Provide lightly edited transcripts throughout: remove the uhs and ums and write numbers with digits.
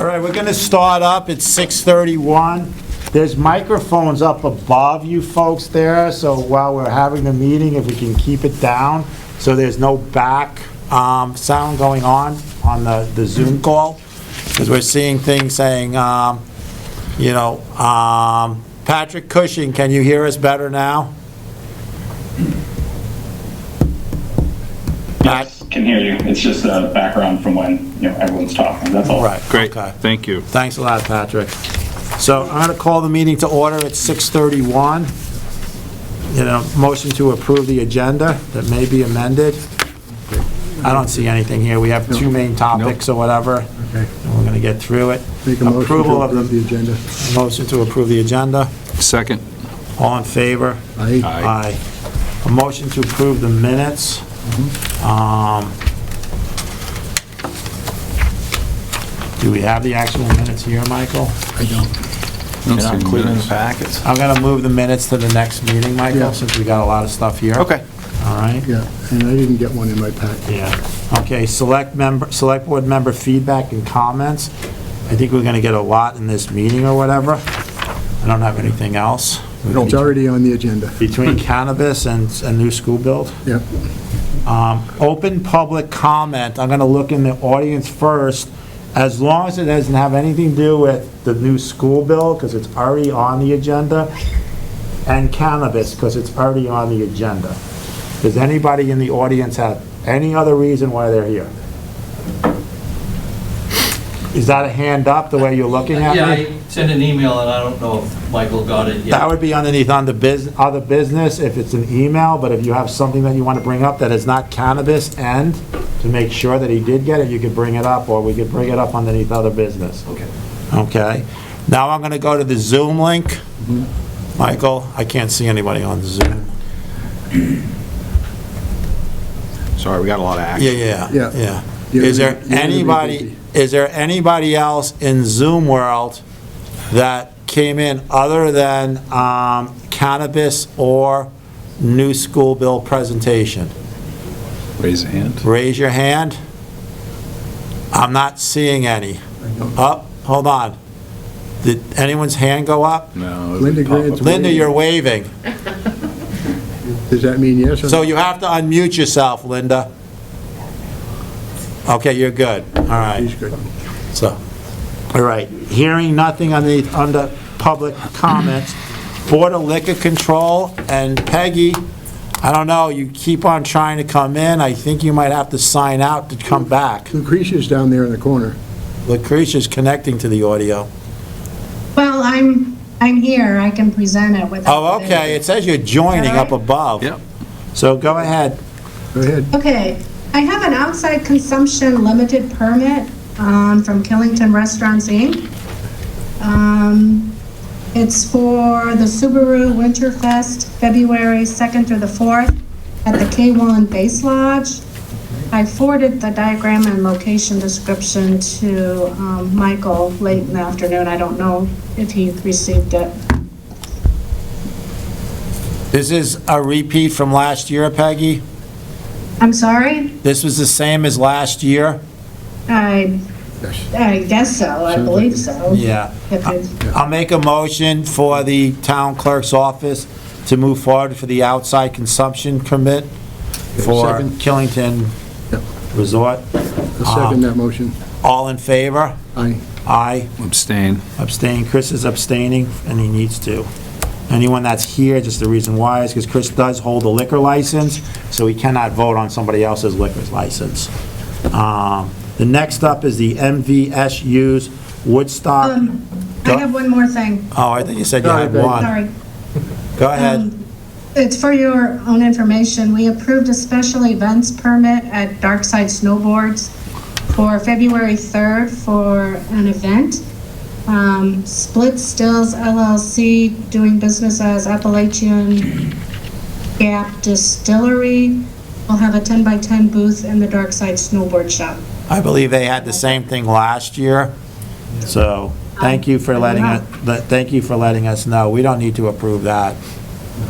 All right, we're gonna start up at 6:31. There's microphones up above you folks there, so while we're having the meeting, if we can keep it down, so there's no back sound going on the Zoom call, because we're seeing things saying, Patrick Cushing, can you hear us better now? Yes, can hear you. It's just a background from when everyone's talking. That's all. Right. Great, Okay. thank you. Thanks a lot, Patrick. So I'm going to call the meeting to order at 6:31. Motion to approve the agenda that may be amended. I don't see anything here. We have two main topics or whatever, Okay. and we're going to get through it. Make a motion Approval to of approve the agenda. Motion to approve the agenda. Second. All in favor? Aye. Aye. A motion to approve the minutes. Do we have the actual minutes here, Michael? I don't. You're not including the packets? I'm going to move the minutes to the next meeting, Michael, Yeah. since we got a lot of stuff here. Okay. All right? Yeah, and I didn't get one in my pack. Yeah. Okay, select board member feedback and comments. I think we're going to get a lot in this meeting or whatever. I don't have anything else. It's already on the agenda. Between cannabis and new school build. Yep. Open public comment, I'm going to look in the audience first, as long as it doesn't have anything to do with the new school bill, because it's already on the agenda, and cannabis, because it's already on the agenda. Does anybody in the audience have any other reason why they're here? Is that a hand up, the way you're looking at Yeah, me? I sent an email, and I don't know if Michael got it yet. That would be underneath other business if it's an email, but if you have something that you want to bring up that is not cannabis, and to make sure that he did get it, you could bring it up, or we could bring it up underneath other business. Okay. Okay? Now I'm going to go to the Zoom link. Michael, I can't see anybody on Zoom. Sorry, we got a lot of action. Yeah. Yeah. Is there You're gonna be anybody else in Zoom world that came in other than cannabis or new school bill presentation? Raise a hand. Raise your hand. I'm not seeing any. Oh, hold on. Did anyone's hand go up? No. Linda Grant's Linda, waving. you're waving. Does that mean yes or no? So you have to unmute yourself, Linda. Okay, you're good. All right. He's good. So, all right. Hearing nothing under public comments, Board of Liquor Control, and Peggy, I don't know, you keep on trying to come in. I think you might have to sign out to come back. Lucretia's down there in the corner. Lucretia's connecting to the audio. Well, I'm here, I can present it without... Oh, okay. It says you're joining up above. Yep. So go ahead. Go ahead. Okay, I have an outside consumption limited permit from Killington Restaurants, Inc. It's for the Subaru Winterfest, February 2nd through the 4th at the K1 Base Lodge. I forwarded the diagram and location description to Michael late in the afternoon. I don't know if he received it. This is a repeat from last year, Peggy? I'm sorry? This was the same as last year? I guess so, I believe so. Yeah. If it's- I'll make a motion for the town clerk's office to move forward for the outside consumption permit for Second. Killington Yep. Resort. I'll second that motion. All in favor? Aye. Aye. Abstain. Abstain. Chris is abstaining, and he needs to. Anyone that's here, just the reason why is because Chris does hold a liquor license, so he cannot vote on somebody else's liquor license. The next up is the MVSU's Woodstock. I have one more thing. Oh, I thought you said you Sorry, had babe. one. Sorry. Go ahead. It's for your own information. We approved a special events permit at Darkside Snowboards for February 3rd for an event. Split Stills LLC, doing business as Appalachian Gap Distillery, will have a 10-by-10 booth in the Darkside Snowboard Shop. I believe they had the same thing last year, so thank you for letting us know. We don't need to approve that.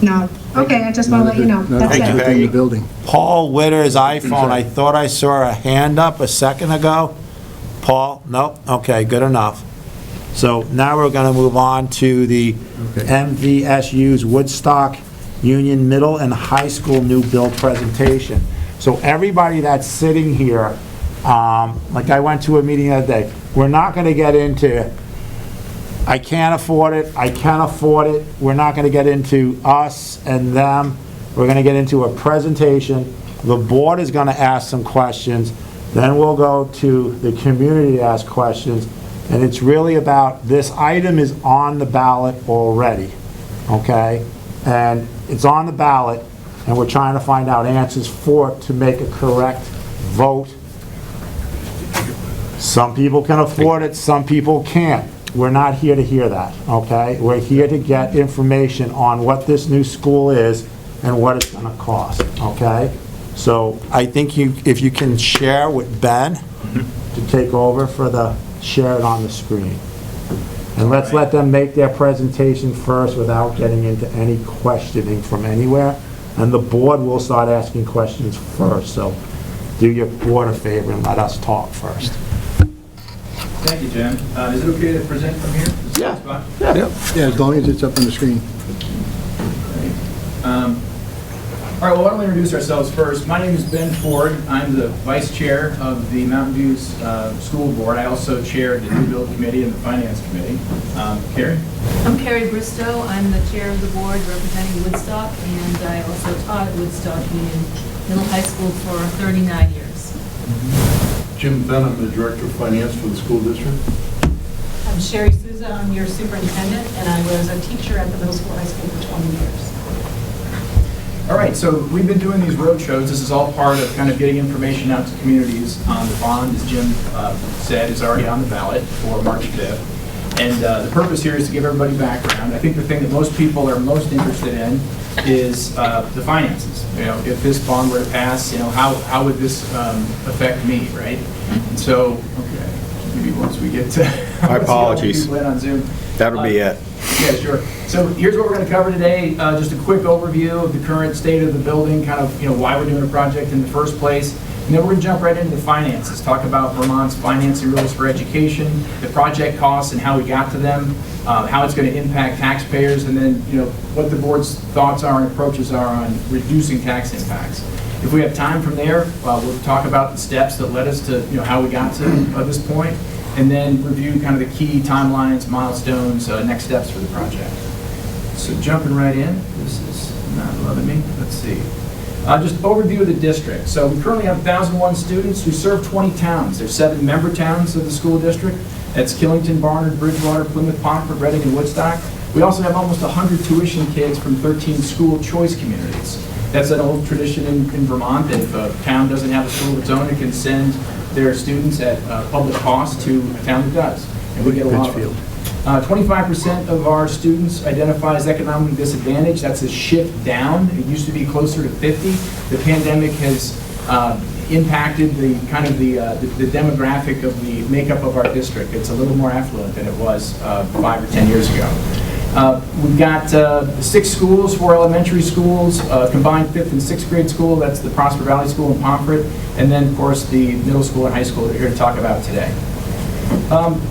No. Okay, I just want to let you know. That's Thank you, it. Peggy. In the building. Paul Witter's iPhone, I thought I saw a hand up a second ago. Paul? Nope? Okay, good enough. So now we're going to move on to the Okay. MVSU's Woodstock Union Middle and High School new bill presentation. So everybody that's sitting here, like I went to a meeting the other day, we're not going to get into, I can't afford it, I can afford it. We're not going to get into us and them. We're going to get into a presentation. The board is going to ask some questions. Then we'll go to the community to ask questions. And it's really about, this item is on the ballot already, okay? And it's on the ballot, and we're trying to find out answers for it to make a correct vote. Some people can afford it, some people can't. We're not here to hear that, okay? We're here to get information on what this new school is and what it's gonna cost, okay? So I think if you can share with Ben to take over for the, share it on the screen. And let's let them make their presentation first without getting into any questioning from anywhere. And the board will start asking questions first, so do your board a favor and let us talk first. Thank you, Jim. Is it okay to present from here? Is this Yeah. the spot? Yeah, as long as it's up on the screen. All right, well, why don't we introduce ourselves first? My name is Ben Ford. I'm the vice chair of the Mountain View's school board. I also chair the new build committee and the finance committee. Carrie? I'm Carrie Bristow. I'm the chair of the board representing Woodstock, and I also taught at Woodstock Union Middle High School for 39 years. Jim Fenn, I'm the Director of Finance for the school district. I'm Sherry Souza, I'm your superintendent, and I was a teacher at the middle school, high school for 20 years. All right, so we've been doing these road shows. This is all part of kind of getting information out to communities. The bond, as Jim said, is already on the ballot for March 5th. And the purpose here is to give everybody background. I think the thing that most people are most interested in is the finances. You know, if this bond were to pass, you know, how would this affect me, right? And so, okay, maybe once we get to... My apologies. people in on Zoom. That'll be it. Yeah, sure. So here's what we're going to cover today. Just a quick overview of the current state of the building, kind of, you know, why we're doing a project in the first place. And then we're going to jump right into the finances, talk about Vermont's financing rules for education, the project costs and how we got to them, how it's going to impact taxpayers, and then, you know, what the board's thoughts are and approaches are on reducing tax impacts. If we have time from there, we'll talk about the steps that led us to, you know, how we got to this point, and then review kind of the key timelines, milestones, next steps for the project. So jumping right in, this is not loving me. Let's see. Just overview of the district. So we currently have 1,001 students who serve 20 towns. There's 7 member towns of the school district. That's Killington, Barnard, Bridgewater, Plymouth, Pontford, Reading, and Woodstock. We also have almost 100 tuition kids from 13 school choice communities. That's an old tradition in Vermont. If a town doesn't have a school of its own, it can send their students at public cost to a town that does. And we get a lot of them. 25% of our students identify as economically disadvantaged. That's a shift down. It used to be closer to 50. The pandemic has impacted the kind of the demographic of the makeup of our district. It's a little more affluent than it was 5 or 10 years ago. We've got 6 schools, 4 elementary schools, combined 5th and 6th grade school. That's the Prosper Valley School in Pomfret. And then, of course, the middle school and high school that we're here to talk about today.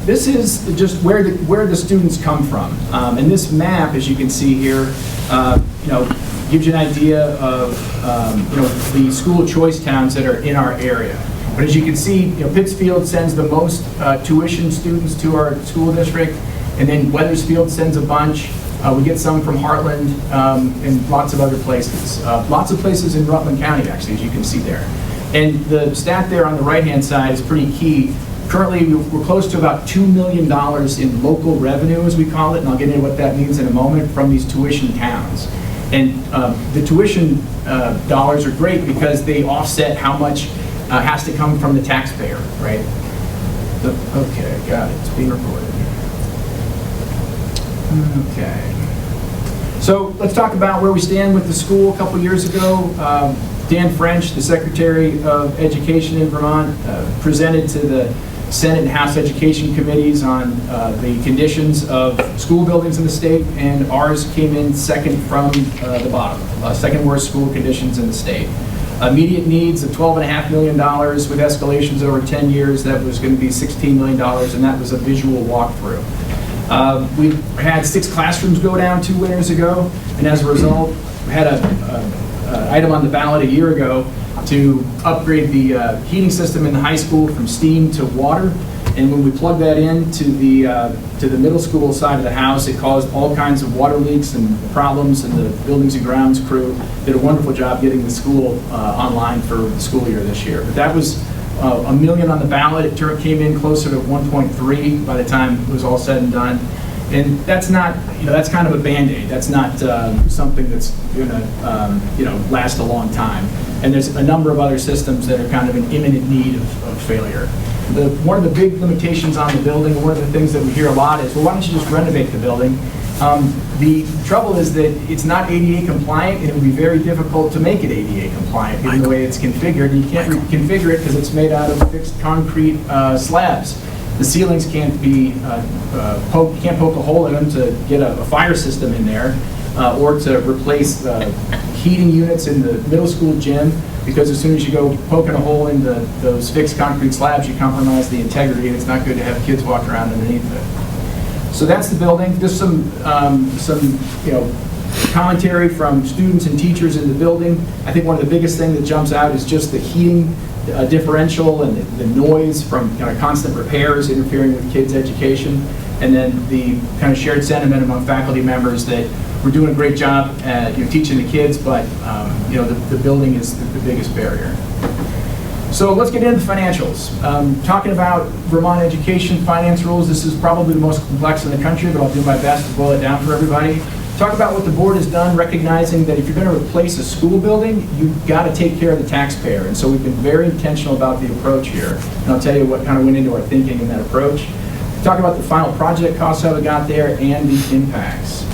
This is just where the students come from. And this map, as you can see here, you know, gives you an idea of you know, the school choice towns that are in our area. But as you can see, you know, Pittsfield sends the most tuition students to our school district, and then Wethersfield sends a bunch. We get some from Heartland and lots of other places. Lots of places in Rutland County, actually, as you can see there. And the stat there on the right-hand side is pretty key. Currently, we're close to about $2 million in local revenue, as we call it, and I'll get into what that means in a moment, from these tuition towns. And the tuition dollars are great because they offset how much has to come from the taxpayer, right? Okay, got it. It's being recorded. Okay. So let's talk about where we stand with the school. A couple years ago, Dan French, the Secretary of Education in Vermont, presented to the Senate and House Education Committees on the conditions of school buildings in the state, and ours came in second from the bottom, second worst school conditions in the state. Immediate needs of $12.5 million with escalations over 10 years. That was going to be $16 million, and that was a visual walkthrough. We had 6 classrooms go down 2 winters ago, and as a result, we had an item on the ballot a year ago to upgrade the heating system in the high school from steam to water. And when we plugged that in to the middle school side of the house, it caused all kinds of water leaks and problems, and the Buildings and Grounds crew did a wonderful job getting the school online for the school year this year. But that was $1 million on the ballot. It came in closer to 1.3 by the time it was all said and done. And that's not, that's kind of a Band-Aid. That's not something that's gonna, last a long time. And there's a number of other systems that are kind of in imminent need of failure. One of the big limitations on the building, one of the things that we hear a lot is, well, why don't you just renovate the building? The trouble is that it's not ADA compliant, and it would be very difficult to make it ADA compliant given the way it's configured. You can't configure it because it's made out of fixed concrete slabs. The ceilings can't be you can't poke a hole in them to get a fire system in there, or to replace heating units in the middle school gym, because as soon as you go poking a hole in those fixed concrete slabs, you compromise the integrity, and it's not good to have kids walk around underneath it. So that's the building. Just some commentary from students and teachers in the building. I think one of the biggest things that jumps out is just the heating differential and the noise from constant repairs interfering with kids' education, and then the kind of shared sentiment among faculty members that we're doing a great job at teaching the kids, but the building is the biggest barrier. So let's get into the financials. Talking about Vermont education finance rules, this is probably the most complex in the country, but I'll do my best to boil it down for everybody. Talk about what the board has done, recognizing that if you're going to replace a school building, you've got to take care of the taxpayer. And so we've been very intentional about the approach here. And I'll tell you what kind of went into our thinking in that approach. Talk about the final project costs, how we got there, and the impacts.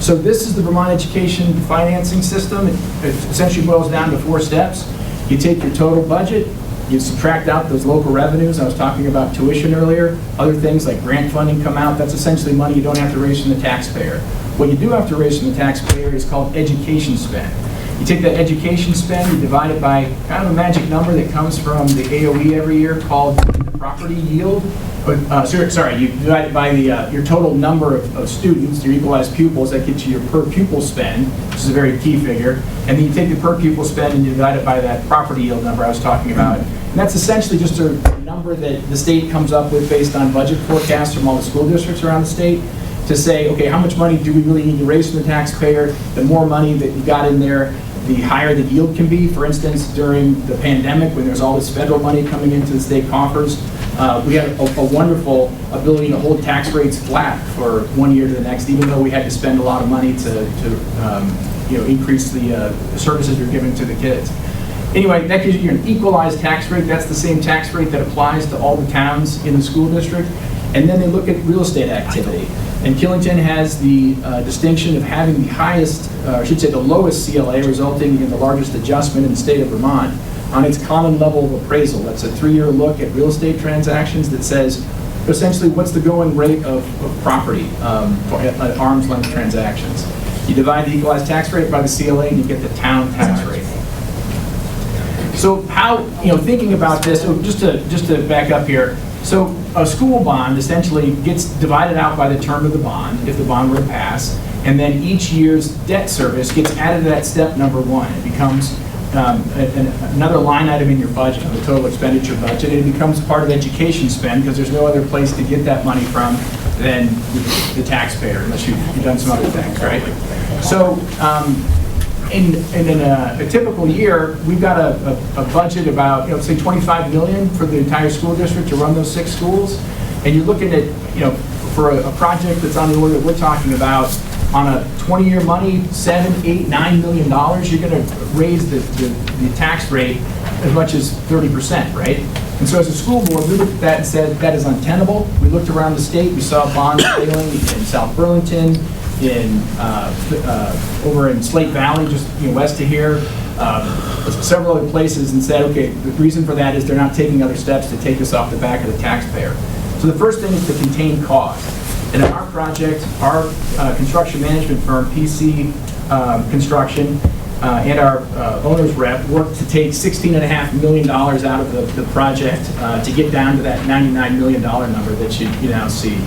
So this is the Vermont education financing system. It essentially boils down to 4 steps. You take your total budget, you subtract out those local revenues. I was talking about tuition earlier. Other things like grant funding come out. That's essentially money you don't have to raise from the taxpayer. What you do have to raise from the taxpayer is called education spend. You take that education spend, you divide it by kind of a magic number that comes from the AOE every year called the property yield. You divide it by your total number of students, your equalized pupils. That gets you your per pupil spend, which is a very key figure. And then you take the per pupil spend and you divide it by that property yield number I was talking about. And that's essentially just a number that the state comes up with based on budget forecasts from all the school districts around the state, to say, okay, how much money do we really need to raise from the taxpayer? The more money that you got in there, the higher the yield can be. For instance, during the pandemic, when there's all this federal money coming into the state coffers, we had a wonderful ability to hold tax rates flat for 1 year to the next, even though we had to spend a lot of money to increase the services you're giving to the kids. Anyway, that gives you an equalized tax rate. That's the same tax rate that applies to all the towns in the school district. And then they look at real estate activity. And Killington has the distinction of having the highest, I should say the lowest CLA, resulting in the largest adjustment in the state of Vermont on its common level of appraisal. That's a 3-year look at real estate transactions that says, essentially, what's the going rate of property at arm's length transactions. You divide the equalized tax rate by the CLA and you get the town tax rate. So how, thinking about this, just to back up here, so a school bond essentially gets divided out by the term of the bond, if the bond were to pass, and then each year's debt service gets added to that step number 1. It becomes another line item in your budget, the total expenditure budget, and it becomes part of education spend, because there's no other place to get that money from than the taxpayer, unless you've done some other things, right? So in a typical year, we've got a budget about, say $25 million for the entire school district to run those 6 schools. And you're looking at, for a project that's on the order that we're talking about, on a 20-year money, $7, $8, $9 million, you're going to raise the tax rate as much as 30%, right? And so as a school board, we looked at that and said, that is untenable. We looked around the state, we saw bonds failing in South Burlington, over in Slate Valley, just west of here, several other places, and said, okay, the reason for that is they're not taking other steps to take this off the back of the taxpayer. So the first thing is to contain cost. And in our project, our construction management firm, PC Construction, and our owner's rep worked to take $16.5 million out of the project to get down to that $99 million number that you now see.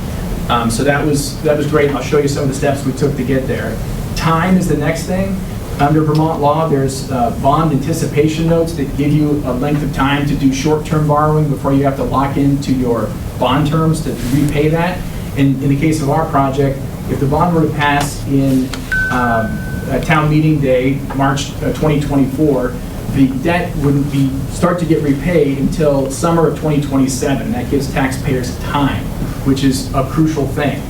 So that was great. I'll show you some of the steps we took to get there. Time is the next thing. Under Vermont law, there's bond anticipation notes that give you a length of time to do short-term borrowing before you have to lock into your bond terms to repay that. In the case of our project, if the bond were to pass in town meeting day, March 2024, the debt wouldn't start to get repaid until summer of 2027. That gives taxpayers time, which is a crucial thing.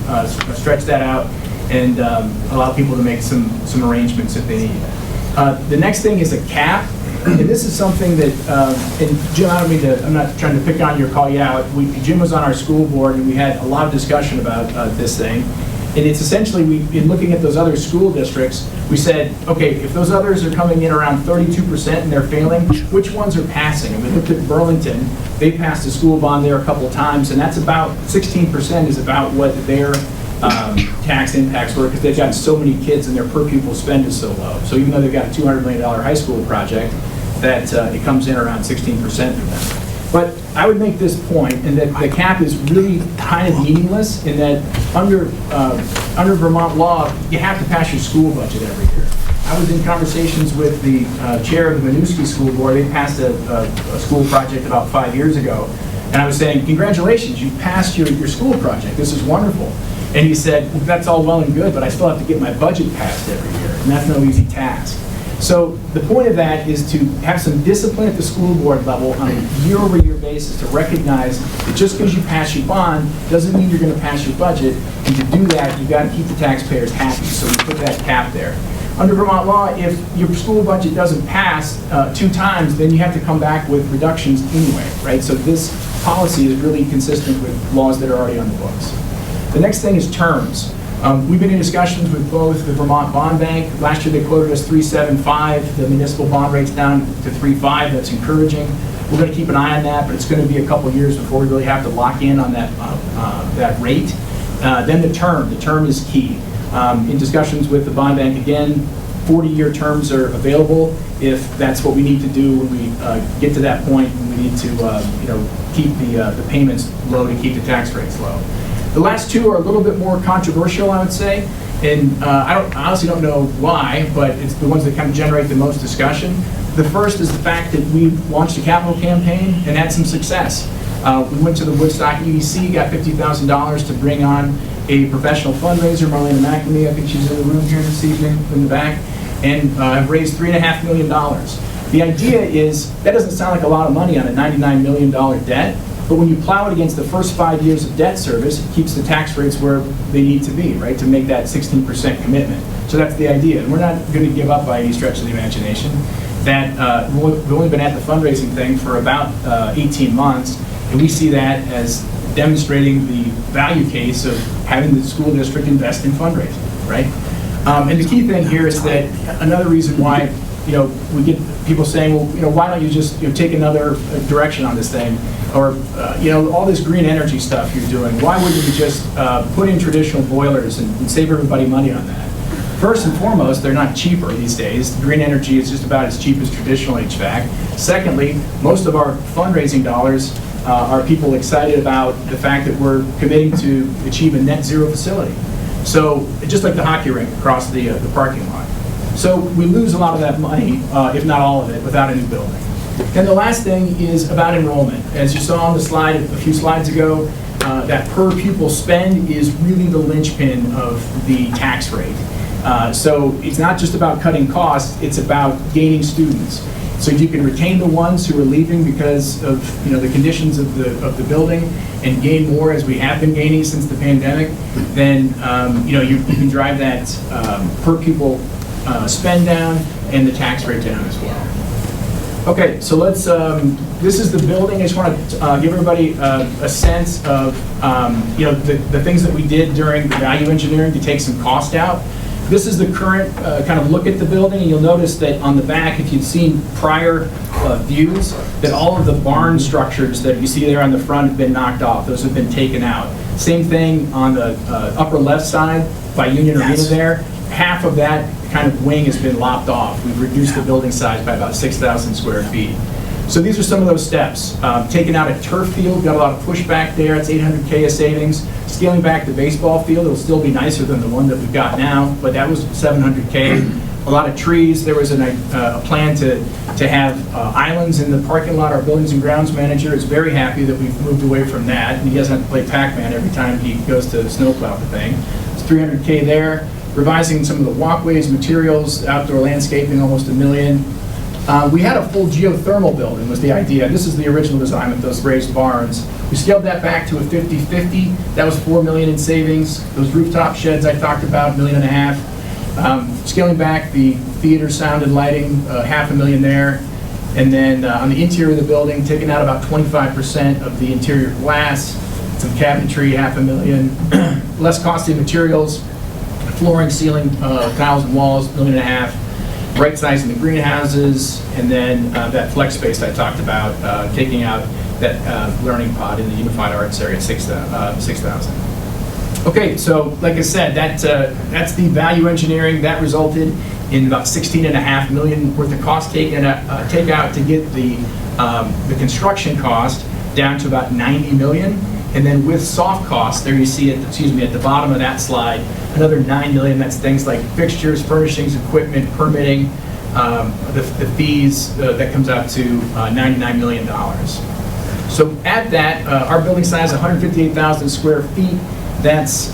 Stretch that out and allow people to make some arrangements if they need. The next thing is a cap, and this is something that, and Jim, I'm not trying to pick on you or call you out. Jim was on our school board, and we had a lot of discussion about this thing. And it's essentially, in looking at those other school districts, we said, okay, if those others are coming in around 32% and they're failing, which ones are passing? And we looked at Burlington. They passed a school bond there a couple of times, and that's about 16% is about what their tax impacts were, because they've got so many kids and their per pupil spend is so low. So even though they've got a $200 million high school project, that it comes in around 16% for them. But I would make this point, and that the cap is really kind of meaningless, in that under Vermont law, you have to pass your school budget every year. I was in conversations with the chair of the Winooski School Board. They passed a school project about 5 years ago, and I was saying, congratulations, you passed your school project. This is wonderful. And he said, well, that's all well and good, but I still have to get my budget passed every year, and that's no easy task. So the point of that is to have some discipline at the school board level on a year-over-year basis to recognize that just because you pass your bond doesn't mean you're going to pass your budget. And to do that, you've got to keep the taxpayers happy. So we put that cap there. Under Vermont law, if your school budget doesn't pass 2 times, then you have to come back with reductions anyway, right? So this policy is really consistent with laws that are already on the books. The next thing is terms. We've been in discussions with both the Vermont Bond Bank. Last year they quoted us 3.75. The municipal bond rate's down to 3.5. That's encouraging. We're going to keep an eye on that, but it's going to be a couple years before we really have to lock in on that rate. Then the term. The term is key. In discussions with the bond bank, again, 40-year terms are available if that's what we need to do when we get to that point and we need to keep the payments low to keep the tax rates low. The last 2 are a little bit more controversial, I would say, and I honestly don't know why, but it's the ones that kind of generate the most discussion. The first is the fact that we launched a capital campaign and had some success. We went to the Woodstock EDC, got $50,000 to bring on a professional fundraiser, Marlena McNamee, I think she's in the room here this evening in the back, and have raised $3.5 million. The idea is, that doesn't sound like a lot of money on a $99 million debt, but when you plow it against the first 5 years of debt service, it keeps the tax rates where they need to be, right, to make that 16% commitment. So that's the idea. And we're not going to give up by any stretch of the imagination. That we've only been at the fundraising thing for about 18 months, and we see that as demonstrating the value case of having the school district invest in fundraising, right? And the key thing here is that another reason why, we get people saying, well, why don't you just take another direction on this thing? Or, all this green energy stuff you're doing, why wouldn't you just put in traditional boilers and save everybody money on that? First and foremost, they're not cheaper these days. Green energy is just about as cheap as traditional HVAC. Secondly, most of our fundraising dollars are people excited about the fact that we're committing to achieve a net zero facility. So, just like the hockey rink across the parking lot. So we lose a lot of that money, if not all of it, without a new building. And the last thing is about enrollment. As you saw on the slide a few slides ago, that per pupil spend is really the linchpin of the tax rate. So it's not just about cutting costs, it's about gaining students. So if you can retain the ones who are leaving because of the conditions of the building and gain more, as we have been gaining since the pandemic, then you can drive that per pupil spend down and the tax rate down as well. Okay, so let's, this is the building. I just want to give everybody a sense of the things that we did during the value engineering to take some cost out. This is the current kind of look at the building, and you'll notice that on the back, if you've seen prior views, that all of the barn structures that you see there on the front have been knocked off. Those have been taken out. Same thing on the upper left side by Union Arena there. half of that kind of wing has been lopped off. We've reduced the building size by about 6,000 square feet. So these are some of those steps. Taking out a turf field, got a lot of pushback there. It's $800K of savings. Scaling back the baseball field, it'll still be nicer than the one that we've got now, but that was $700K. A lot of trees. There was a plan to have islands in the parking lot. Our buildings and grounds manager is very happy that we've moved away from that, and he doesn't have to play Pac-Man every time he goes to snowplow the thing. It's $300K there. Revising some of the walkways, materials, outdoor landscaping, almost $1 million. We had a full geothermal building was the idea. This is the original design with those raised barns. We scaled that back to a 50-50. That was $4 million in savings. Those rooftop sheds I talked about, $1.5 million. Scaling back the theater sound and lighting, $500,000 there. And then on the interior of the building, taking out about 25% of the interior glass, some cabinetry, $500,000. Less costly materials, flooring, ceiling, tiles and walls, $1.5 million. Right sizing the greenhouses, and then that flex space I talked about, taking out that learning pod in the Unified Arts area, 6,000. Okay, so like I said, that's the value engineering. That resulted in about $16.5 million worth of cost takeout to get the construction cost down to about $90 million. And then with soft costs, there you see it, at the bottom of that slide, another $9 million. That's things like fixtures, furnishings, equipment, permitting, the fees, that comes out to $99 million. So at that, our building size, 158,000 square feet. That's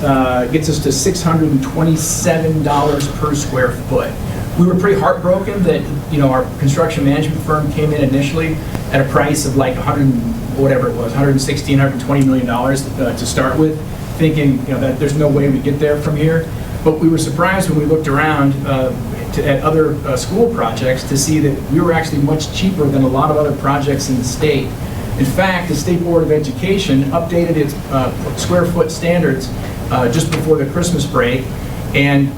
gets us to $627 per square foot. We were pretty heartbroken that our construction management firm came in initially at a price of like $116, $120 million to start with, thinking that there's no way we get there from here. But we were surprised when we looked around at other school projects to see that we were actually much cheaper than a lot of other projects in the state. In fact, the State Board of Education updated its square foot standards just before the Christmas break, and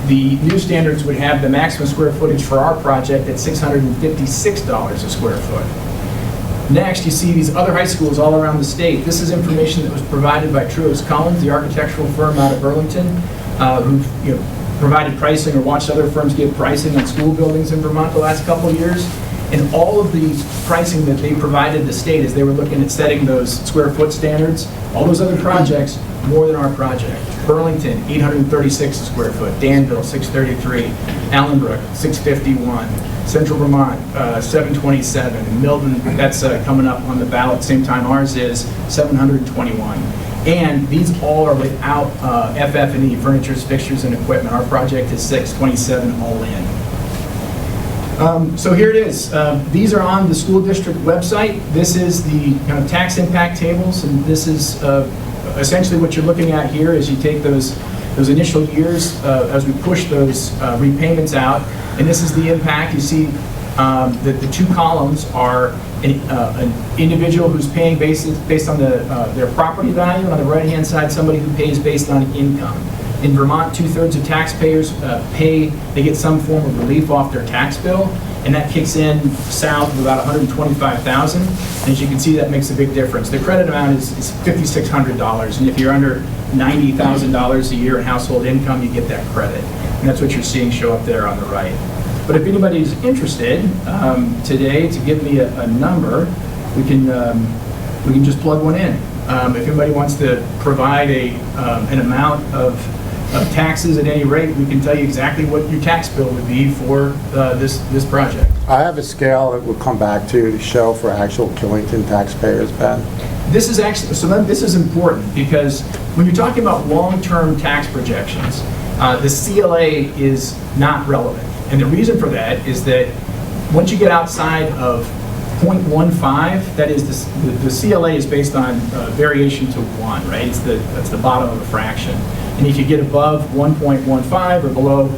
the new standards would have the maximum square footage for our project at $656 a square foot. Next, you see these other high schools all around the state. This is information that was provided by Truist Collins, the architectural firm out of Burlington, who provided pricing or watched other firms give pricing on school buildings in Vermont the last couple of years. And all of the pricing that they provided the state as they were looking at setting those square foot standards, all those other projects, more than our project. Burlington, 836 a square foot. Danville, 633. Allenbrook, 651. Central Vermont, 727. And Milton, that's coming up on the ballot same time ours is, 721. And these all are without FF&E, furnitures, fixtures, and equipment. Our project is 627 all in. So here it is. These are on the school district website. This is the kind of tax impact tables, and this is essentially what you're looking at here is you take those initial years as we push those repayments out, and this is the impact. You see that the two columns are an individual who's paying based on their property value, and on the right-hand side, somebody who pays based on income. In Vermont, 2/3 of taxpayers they get some form of relief off their tax bill, and that kicks in south of about $125,000. And as you can see, that makes a big difference. The credit amount is $5,600, and if you're under $90,000 a year in household income, you get that credit. And that's what you're seeing show up there on the right. But if anybody's interested today to give me a number, we can just plug one in. If anybody wants to provide an amount of taxes at any rate, we can tell you exactly what your tax bill would be for this project. I have a scale that we'll come back to show for actual Killington taxpayers, Ben. This is actually, so then this is important because when you're talking about long-term tax projections, the CLA is not relevant. And the reason for that is that once you get outside of 0.15, that is the CLA is based on variation to 1, right? That's the bottom of a fraction. And if you get above 1.15 or below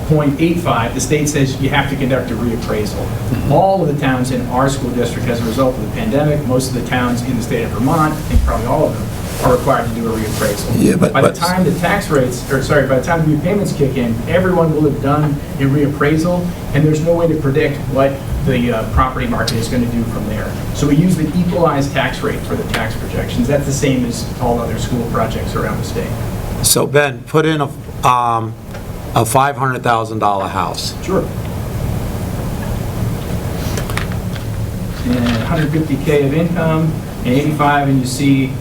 0.85, the state says you have to conduct a reappraisal. All of the towns in our school district, as a result of the pandemic, most of the towns in the state of Vermont, I think probably all of them, are required to do a reappraisal. Yeah, but by the time the by the time the repayments kick in, everyone will have done a reappraisal, and there's no way to predict what the property market is going to do from there. So we use the equalized tax rate for the tax projections. That's the same as all other school projects around the state. So Ben, put in a $500,000 house. Sure. And 150K of income, and 85, and you see,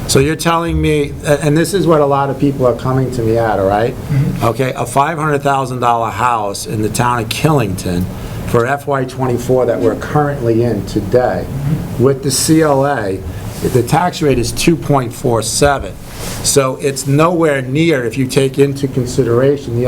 So you're telling me, and this is what a lot of people are coming to me at, all right? Okay, a $500,000 house in the town of Killington for FY24 that we're currently in today, with the CLA, the tax rate is 2.47. So it's nowhere near, if you take into consideration,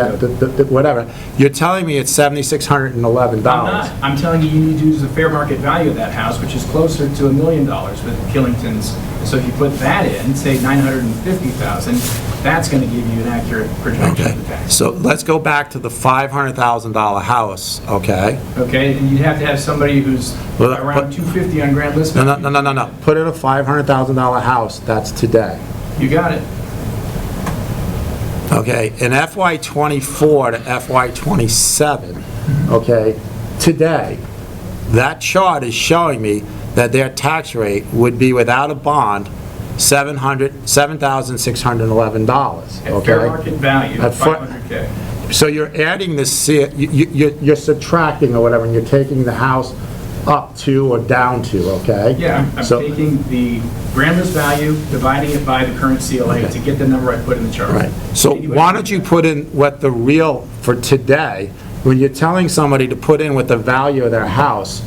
whatever, you're telling me it's $7,611. I'm not. I'm telling you, you need to use the fair market value of that house, which is closer to $1 million with Killington's. So if you put that in, say $950,000, that's going to give you an accurate projection of the tax. So let's go back to the $500,000 house, okay? Okay, and you'd have to have somebody who's around 250 on grand list. No. Put in a $500,000 house, that's today. You got it. Okay, in FY24 to FY27, okay, today, that chart is showing me that their tax rate would be, without a bond, $7,611, At okay? fair market value, At fa- 500K. So you're adding the, you're subtracting or whatever, and you're taking the house up to or down to, okay? Yeah, I'm So- taking the grand list value, dividing it by the current CLA to get the number I put in the chart. Right. So why don't you put in what the real, for today, when you're telling somebody to put in what the value of their house,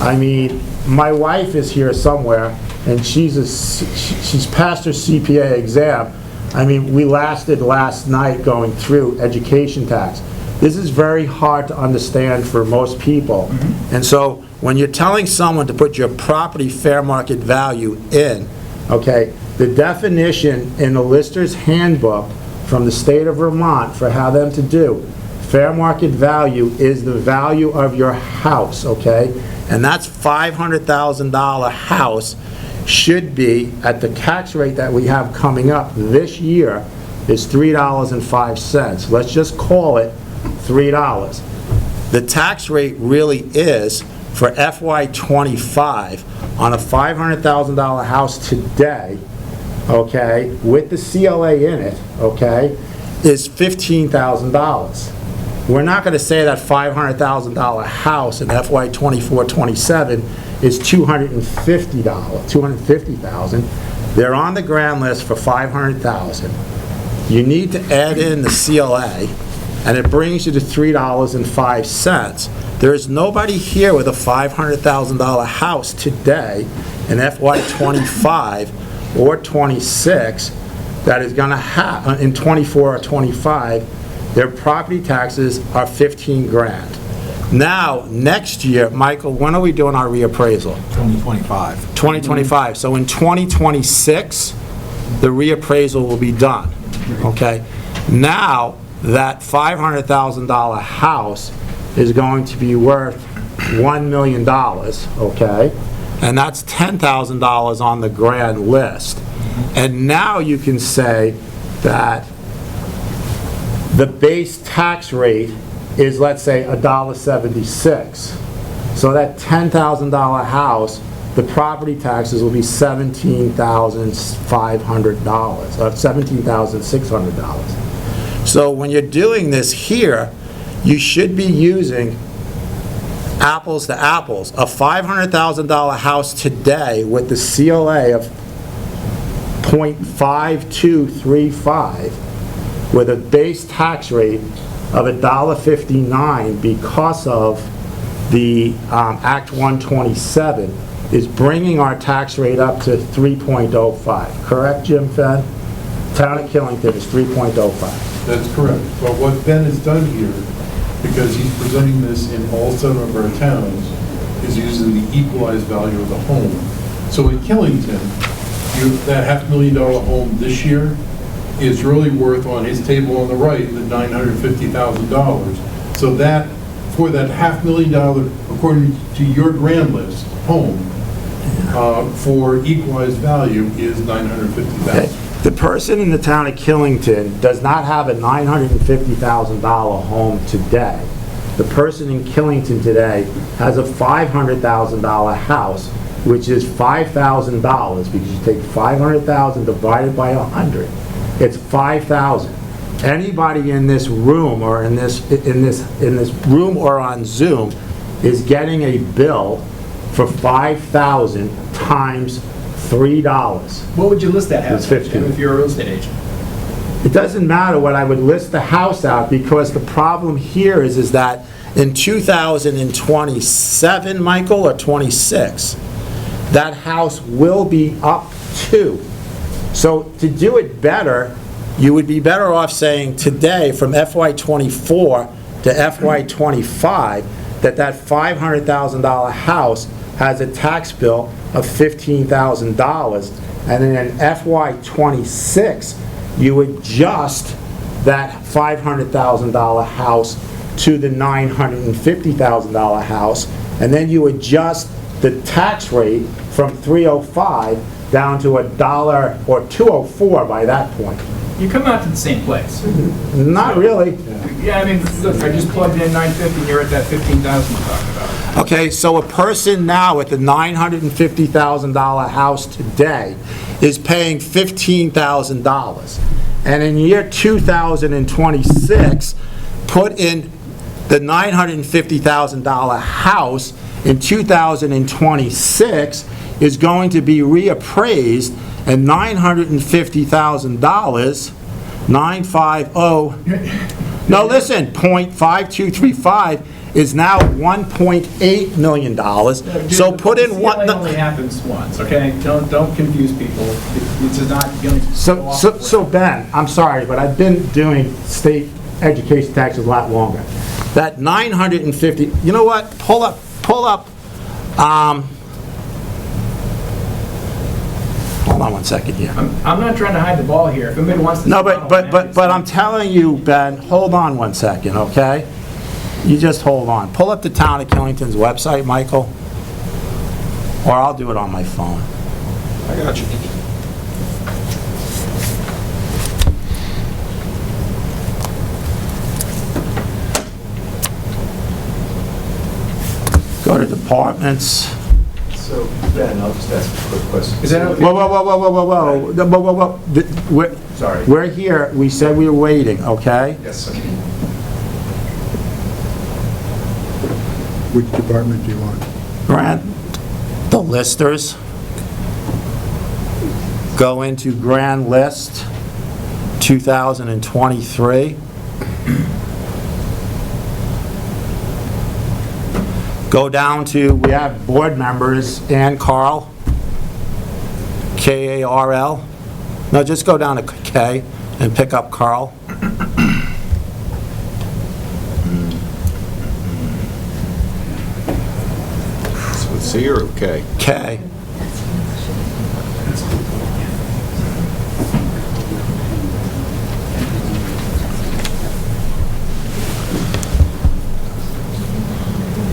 I mean, my wife is here somewhere, and she's passed her CPA exam. I mean, we lasted last night going through education tax. This is very hard to understand for most people. And so when you're telling someone to put your property fair market value in, okay, the definition in the Lister's Handbook from the state of Vermont for how them to do, fair market value is the value of your house, okay? And that's $500,000 house should be, at the tax rate that we have coming up this year, is $3.05. Let's just call it $3. The tax rate really is, for FY25, on a $500,000 house today, okay, with the CLA in it, okay, is $15,000. We're not going to say that $500,000 house in FY24-27 is $250,000. They're on the grand list for $500,000. You need to add in the CLA, and it brings you to $3.05. There is nobody here with a $500,000 house today in FY25 or 26 that is going to have, in 24 or 25, their property taxes are 15 grand. Now, next year, Michael, when are we doing our reappraisal? 2025. 2025. So in 2026, the reappraisal will be done, okay? Now, that $500,000 house is going to be worth $1 million, okay? And that's $10,000 on the grand list. And now you can say that the base tax rate is, let's say, $1.76. So that $10,000 house, the property taxes will be $17,500, or $17,600. So when you're doing this here, you should be using apples to apples. A $500,000 house today with the CLA of 0.5235 with a base tax rate of $1.59 because of the Act 127 is bringing our tax rate up to 3.05. Correct, Jim Fenn? Town of Killington is 3.05. That's correct. But what Ben has done here, because he's presenting this in all 7 of our towns, is using the equalized value of the home. So in Killington, that $500,000 home this year is really worth, on his table on the right, the $950,000. So that, for that $500,000, according to your grand list, home, for equalized value is $950,000. The person in the town of Killington does not have a $950,000 home today. The person in Killington today has a $500,000 house, which is $5,000, because you take $500,000 divided by 100, it's $5,000. anybody in this room or in this room or on Zoom is getting a bill for $5,000 times $3. What would you list that It's as 15. if you're a real estate agent? It doesn't matter what I would list the house out, because the problem here is that in 2027, Michael, or 26, that house will be up to. So to do it better, you would be better off saying today, from FY '24 to FY '25, that $500,000 house has a tax bill of $15,000, and then in FY '26, you adjust that $500,000 house to the $950,000 house, and then you adjust the tax rate from 305 down to $1 or 204 by that point. You come out to the same place. Not really. Yeah, I mean, look, I just plugged in 950 and you're at that 15,000 you're talking about. Okay, so a person now with a $950,000 house today is paying $15,000. And in year 2026, put in the $950,000 house in 2026 is going to be reappraised, and $950,000, 950, no, listen, .5235 is now $1.8 million. So put in CLA one. only happens once, okay? Don't confuse people. It's just not going to. So Ben, I'm sorry, but I've been doing state education taxes a lot longer. That 950, you know what? Pull up, hold on one second here. I'm not trying to hide the ball here. If anybody wants to. No, but I'm telling you, Ben, hold on one second, okay? You just hold on. Pull up the Town of Killington's website, Michael, or I'll do it on my phone. I got you. Go to departments. So, Ben, I'll just ask a quick question. Is that okay? Whoa. Sorry. We're here, we said we were waiting, okay? Yes, okay. Which department do you want? Grant, the listers. Go into grand list 2023. Go down to, we have board members, Ann Carl, K-A-R-L. No, just go down to K and pick up Carl. So it's C or K? K.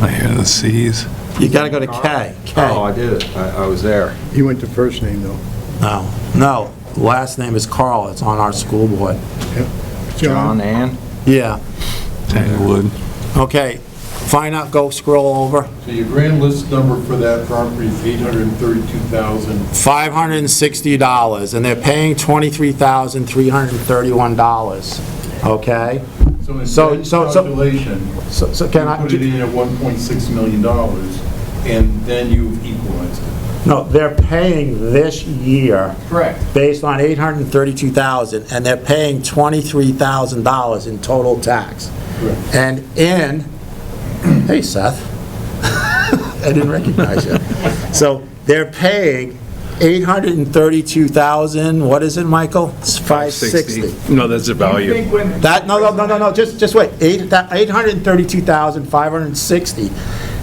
I hear the C's. You gotta go to K. Oh, I K. did. I was there. He went to first name, though. No, last name is Carl, it's on our school board. Yep. John, Ann? Yeah, Tanglewood. okay, find out, go scroll over. So your grand list number for that property is $832,000. $560, and they're paying $23,331, okay? So in So- that so- calculation, So you can I, put it in at $1.6 million, and then you've equalized it. no, they're paying this year, Correct. based on $832,000, and they're paying $23,000 in total tax. Correct. And in, hey Seth, I didn't recognize you. So they're paying $832,000, what is it, Michael? It's $560. No, that's the You value. think when- That, no, just wait, $832,560.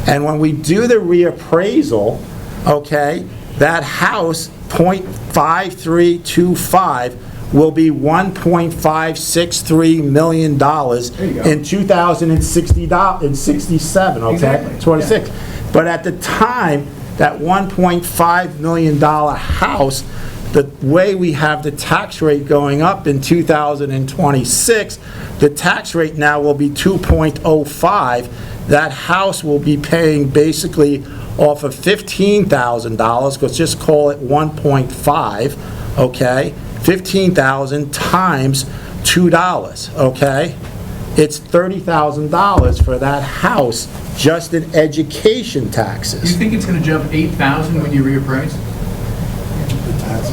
And when we do the reappraisal, okay, that house, .5325, will be $1.563 million in 2067, okay? Exactly, 26. But at the time, that $1.5 million house, the way we have the tax rate going up in 2026, the tax rate now will be 2.05. That house will be paying basically off of $15,000, because just call it 1.5, okay? 15,000 times $2, okay? It's $30,000 for that house just in education Do you taxes. think it's gonna jump 8,000 when you reappraise?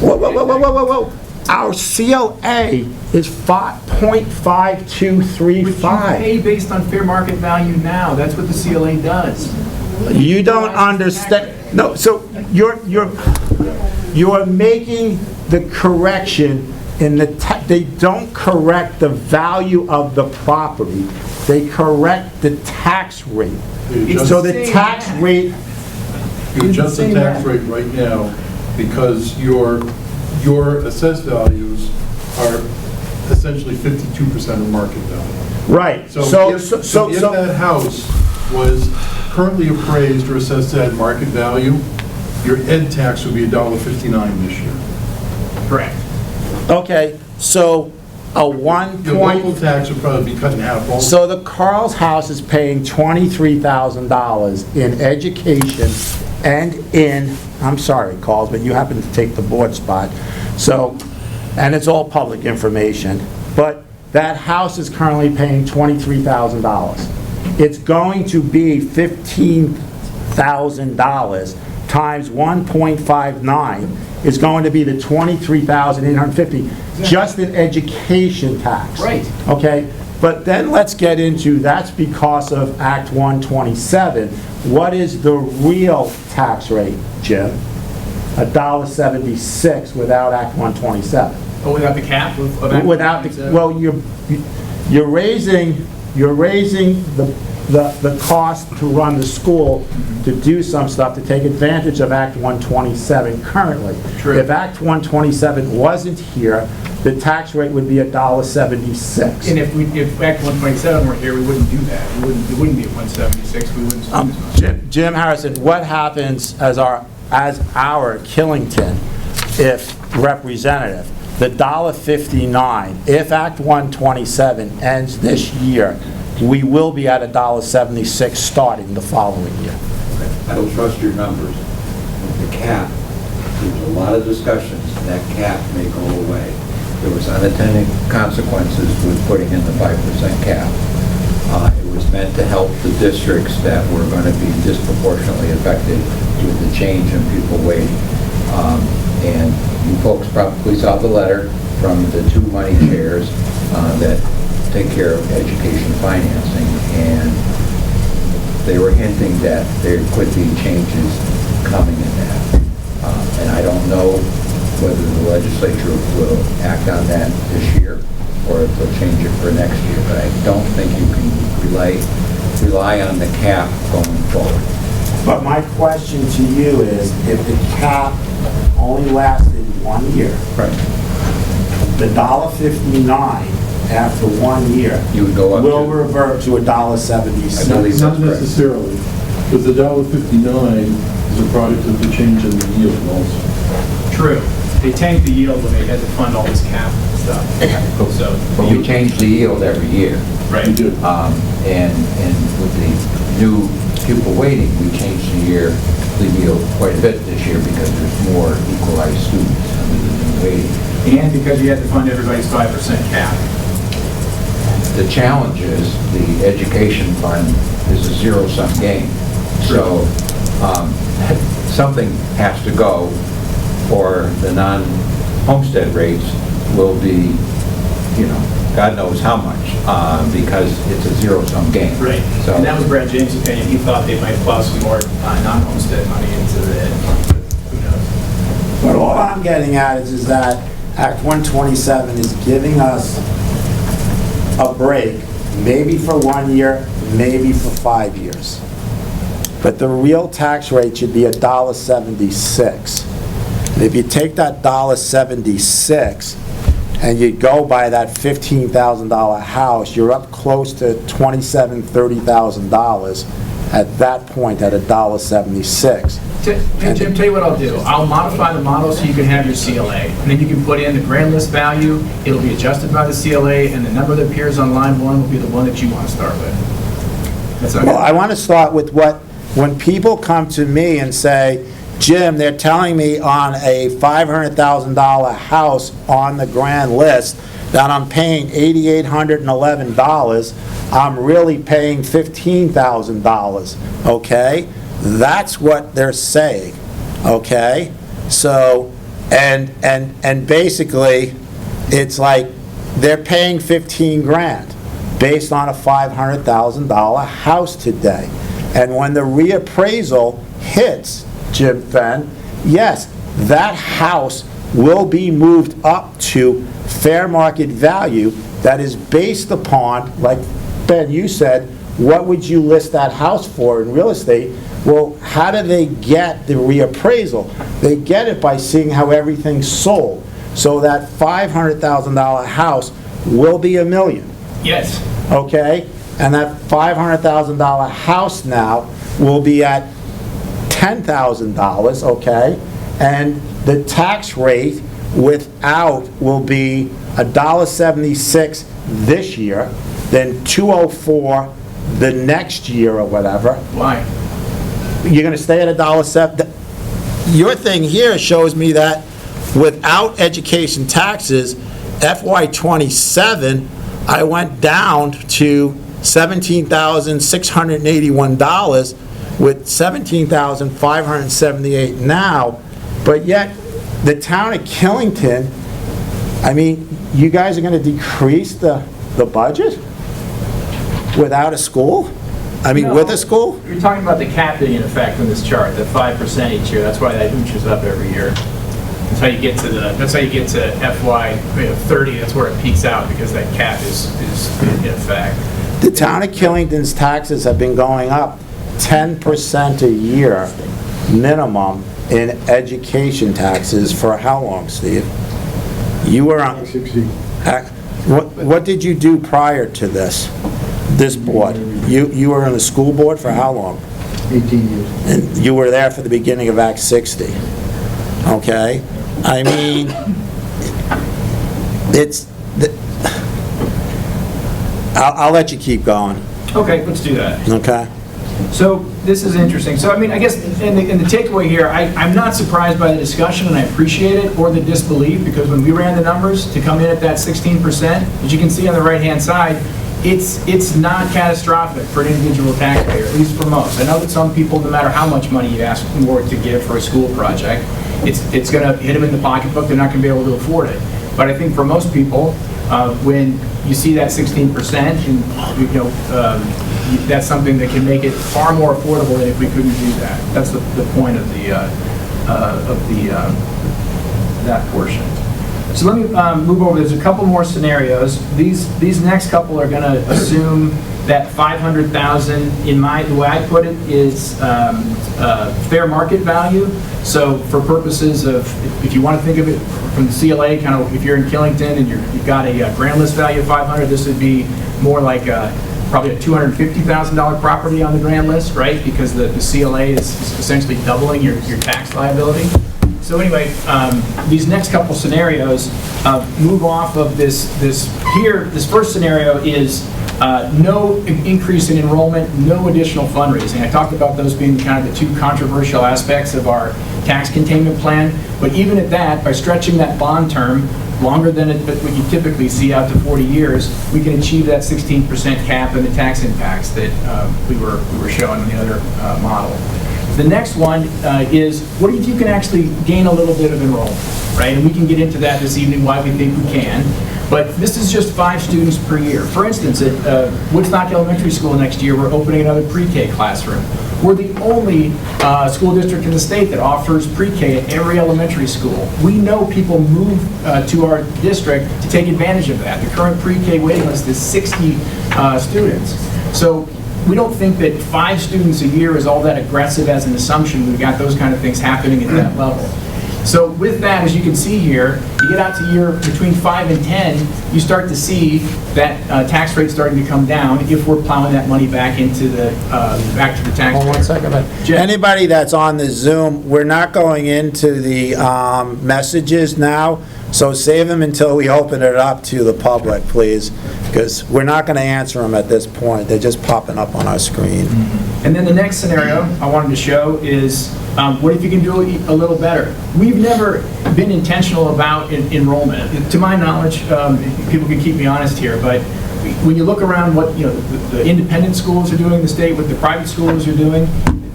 Whoa, whoa, whoa, whoa, whoa, whoa, whoa. Our CLA is But you 5.5235. pay based on fair market value now, that's what the CLA does. You don't understand, no, so you're making the correction in the, they don't correct the value of the property, they correct the tax rate. So the tax rate, You adjust the tax rate right now because your assessed values are essentially 52% of market value. right, So so, if so, that house was currently appraised or assessed at market value, your ed tax would be $1.59 this year. Correct. okay, so a 1 Your local point, tax would probably be cut in half also. so the Carl's house is paying $23,000 in education and in, I'm sorry, Carl's, but you happen to take the board spot, so, and it's all public information, but that house is currently paying $23,000. It's going to be $15,000 times 1.59 is going to be the $23,850, just in education tax. Right. Okay, but then let's get into, that's because of Act 127. What is the real tax rate, Jim? $1.76 without Act 127. Oh, without the cap of Act Without the, 127? well, you're raising the cost to run the school, to do some stuff, to take advantage of Act 127 currently. True. If Act 127 wasn't here, the tax rate would be $1.76. And if Act 127 were here, we wouldn't do that. It wouldn't be at 176, we wouldn't spend as much. Jim Harrison, what happens as our Killington, if representative, the $1.59, if Act 127 ends this year, we will be at $1.76 starting the following year. I don't trust your numbers. The cap, there's a lot of discussions, that cap may go away. There was unintended consequences with putting in the 5% cap. It was meant to help the districts that were going to be disproportionately affected with the change in pupil weighting. And you folks probably saw the letter from the two money chairs that take care of education financing, and they were hinting that there could be changes coming in that. And I don't know whether the legislature will act on that this year or if they'll change it for next year, but I don't think you can rely on the cap going forward. But my question to you is, if the cap only lasted 1 year, Right. the $1.59 after 1 year You would go up will to, revert to I $1.76. believe Not that's correct. necessarily, because the $1.59 is a product of the change in the yield also. True. They tanked the yield when they had to fund all this cap stuff. So, But we change the yield every year. right. You do. And with the new pupil weighting, we changed the yield quite a bit this year because there's more equalized students under the new weighting. And because you had to fund everybody's 5% cap. The challenge is the education fund is a zero-sum game. So something has to go, or the non-homestead rates will be, God knows how much, because it's a zero-sum game. Right. So, And that was Brad James' opinion. He thought they might plow some more non-homestead money into the ed fund. Who knows? But all I'm getting at is that Act 127 is giving us a break, maybe for 1 year, maybe for 5 years. But the real tax rate should be $1.76. And if you take that $1.76 and you go by that $15,000 house, you're up close to $27,000, $30,000 at that point at $1.76. Hey, Jim, tell you what I'll do. I'll modify the model so you can have your CLA. And then you can put in the grand list value, it'll be adjusted by the CLA, and the number that appears on line 1 will be the one that you want to start with. That's okay. Well, I want to start with when people come to me and say, Jim, they're telling me on a $500,000 house on the grand list that I'm paying $8,811, I'm really paying $15,000, okay? That's what they're saying, okay? So, and basically, it's like they're paying 15 grand based on a $500,000 house today. And when the reappraisal hits, Jim Fenn, yes, that house will be moved up to fair market value that is based upon, like Ben, you said, what would you list that house for in real estate? Well, how do they get the reappraisal? They get it by seeing how everything's sold. So that $500,000 house will be $1 million. Yes. Okay? And that $500,000 house now will be at $10,000, okay? And the tax rate without will be $1.76 this year, then $2.04 the next year or whatever. Why? You're gonna stay at $1.07. Your thing here shows me that without education taxes, FY '27, I went down to $17,681 with $17,578 now, but yet the town of Killington, I mean, you guys are gonna decrease the budget without a school? I mean, with a school? You're talking about the cap being in effect in this chart, the 5% each year. That's why that hooches up every year. That's how you get to FY 30. That's where it peaks out because that cap is in effect. The town of Killington's taxes have been going up 10% a year minimum in education taxes for how long, Steve? You were on... 60. What did you do prior to this board? You were on the school board for how long? 18 years. And you were there for the beginning of Act 60, okay? I mean, I'll let you keep going, Okay, let's do that. okay? So this is interesting. So I mean, I guess in the takeaway here, I'm not surprised by the discussion, and I appreciate it, or the disbelief, because when we ran the numbers to come in at that 16%, as you can see on the right-hand side, it's not catastrophic for an individual taxpayer, at least for most. I know that some people, no matter how much money you ask them to give for a school project, it's going to hit them in the pocketbook. They're not going to be able to afford it. But I think for most people, when you see that 16%, and that's something that can make it far more affordable than if we couldn't do that. That's the point of that portion. So let me move over. There's a couple more scenarios. These next couple are going to assume that 500,000, the way I put it, is fair market value. So for purposes of, if you want to think of it from the CLA, kind of if you're in Killington and you've got a grand list value of 500, this would be more like probably a $250,000 property on the grand list, right? Because the CLA is essentially doubling your tax liability. So anyway, these next couple scenarios move off of this here. This first scenario is no increase in enrollment, no additional fundraising. I talked about those being kind of the two controversial aspects of our tax containment plan. But even at that, by stretching that bond term longer than what you typically see out to 40 years, we can achieve that 16% cap and the tax impacts that we were showing in the other model. The next one is, what if you can actually gain a little bit of enrollment, right? And we can get into that this evening, why we think we can. But this is just 5 students per year. For instance, at Woodstock Elementary School next year, we're opening another pre-K classroom. We're the only school district in the state that offers pre-K at every elementary school. We know people move to our district to take advantage of that. The current pre-K waiting list is 60 students. So we don't think that 5 students a year is all that aggressive as an assumption. We've got those kind of things happening at that level. So with that, as you can see here, you get out to year between 5 and 10, you start to see that tax rate starting to come down if we're plowing that money back into the tax. Hold on 1 second. Anybody that's on the Zoom, we're not going into the messages now, so save them until we open it up to the public, please, because we're not going to answer them at this point. They're just popping up on our screen. And then the next scenario I wanted to show is What if you can do a little better? We've never been intentional about enrollment. To my knowledge, people can keep me honest here, but when you look around what the independent schools are doing in the state, what the private schools are doing,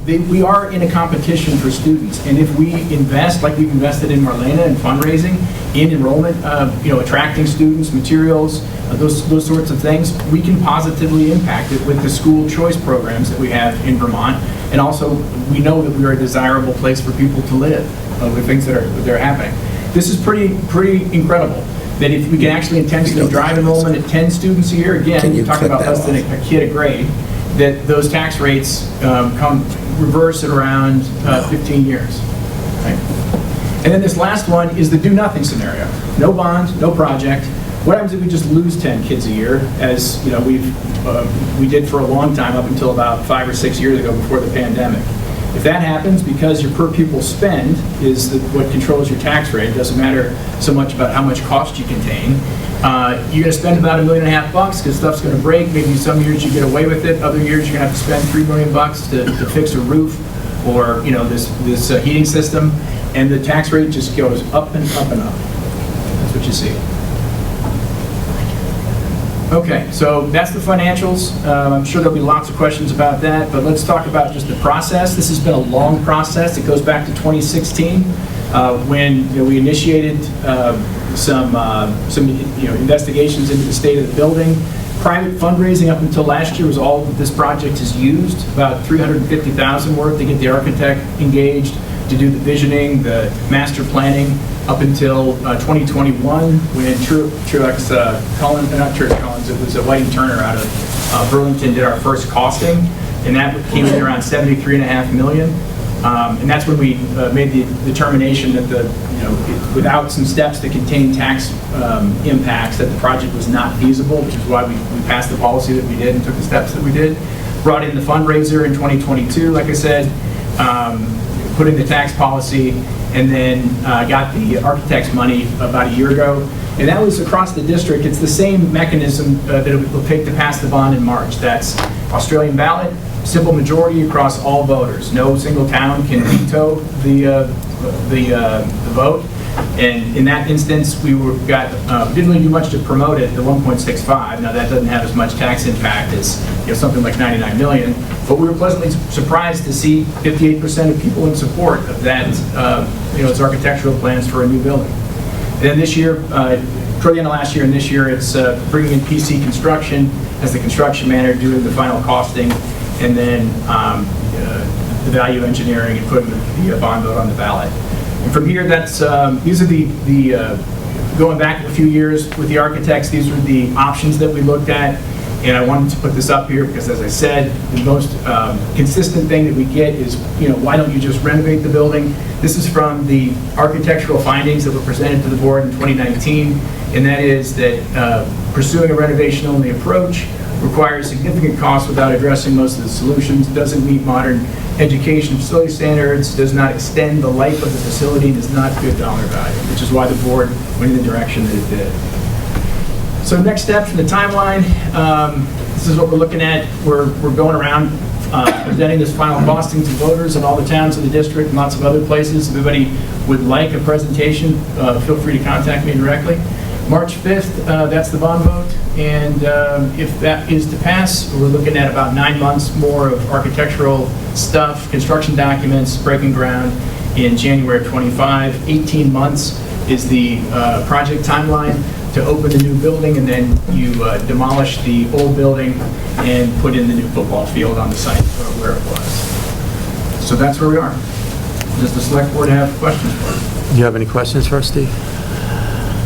we are in a competition for students. And if we invest, like we've invested in Marlena and fundraising, in enrollment, attracting students, materials, those sorts of things, we can positively impact it with the school choice programs that we have in Vermont. And also, we know that we are a desirable place for people to live with things that are happening. This is pretty incredible. That if we can actually intentionally drive enrollment at 10 students a year, again, you're talking about less than a kid a grade, that those tax rates come reverse at around 15 years. Right? And then this last one is the do-nothing scenario. No bond, no project. What happens if we just lose 10 kids a year, as we did for a long time up until about 5 or 6 years ago before the pandemic? If that happens, because your per pupil spend is what controls your tax rate, it doesn't matter so much about how much cost you contain, you're going to spend about $1.5 million because stuff's going to break. Maybe some years you get away with it. Other years you're going to have to spend $3 million to fix a roof or this heating system, and the tax rate just goes up and up and up. That's what you see. Okay, so that's the financials. I'm sure there'll be lots of questions about that, but let's talk about just the process. This has been a long process. It goes back to 2016 when we initiated some investigations into the state of the building. Private fundraising up until last year was all that this project has used, about $350,000 worth to get the architect engaged, to do the visioning, the master planning, up until 2021 when Truex Collins, not Truex Collins, it was Whiting Turner out of Burlington did our first costing, and that came in around $73.5 million. And that's when we made the determination that without some steps to contain tax impacts, that the project was not feasible, which is why we passed the policy that we did and took the steps that we did. Brought in the fundraiser in 2022, like I said, put in the tax policy, and then got the architect's money about a year ago. And that was across the district. It's the same mechanism that it will take to pass the bond in March. That's Australian ballot, simple majority across all voters. No single town can veto the vote. And in that instance, we didn't really do much to promote it, the 1.65. Now that doesn't have as much tax impact as something like 99 million. But we were pleasantly surprised to see 58% of people in support of that, its architectural plans for a new building. And then this year, toward the end of last year and this year, it's bringing in PC Construction as the construction manager, doing the final costing, and then the value engineering and putting the bond vote on the ballot. And from here, these are going back a few years with the architects, these are the options that we looked at. And I wanted to put this up here because, as I said, the most consistent thing that we get is, why don't you just renovate the building? This is from the architectural findings that were presented to the board in 2019, and that is that pursuing a renovation-only approach requires significant costs without addressing most of the solutions, doesn't meet modern education facility standards, does not extend the life of the facility, and is not good dollar value, which is why the board went in the direction that it did. So next steps in the timeline, this is what we're looking at. We're going around presenting this final costing to voters in all the towns in the district and lots of other places. If anybody would like a presentation, feel free to contact me directly. March 5th, that's the bond vote. And if that is to pass, we're looking at about 9 months more of architectural stuff, construction documents, breaking ground in January of 25. 18 months is the project timeline to open the new building, and then you demolish the old building and put in the new football field on the site where it was. So that's where we are. Does the select board have questions for us? Do you have any questions for us, Steve?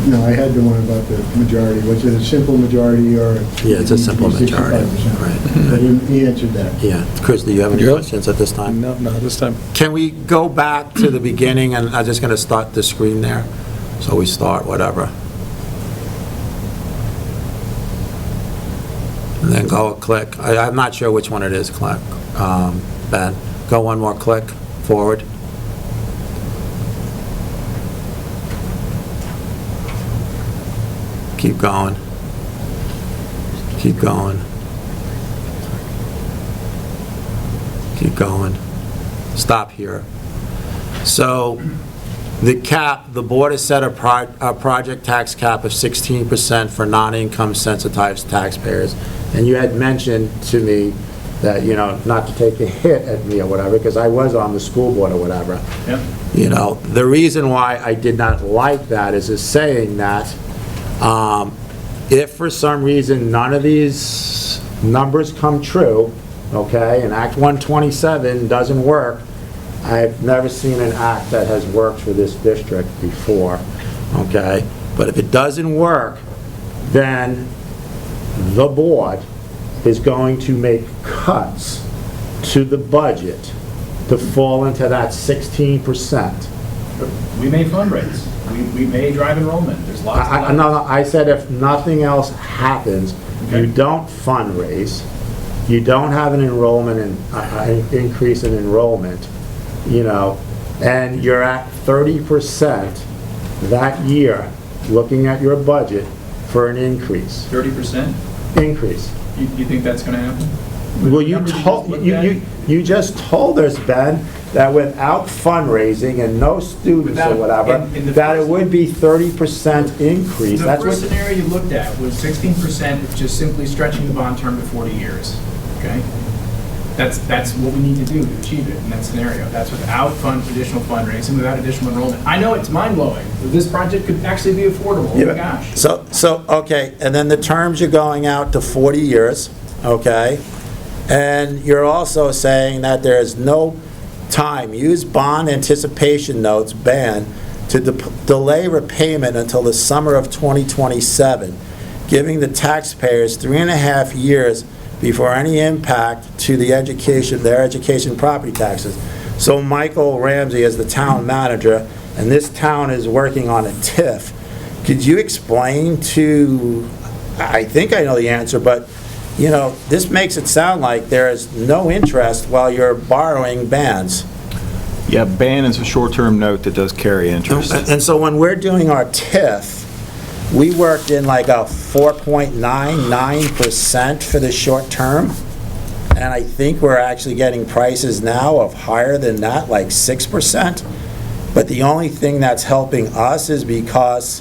No, I had the one about the majority. Was it a simple majority or? Yeah, it's a simple majority. 65%? Right. He answered that. Yeah. Chris, do you have any questions at this time? No, this time. Can we go back to the beginning, and I'm just going to start the screen there. So we start whatever. And then go click. I'm not sure which one it is. Click. Ben, go one more click forward. Keep going. Keep going. Keep going. Stop here. So the cap, the board has set a project tax cap of 16% for non-income sensitized taxpayers. And you had mentioned to me that, you know, not to take a hit at me or whatever, because I was on the school board or whatever. Yep. You know, the reason why I did not like that is saying that if for some reason none of these numbers come true, okay, and Act 127 doesn't work, I've never seen an act that has worked for this district before, okay? But if it doesn't work, then the board is going to make cuts to the budget to fall into that 16%. We may fundraise. We may drive enrollment. There's lots of... No, I said if nothing else happens, you don't fundraise, you don't have an enrollment and increase in enrollment, you know, and you're at 30% that year, looking at your budget for an increase. 30%? Increase. You think that's going to happen? Well, you just told us, Ben, that without fundraising and no students or whatever, that it would be 30% increase. The first scenario you looked at was 16%, with just simply stretching the bond term to 40 years, okay? That's what we need to do to achieve it in that scenario. That's without additional fundraising, without additional enrollment. I know it's mind-blowing, but this project could actually be affordable, oh my gosh. So, okay, and then the terms are going out to 40 years, okay? And you're also saying that there's no time, use bond anticipation notes ban to delay repayment until the summer of 2027, giving the taxpayers 3.5 years before any impact to their education property taxes. So Michael Ramsey is the town manager, and this town is working on a TIF. Could you explain to, I think I know the answer, but you know, this makes it sound like there is no interest while you're borrowing bands. Yeah, ban is a short-term note that does carry interest. And so when we're doing our TIF, we worked in like a 4.99% for the short term, and I think we're actually getting prices now of higher than that, like 6%. But the only thing that's helping us is because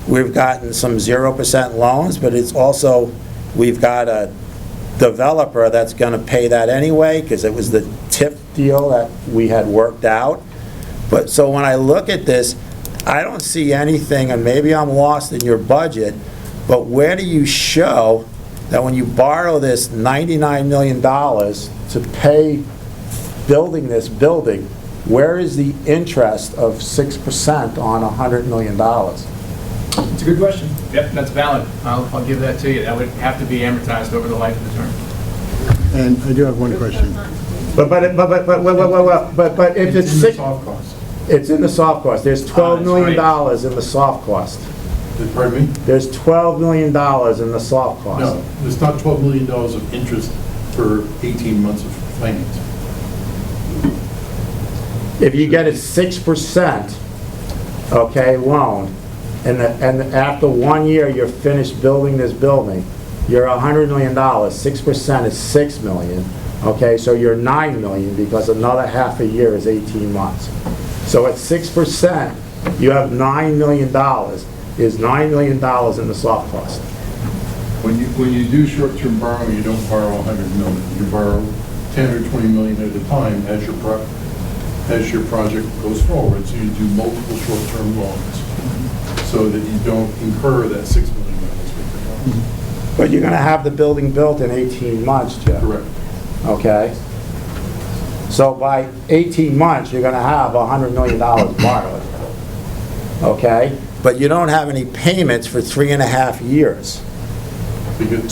we've gotten some 0% loans, but it's also, we've got a developer that's going to pay that anyway, because it was the TIF deal that we had worked out. But so when I look at this, I don't see anything, and maybe I'm lost in your budget, but where do you show that when you borrow this $99 million to pay building this building, where is the interest of 6% on $100 million? It's a good question. Yep, that's valid. I'll give that to you. That would have to be amortized over the life of the term. And I do have one question. But if it's in the soft cost. It's in the soft cost. There's $12 million in the soft cost. Pardon me? There's $12 million in the soft cost. No, there's not $12 million of interest for 18 months of finance. If you get a 6%, okay, loan, and after 1 year you're finished building this building, you're $100 million. 6% is $6 million. Okay, so you're $9 million because another half a year is 18 months. So at 6%, you have $9 million. Is $9 million in the soft cost. When you do short-term borrowing, you don't borrow $100 million. You borrow 10 or 20 million at a time as your project goes forward. So you do multiple short-term loans so that you don't incur that $6 million. But you're going to have the building built in 18 months, Jeff. Correct. Okay? So by 18 months, you're going to have $100 million borrowed. Okay? But you don't have any payments for 3.5 years.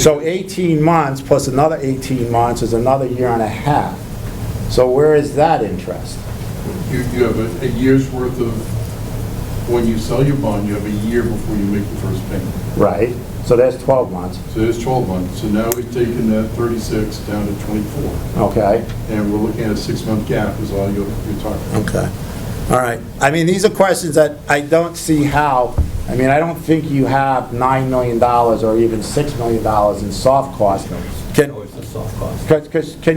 So 18 months plus another 18 months is another year and a half. So where is that interest? You have a year's worth of, when you sell your bond, you have a year before you make the first payment. Right. So there's 12 months. So there's 12 months. So now we've taken that 36 down to 24. Okay. And we're looking at a 6-month gap is all you're talking about. Okay. All right. I mean, these are questions that I don't see how, I mean, I don't think you have $9 million or even $6 million in soft cost. Can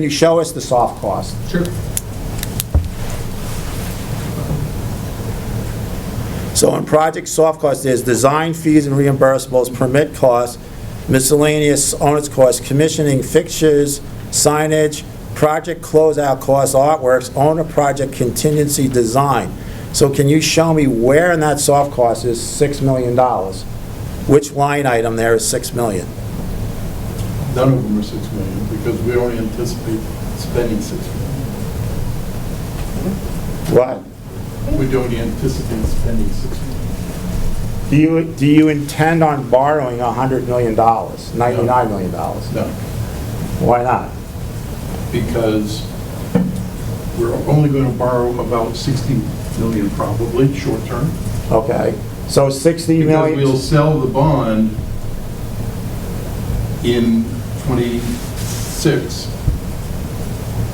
you show us the soft cost? Sure. So in project soft costs, there's design fees and reimbursables, permit costs, miscellaneous owner's costs, commissioning fixtures, signage, project closeout costs, artworks, owner project contingency design. So can you show me where in that soft cost is $6 million? Which line item there is $6 million? None of them are 6 million, because we don't anticipate spending 6 million. What? We don't anticipate spending 6 million. Do you intend on borrowing $100 million, $99 million? No, Why not? because we're only going to borrow about 60 million probably, short term. Okay, so 60 Because million. we'll sell the bond in 26.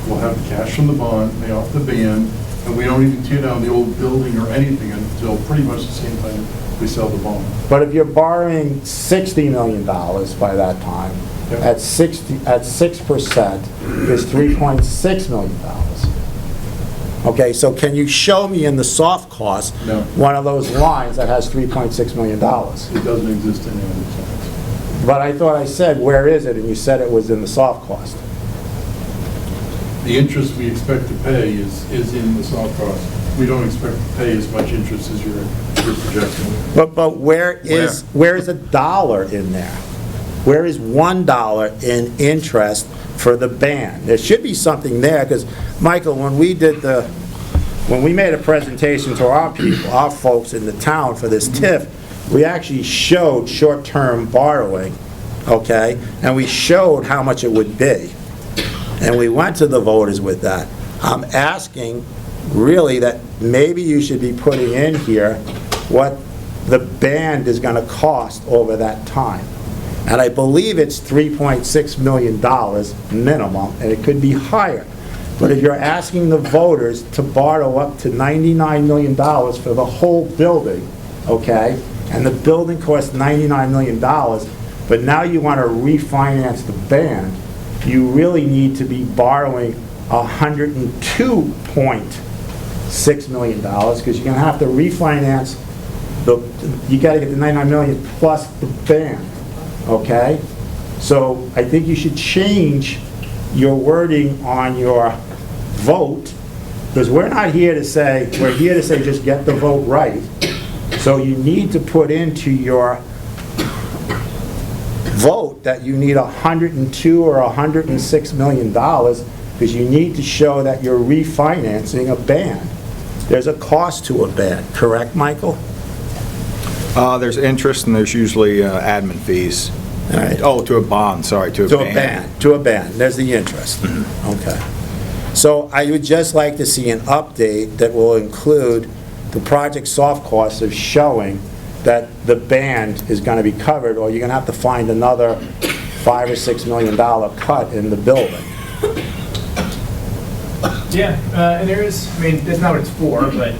We'll have the cash from the bond, pay off the ban, and we don't even tear down the old building or anything until pretty much the same time we sell the bond. But if you're borrowing $60 million by that time, Yep. at 6% is $3.6 million. Okay, so can you show me in the soft cost No. one of those lines that has $3.6 million? It doesn't exist in the other sides. But I thought I said, where is it? And you said it was in the soft cost. The interest we expect to pay is in the soft cost. We don't expect to pay as much interest as you're projecting. But where is a dollar in there? Where is $1 in interest for the ban? There should be something there, because, Michael, when we made a presentation to our people, our folks in the town for this TIF, we actually showed short-term borrowing, okay? And we showed how much it would be. And we went to the voters with that. I'm asking, really, that maybe you should be putting in here what the band is gonna cost over that time. And I believe it's $3.6 million minimum, and it could be higher. But if you're asking the voters to borrow up to $99 million for the whole building, okay, and the building costs $99 million, but now you want to refinance the band, you really need to be borrowing $102.6 million, because you're going to have to refinance you got to get the $99 million plus the band. Okay? So I think you should change your wording on your vote, because we're not here to say, we're here to say just get the vote right. So you need to put into your vote that you need $102 or $106 million, because you need to show that you're refinancing a band. There's a cost to a band, correct, Michael? There's interest and there's usually admin fees. All right. Oh, to a bond, sorry, to a ban. To a ban, there's the interest. Okay. So I would just like to see an update that will include the project soft costs of showing that the band is going to be covered, or you're going to have to find another $5 or $6 million cut in the building. Yeah, and there is, I mean, that's not what it's for, but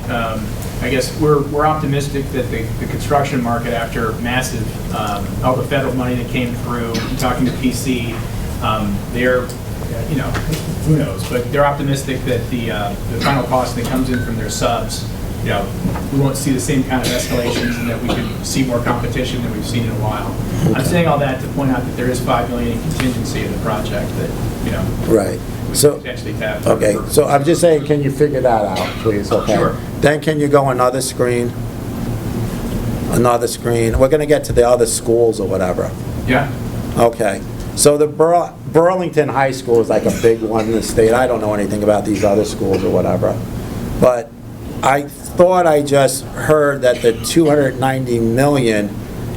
I guess we're optimistic that the construction market, after massive, all the federal money that came through, talking to PC, they're, you know, who knows, but they're optimistic that the final cost that comes in from their subs, you know, we won't see the same kind of escalations, and that we can see more competition than we've seen in a while. I'm saying all that to point out that there is $5 million in contingency in the project that, you know, Right. So, potentially tap. okay, so I'm just saying, can you figure that out, please, okay? Sure. Then can you go another screen? Another screen. We're going to get to the other schools or whatever. Yeah. Okay. So the Burlington High School is like a big one in the state. I don't know anything about these other schools or whatever. But I thought I just heard that the 290 million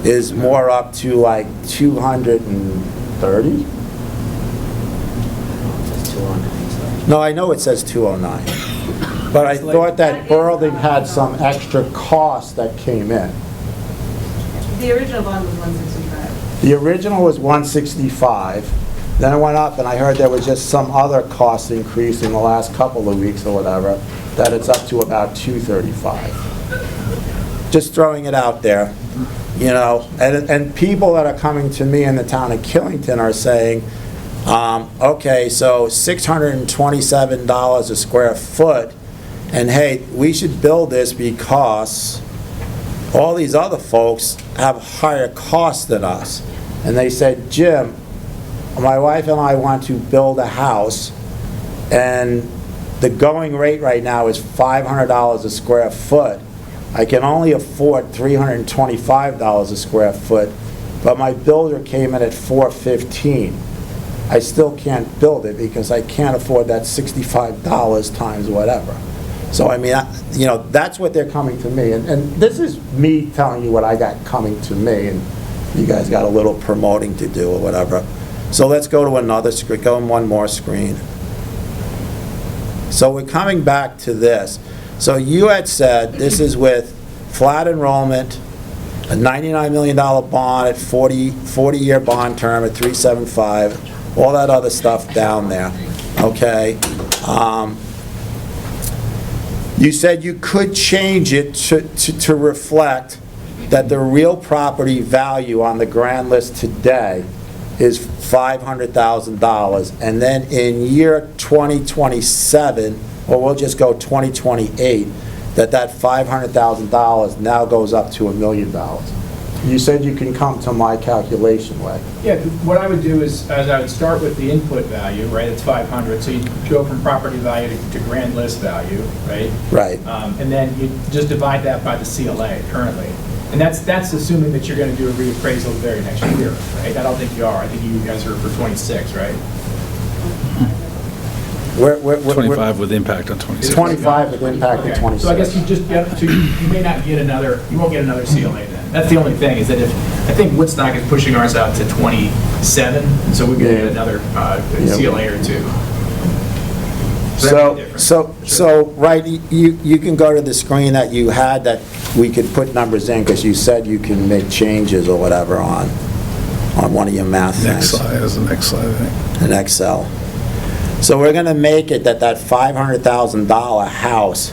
is more up to like 230? No, I know it says 209. But I thought that Burlington had some extra cost that came in. The original bond was 165. The original was 165, then it went up, and I heard there was just some other cost increase in the last couple of weeks or whatever, that it's up to about 235. Just throwing it out there, you know, and people that are coming to me in the town of Killington are saying, okay, so $627 a square foot, and hey, we should build this because all these other folks have higher costs than us. And they said, Jim, my wife and I want to build a house, and the going rate right now is $500 a square foot. I can only afford $325 a square foot, but my builder came in at $415. I still can't build it because I can't afford that $65 times whatever. So, I mean, you know, that's what they're coming to me. And this is me telling you what I got coming to me, and you guys got a little promoting to do or whatever. So let's go to another screen, go on one more screen. So we're coming back to this. So you had said this is with flat enrollment, a $99 million bond at 40-year bond term at 375, all that other stuff down there, okay? You said you could change it to reflect that the real property value on the grand list today is $500,000, and then in year 2027, or we'll just go 2028, that $500,000 now goes up to $1 million. You said you can come to my calculation way. Yeah, what I would do is I would start with the input value, right? It's 500, so you go from property value to grand list value, right? Right. And then you just divide that by the CLA currently. And that's assuming that you're going to do a reappraisal the very next year, right? I don't think you are. I think you guys are for 26, right? We're 25 with impact on 26. 25 with impact on 26. So I guess you just get, so you may not get another, you won't get another CLA then. That's the only thing, is that if, I think Woodstock is pushing ours out to 27, so we're going to get another CLA or two. So, right, you can go to the screen that you had that we could put numbers in, because you said you can make changes or whatever on one of your math Next things. slide is the next slide, I think. In Excel. So we're going to make it that $500,000 house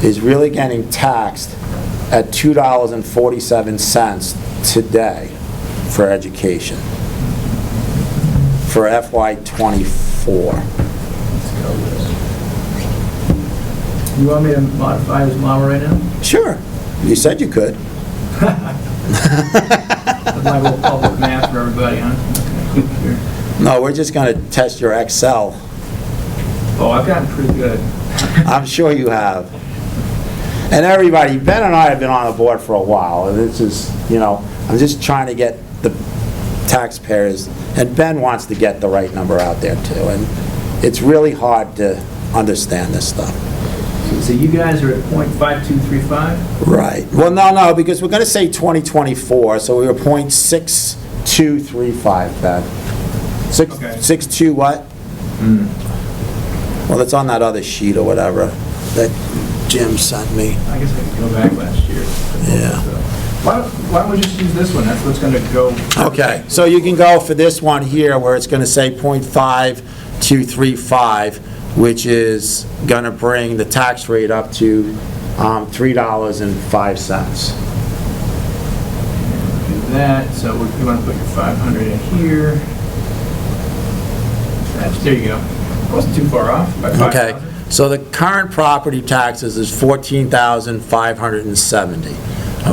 is really getting taxed at $2.47 today for education, for FY24. You want me to modify this model right now? Sure, you said you could. With my little public math for everybody, huh? No, we're just going to test your Excel. Oh, I've gotten pretty good. I'm sure you have. And everybody, Ben and I have been on the board for a while, and this is, you know, I'm just trying to get the taxpayers, and Ben wants to get the right number out there too, and it's really hard to understand this stuff. So you guys are at .5235? Right. Well, no, because we're going to say 2024, so we were .6235, Ben. 62 what? Well, it's on that other sheet or whatever that Jim sent me. I guess I could go back last year. Yeah. Why don't we just use this one? That's what's going to go. Okay, so you can go for this one here where it's going to say .5235, which is going to bring the tax rate up to $3.05. Do that. So you want to put your 500 in here. There you go. Wasn't too far off by 5,000. Okay, so the current property taxes is $14,570,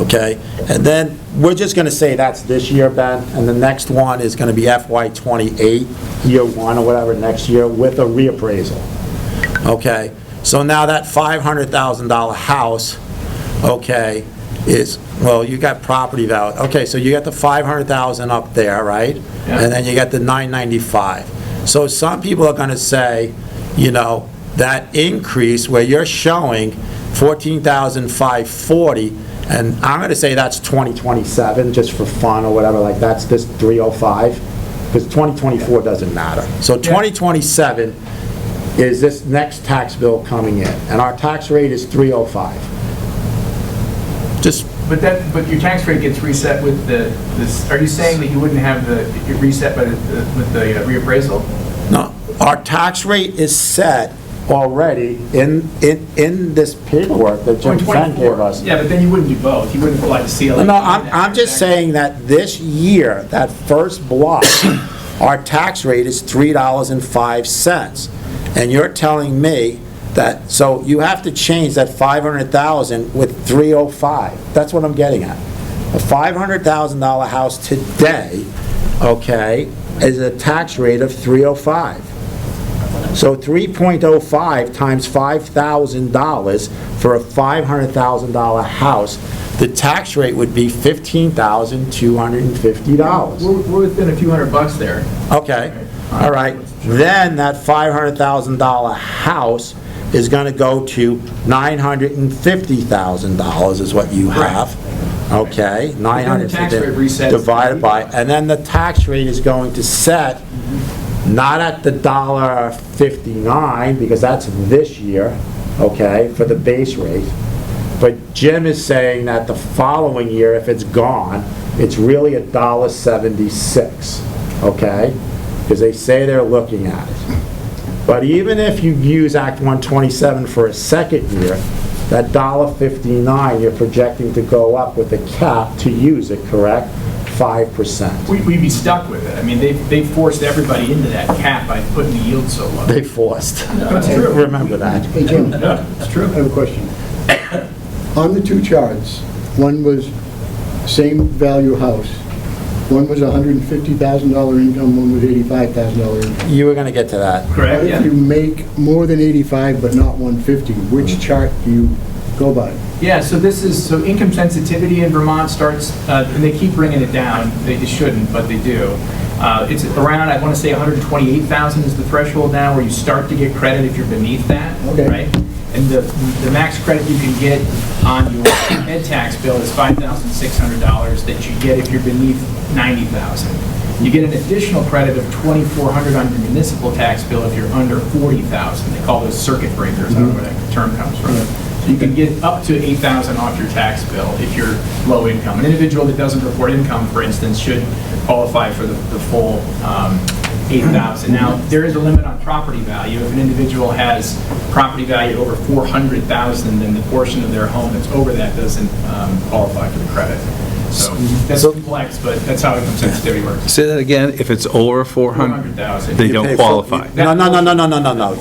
okay? And then, we're just gonna say that's this year, Ben, and the next one is gonna be FY28, year one or whatever, next year, with a reappraisal, okay? So now that $500,000 house, okay, is, well, you got property value, okay, so you got the $500,000 up there, right? Yeah. And then you got the $995. So some people are going to say, you know, that increase where you're showing $14,540, and I'm going to say that's 2027, just for fun or whatever, like that's this 305, because 2024 doesn't matter. So 2027 is this next tax bill coming in, and our tax rate is 305. Just. But your tax rate gets reset with this. Are you saying that you wouldn't have the reset with the reappraisal? No, our tax rate is set already in this paperwork that Jim Fenn gave us. Yeah, but then you wouldn't do both. You wouldn't apply the CLA. No, I'm just saying that this year, that first block, our tax rate is $3.05. And you're telling me So you have to change that 500,000 with 305. That's what I'm getting at. A $500,000 house today, okay, is a tax rate of 305. So 3.05 times $5,000 for a $500,000 house, the tax rate would be $15,250. We're within a few $100 there. Okay, all right. Then that $500,000 house is going to go to $950,000 is what you have. Okay, Then the tax rate 950 resets. divided by, and then the tax rate is going to set not at the $1.59, because that's this year, okay, for the base rate. But Jim is saying that the following year, if it's gone, it's really $1.76, okay? Because they say they're looking at it. But even if you use Act 127 for a second year, that $1.59, you're projecting to go up with a cap to use it, correct? 5%. We'd be stuck with it. I mean, they forced everybody into that cap by putting the yield so low. They forced. That's true. Remember that. Hey, Jim, Yeah, it's true. I have a question. On the two charts, one was same value house, one was $150,000 income, one was $85,000 income. You were going to get to that. Correct, What yeah. if you make more than 85 but not 150? Which chart do you go by? Yeah, so so income sensitivity in Vermont starts, and they keep bringing it down. They shouldn't, but they do. It's around, I want to say 128,000 is the threshold now where you start to get credit if you're beneath that, Okay. right? And the max credit you can get on your ed tax bill is $5,600 that you get if you're beneath 90,000. You get an additional credit of $2,400 on your municipal tax bill if you're under 40,000. They call those circuit breakers, I don't know where that term comes from. So you can get up to $8,000 off your tax bill if you're low income. An individual that doesn't report income, for instance, should qualify for the full $8,000. Now, there is a limit on property value. If an individual has property value over $400,000, then the portion of their home that's over that doesn't qualify for the credit. So that's complex, but that's how income sensitivity works. Say that again, if it's over 400,000. they don't qualify. No.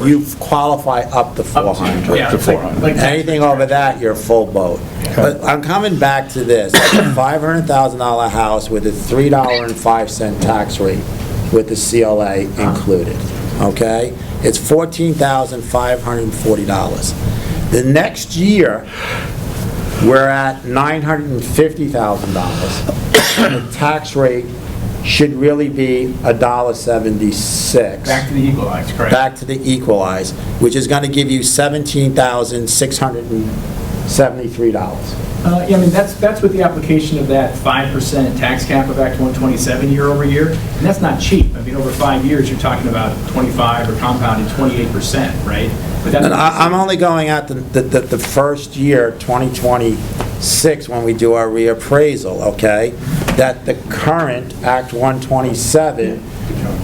You qualify up to 400. Yeah, it's like Anything over that, you're full boat. But I'm coming back to this. It's a $500,000 house with a $3.05 tax rate with the CLA included, okay? It's $14,540. The next year, we're at $950,000. The tax rate should really be $1.76. Back to the equalized, correct? Back to the equalized, which is going to give you $17,673. Yeah, I mean, that's with the application of that 5% tax cap of Act 127 year over year, and that's not cheap. I mean, over 5 years, you're talking about 25 or compounded 28%, right? But that's And I'm only going at the first year, 2026, when we do our reappraisal, okay? That the current Act 127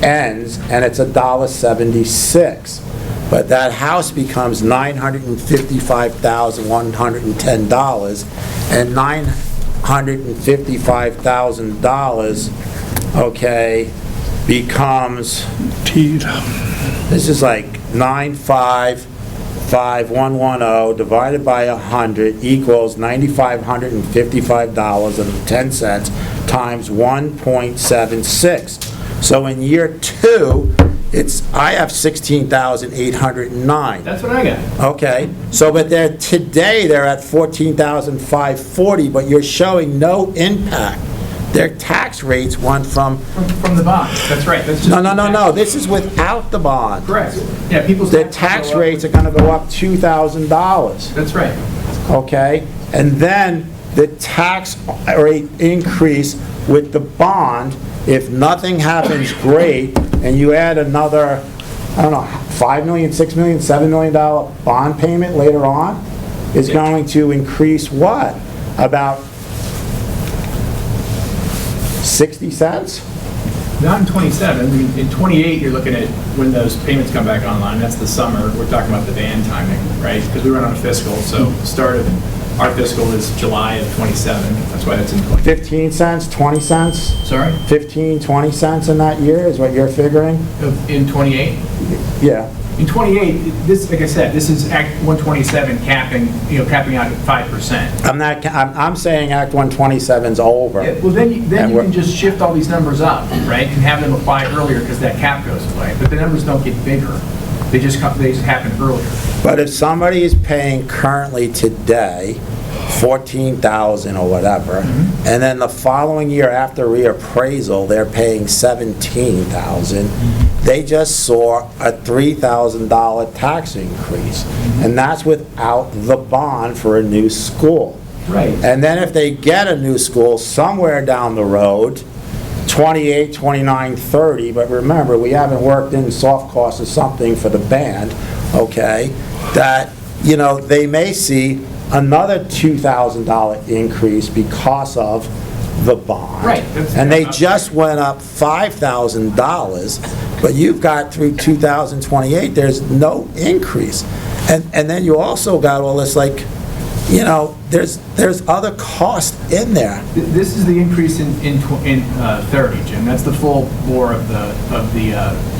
ends, and it's $1.76. But that house becomes $955,110, and $955,000, okay, becomes, this is like 955,110 divided by 100 equals $9,555.10 times 1.76. So in year 2, I have 16,809. what I got. Okay, so but today they're at 14,540, but you're showing no impact. Their tax rates went from From the bonds, that's right. That's just no. This is without the bond. Correct. Yeah, people's Their taxes tax go up. rates are going to go up $2,000. That's right. Okay, and then the tax rate increase with the bond. If nothing happens great, and you add another, I don't know, $5 million, $6 million, $7 million bond payment later on, is going to increase what? About 60 cents? Not in 27. I mean, in 28, you're looking at when those payments come back online. That's the summer. We're talking about the ban timing, right? Because we run on a fiscal, so the start of our fiscal is July of 27. That's why that's in 20. 15 cents, 20 cents? Sorry? 15, 20 cents in that year is what you're figuring? In 28? Yeah. in 28, this, like I said, this is Act 127 capping out at 5%. I'm saying Act 127's over. Yeah, well, then you can just shift all these numbers up, right, and have them apply earlier because that cap goes away. But the numbers don't get bigger. They just happen earlier. But if somebody is paying currently today $14,000 or whatever, and then the following year after reappraisal, they're paying $17,000, they just saw a $3,000 tax increase. And that's without the bond for a new school. Right. And then if they get a new school somewhere down the road, 28, 29, 30, but remember, we haven't worked in soft costs or something for the band, okay, that, they may see another $2,000 increase because of the bond. Right. And they just went up $5,000, but you've got through 2028, there's no increase. And then you also got all this, like, there's other cost in there. This is the increase in 30, Jim. That's the full bore of the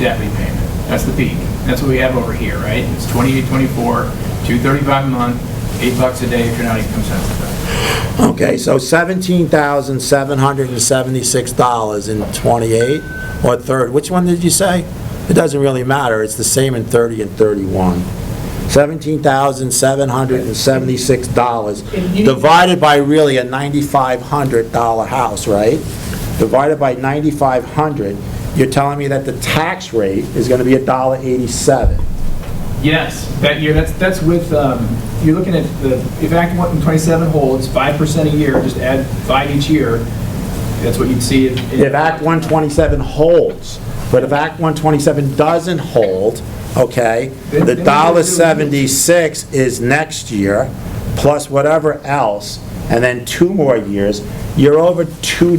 debt repayment. That's the peak. That's what we have over here, right? It's 28, 24, $235 a month, $8 a day if you're not income sensitive. Okay, so $17,776 in 28 or 30. Which one did you say? It doesn't really matter. It's the same in 30 and 31. $17,776 divided by really a $9,500 house, right? Divided by $9,500, you're telling me that the tax rate is going to be $1.87. Yes, that year, that's with, you're looking at if Act 127 holds 5% a year, just add 5 each year, that's what you'd see. If Act 127 holds, but if Act 127 doesn't hold, okay, the $1.76 is next year, plus whatever else, and then 2 more years, you're over $2.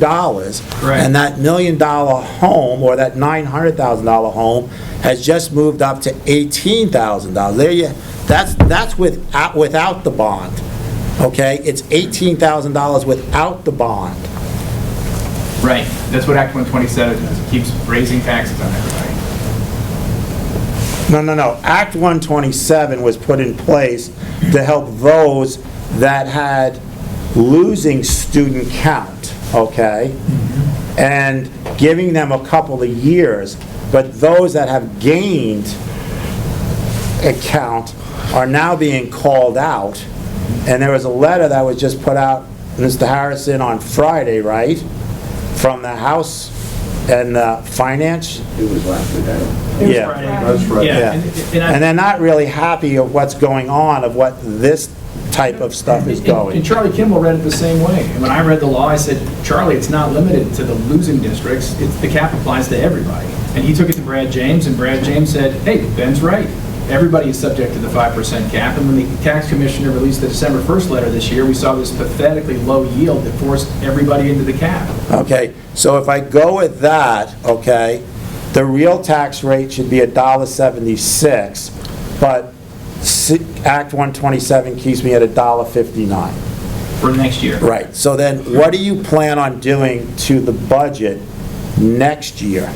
Right. And that $1 million home, or that $900,000 home, has just moved up to $18,000. That's without the bond, okay? It's $18,000 without the bond. Right, that's what Act 127 does. It keeps raising taxes on everybody. No. Act 127 was put in place to help those that had losing student count, okay? And giving them a couple of years, but those that have gained a count are now being called out. And there was a letter that was just put out, Mr. Harrison, on Friday, right? From the House and Finance. It was last week, I don't know. It was Yeah. Friday. That's right. Yeah. And they're not really happy of what's going on, of what this type of stuff is going. And Charlie Kimball read it the same way. And when I read the law, I said, Charlie, it's not limited to the losing districts. The cap applies to everybody. And he took it to Brad James, and Brad James said, hey, Ben's right. Everybody is subject to the 5% cap. And when the tax commissioner released the December 1st letter this year, we saw this pathetically low yield that forced everybody into the cap. Okay, so if I go with that, okay, the real tax rate should be $1.76, but Act 127 keeps me at $1.59. For next year. Right, so then what do you plan on doing to the budget next year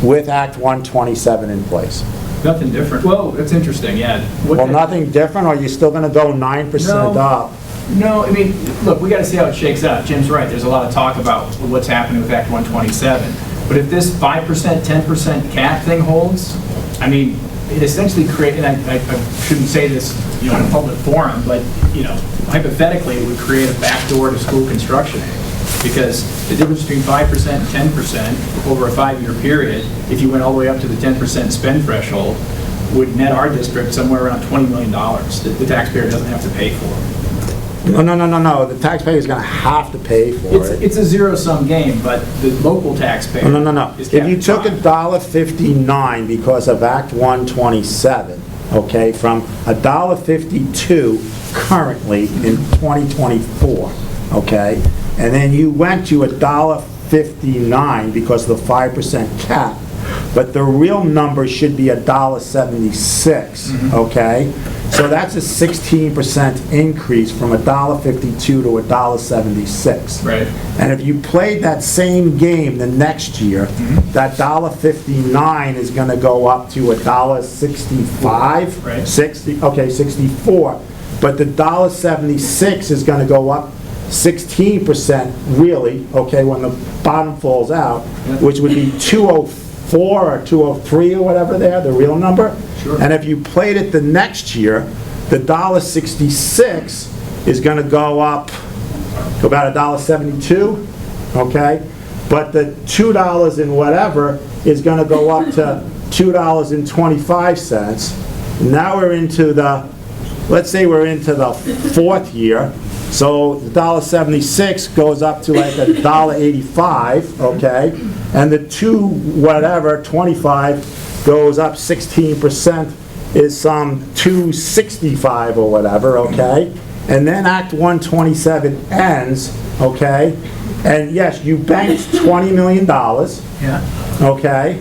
with Act 127 in place? Nothing different. Well, that's interesting, yeah. Well, nothing different, or are you still gonna go 9% up? No, I mean, look, we got to see how it shakes out. Jim's right. There's a lot of talk about what's happening with Act 127. But if this 5%, 10% cap thing holds, I mean, it essentially creates, and I shouldn't say this, in a public forum, but, hypothetically, it would create a backdoor to school construction aid. Because the difference between 5% and 10% over a 5-year period, if you went all the way up to the 10% spend threshold, would net our district somewhere around $20 million that the taxpayer doesn't have to pay for. No, the taxpayer is going to have to pay for it. It's a zero-sum game, but the local taxpayer... No. is If you took capped at $1.59 because of Act 127, okay, from $1.52 currently in 2024, okay, and then you went to $1.59 because of the 5% cap, but the real number should be $1.76, okay? So that's a 16% increase from $1.52 to $1.76. Right. And if you played that same game the next year, that $1.59 is gonna go up to $1.65? Right. 64. But the $1.76 is gonna go up 16% really, okay, when the bottom falls out, which would be 204 or 203 or whatever there, the real number. Sure. And if you played it the next year, the $1.66 is gonna go up to about $1.72, okay? But the $2 and whatever is gonna go up to $2.25. Now we're into the, let's say we're into the fourth year, so the $1.76 goes up to like $1.85, okay? And the 25 goes up 16%, is some $2.65 or whatever, okay? And then Act 127 ends, okay? And yes, you banked $20 million, Yeah. okay?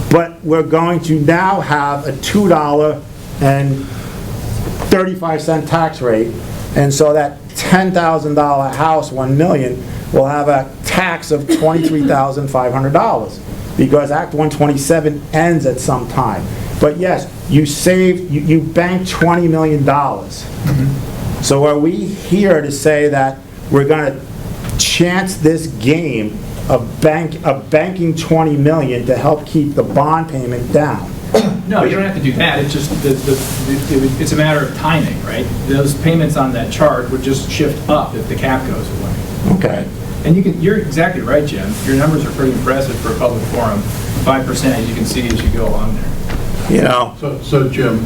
But we're going to now have a $2.35 tax rate, and so that $10,000 house, 1 million, will have a tax of $23,500, because Act 127 ends at some time. But yes, you saved, you banked $20 million. So are we here to say that we're gonna chance this game of banking 20 million to help keep the bond payment down? No, you don't have to do that. It's just, it's a matter of timing, right? Those payments on that chart would just shift up if the cap goes away. Okay. And you're exactly right, Jim. Your numbers are pretty impressive for a public forum. 5%, you can see as you go along there. You know, So Jim,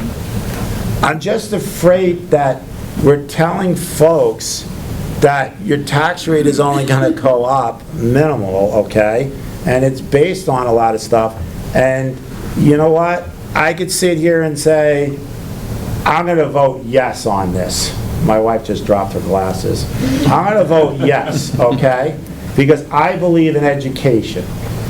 I'm just afraid that we're telling folks that your tax rate is only gonna go up minimal, okay? And it's based on a lot of stuff. And you know what? I could sit here and say, I'm gonna vote yes on this. My wife just dropped her glasses. I'm gonna vote yes, okay? Because I believe in education.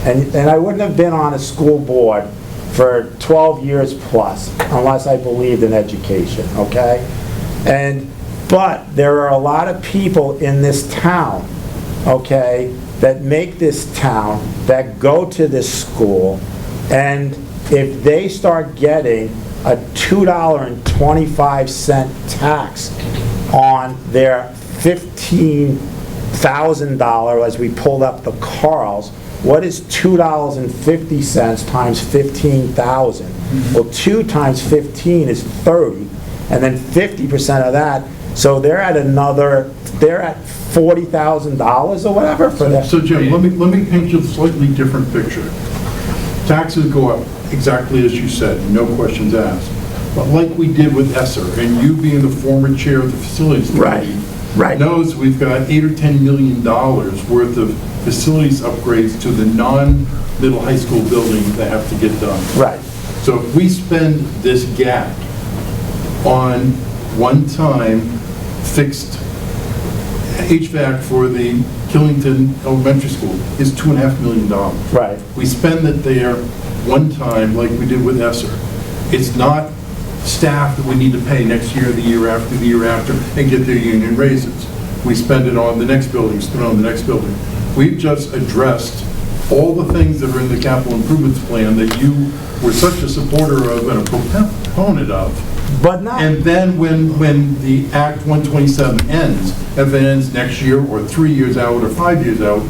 And I wouldn't have been on a school board for 12 years plus unless I believed in education, okay? But there are a lot of people in this town, okay, that make this town, that go to this school, and if they start getting a $2.25 tax on their $15,000, as we pulled up the Carls, what is $2.50 times 15,000? Well, 2 times 15 is 30, and then 50% of that, so they're at $40,000 or whatever for that. So Jim, let me paint you a slightly different picture. Taxes go up exactly as you said, no questions asked. But like we did with Esser, and you being the former chair of the facilities committee, knows we've got $8 or $10 million worth of facilities upgrades to the non-middle high school buildings that have to get done. Right. So if we spend this gap on one-time fixed HVAC for the Killington Elementary School is $2.5 million. Right. We spend it there one time like we did with Esser. It's not staff that we need to pay next year, the year after, and get their union raises. We spend it on the next building, spend it on the next building. We've just addressed all the things that are in the capital improvements plan that you were such a supporter of and a proponent of. But not. And then when the Act 127 ends, if it ends next year or 3 years out or 5 years out,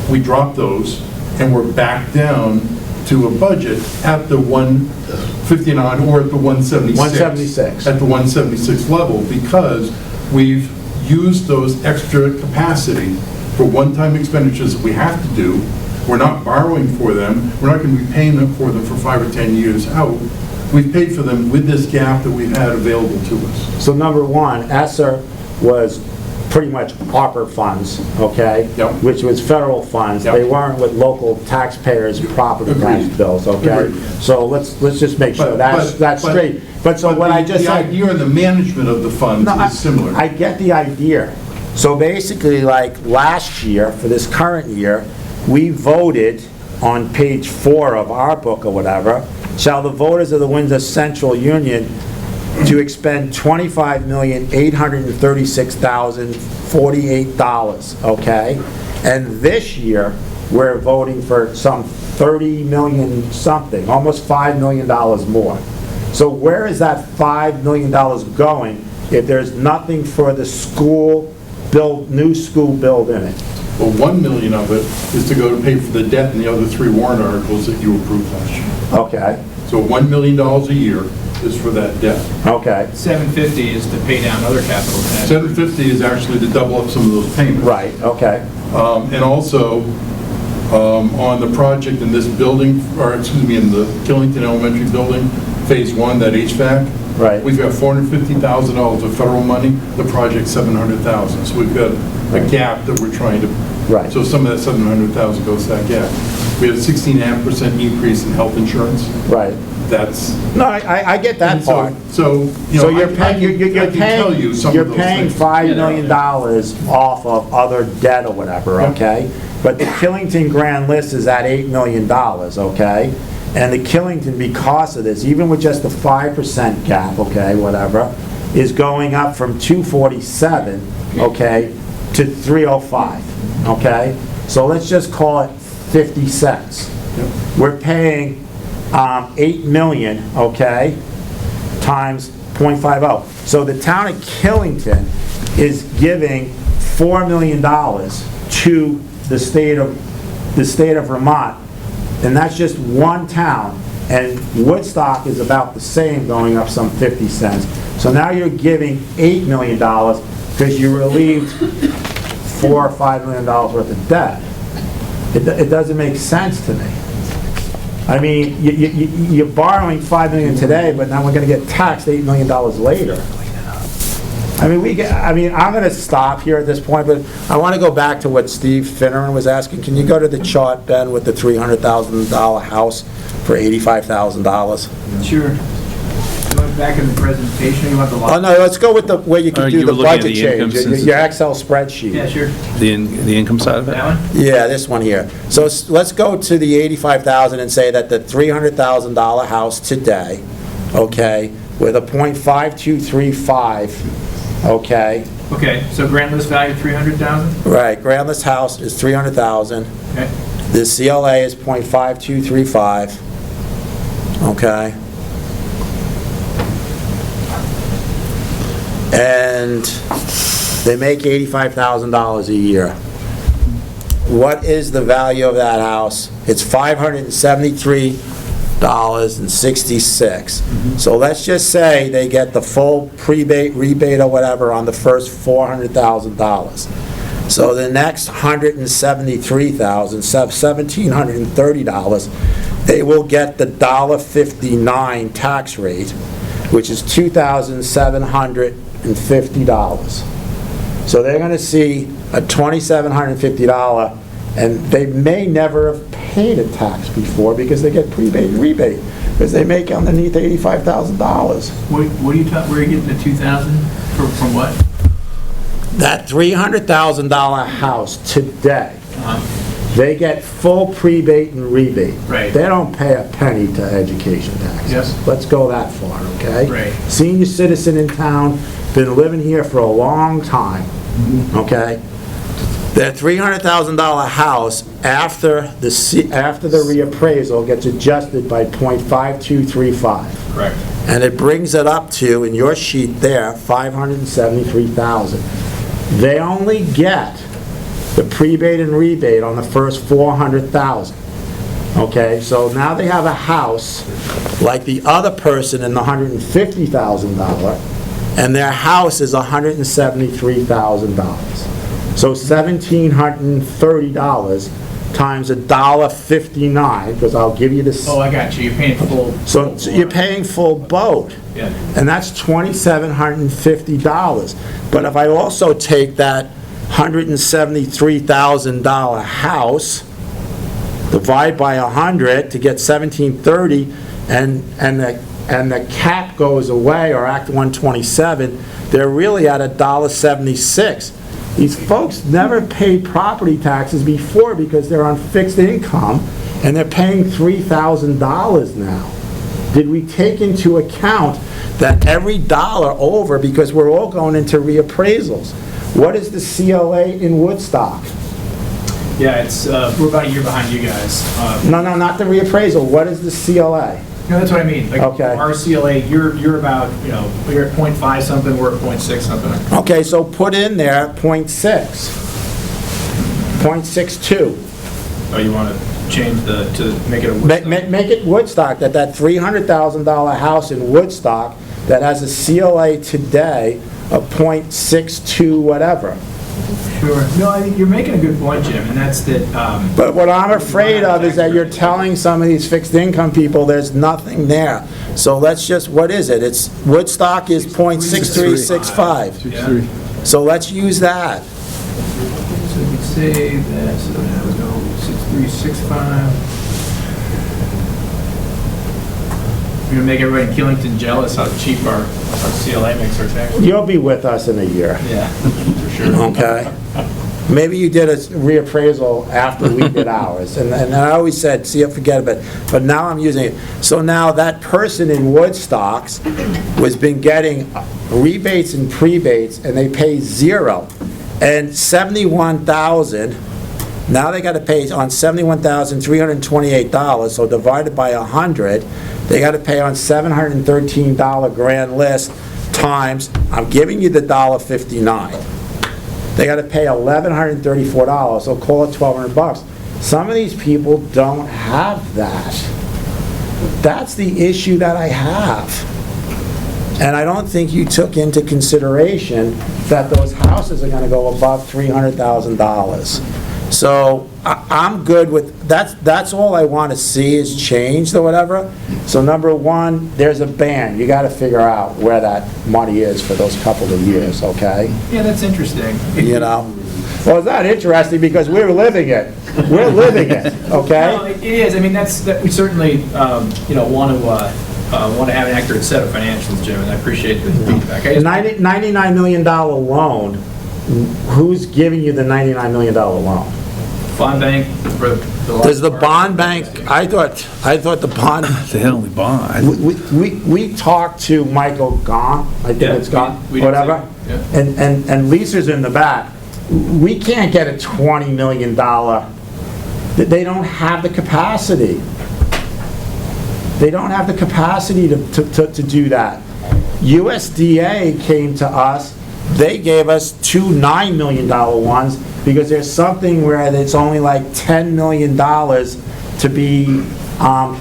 we drop those and we're back down to a budget at the 159 or at the 176. 176. At the 176 level, because we've used those extra capacity for one-time expenditures that we have to do. We're not borrowing for them. We're not going to be paying them for 5 or 10 years out. We've paid for them with this gap that we've had available to us. So number one, ESSER was pretty much ARPA funds, okay? Yep. Which was federal funds. Yep. They weren't with local taxpayers' property tax bills, okay? Agreed. So let's just make sure that's straight. But so what I just the said. idea of the management of the funds is similar. I get the idea. So basically, like last year, for this current year, we voted on page 4 of our book or whatever, shall the voters of the Windsor Central Union to expend $25,836,048, okay? And this year, we're voting for some 30 million something, almost $5 million more. So where is that $5 million going if there's nothing for the school build, new school build in it? Well, 1 million of it is to go to pay for the debt and the other 3 warrant articles that you approved last year. Okay, So $1 million a year is for that debt. okay, 750 is to pay down other capital debt. 750 is actually to double up some of those payments. right, okay, And also, on the project in this building, or excuse me, in the Killington Elementary Building, Phase 1, that HVAC, right, we've got $450,000 of federal money, the project's $700,000. So we've got a gap that we're trying to, right, so some of that $700,000 goes to that gap. We have a 16.5% increase in health insurance. right. That's, No, I get that and so, part. so, you know, So you're paying, I can tell you some you're of those paying things. $5 million off of other debt or whatever, okay? But the Killington grand list is at $8 million, okay? And the Killington, because of this, even with just the 5% gap, okay, whatever, is going up from 247, okay, to 305, okay? So let's just call it 50 cents. We're paying 8 million, okay, times 0.50. So the town of Killington is giving $4 million to the state of Vermont, and that's just one town. And Woodstock is about the same, going up some 50 cents. So now you're giving $8 million because you relieved $4 or $5 million worth of debt. It doesn't make sense to me. I mean, you're borrowing $5 million today, but now we're going to get taxed $8 million later. I mean, I'm going to stop here at this point, but I want to go back to what Steve Finneran was asking. Can you go to the chart, Ben, with the $300,000 house for $85,000? Sure. You want back in the presentation, you want the Oh, no, let's go with the, where you can do You the were looking at budget the income change, since- your Excel spreadsheet. Yeah, sure. The income side of it? That one? Yeah, this one here. So let's go to the 85,000 and say that the $300,000 house today, okay, with a .5235, okay, Okay, so grand list value 300,000? right, grand list house is 300,000. Okay. The CLA is .5235, okay? And they make $85,000 a year. What is the value of that house? It's $573.66. So let's just say they get the full rebate or whatever on the first $400,000. So the next $173,000, $1,730, they will get the $1.59 tax rate, which is $2,750. So they're going to see a $2,750, and they may never have paid a tax before because they get rebate, because they make underneath $85,000. What are you talking, where are you getting the 2,000 from what? That $300,000 house today, they get full prebate and rebate. Right. They don't pay a penny to education taxes. Yes. Let's go that far, okay? Right. Senior citizen in town, been living here for a long time, okay? That $300,000 house, after the reappraisal, gets adjusted by .5235. Correct. And it brings it up to, in your sheet there, $573,000. They only get the prebate and rebate on the first $400,000. Okay, so now they have a house like the other person in the $150,000, and their house is $173,000. So $1,730 times $1.59, because I'll give you this. Oh, I got you, you're paying full. So you're paying full boat. Yeah. And that's $2,750. But if I also take that $173,000 house, divide by 100 to get $1,730, and the cap goes away, or Act 127, they're really at $1.76. These folks never paid property taxes before because they're on fixed income, and they're paying $3,000 now. Did we take into account that every dollar over, because we're all going into reappraisals? What is the CLA in Woodstock? Yeah, it's, we're about a year behind you guys. No, not the reappraisal. What is the CLA? No, that's what I mean. Like, Okay. our CLA, you're about, you're at 0.5 something, we're at 0.6 something. Okay, so put in there 0.6, 0.62. Oh, you want to change to make it a Woodstock? Make it Woodstock, that $300,000 house in Woodstock that has a CLA today of 0.62 whatever. Sure. No, I think you're making a good point, Jim, and that's that, But what I'm afraid of is that you're telling some of these fixed income people there's nothing there. So let's just, what is it? It's, Woodstock is 0.6365. yeah. So let's use that. So you could say that, so now we go 6365. We're gonna make everybody in Killington jealous how cheap our CLA makes our tax. You'll be with us in a year. Yeah, for sure. Okay? Maybe you did a reappraisal after we did ours, and I always said, see, forget about it, but now I'm using it. So now that person in Woodstocks was been getting rebates and prebates, and they pay zero, and 71,000, now they got to pay on $71,328, so divided by 100, they got to pay on $713 grand list times, I'm giving you the $1.59. They got to pay $1,134, so call it $1,200. Some of these people don't have that. That's the issue that I have. And I don't think you took into consideration that those houses are going to go above $300,000. So I'm good with, that's all I want to see is changed or whatever. So number one, there's a ban. You got to figure out where that money is for those couple of years, okay? Yeah, that's interesting. You know? Well, it's not interesting because we're living it. We're living it, okay? No, it is. I mean, that we certainly, want to have an accurate set of financials, Jim, and I appreciate the feedback. The $99 million loan, who's giving you the $99 million loan? Bond bank for the last Does the part. bond bank, I thought the bond, They only bond. we talked to Michael Gahn, I think Yeah, it's Gahn, we did whatever, too, yeah. and Lisa's in the back. We can't get a $20 million, they don't have the capacity. They don't have the capacity to do that. USDA came to us, they gave us two $9 million ones because there's something where it's only like $10 million to be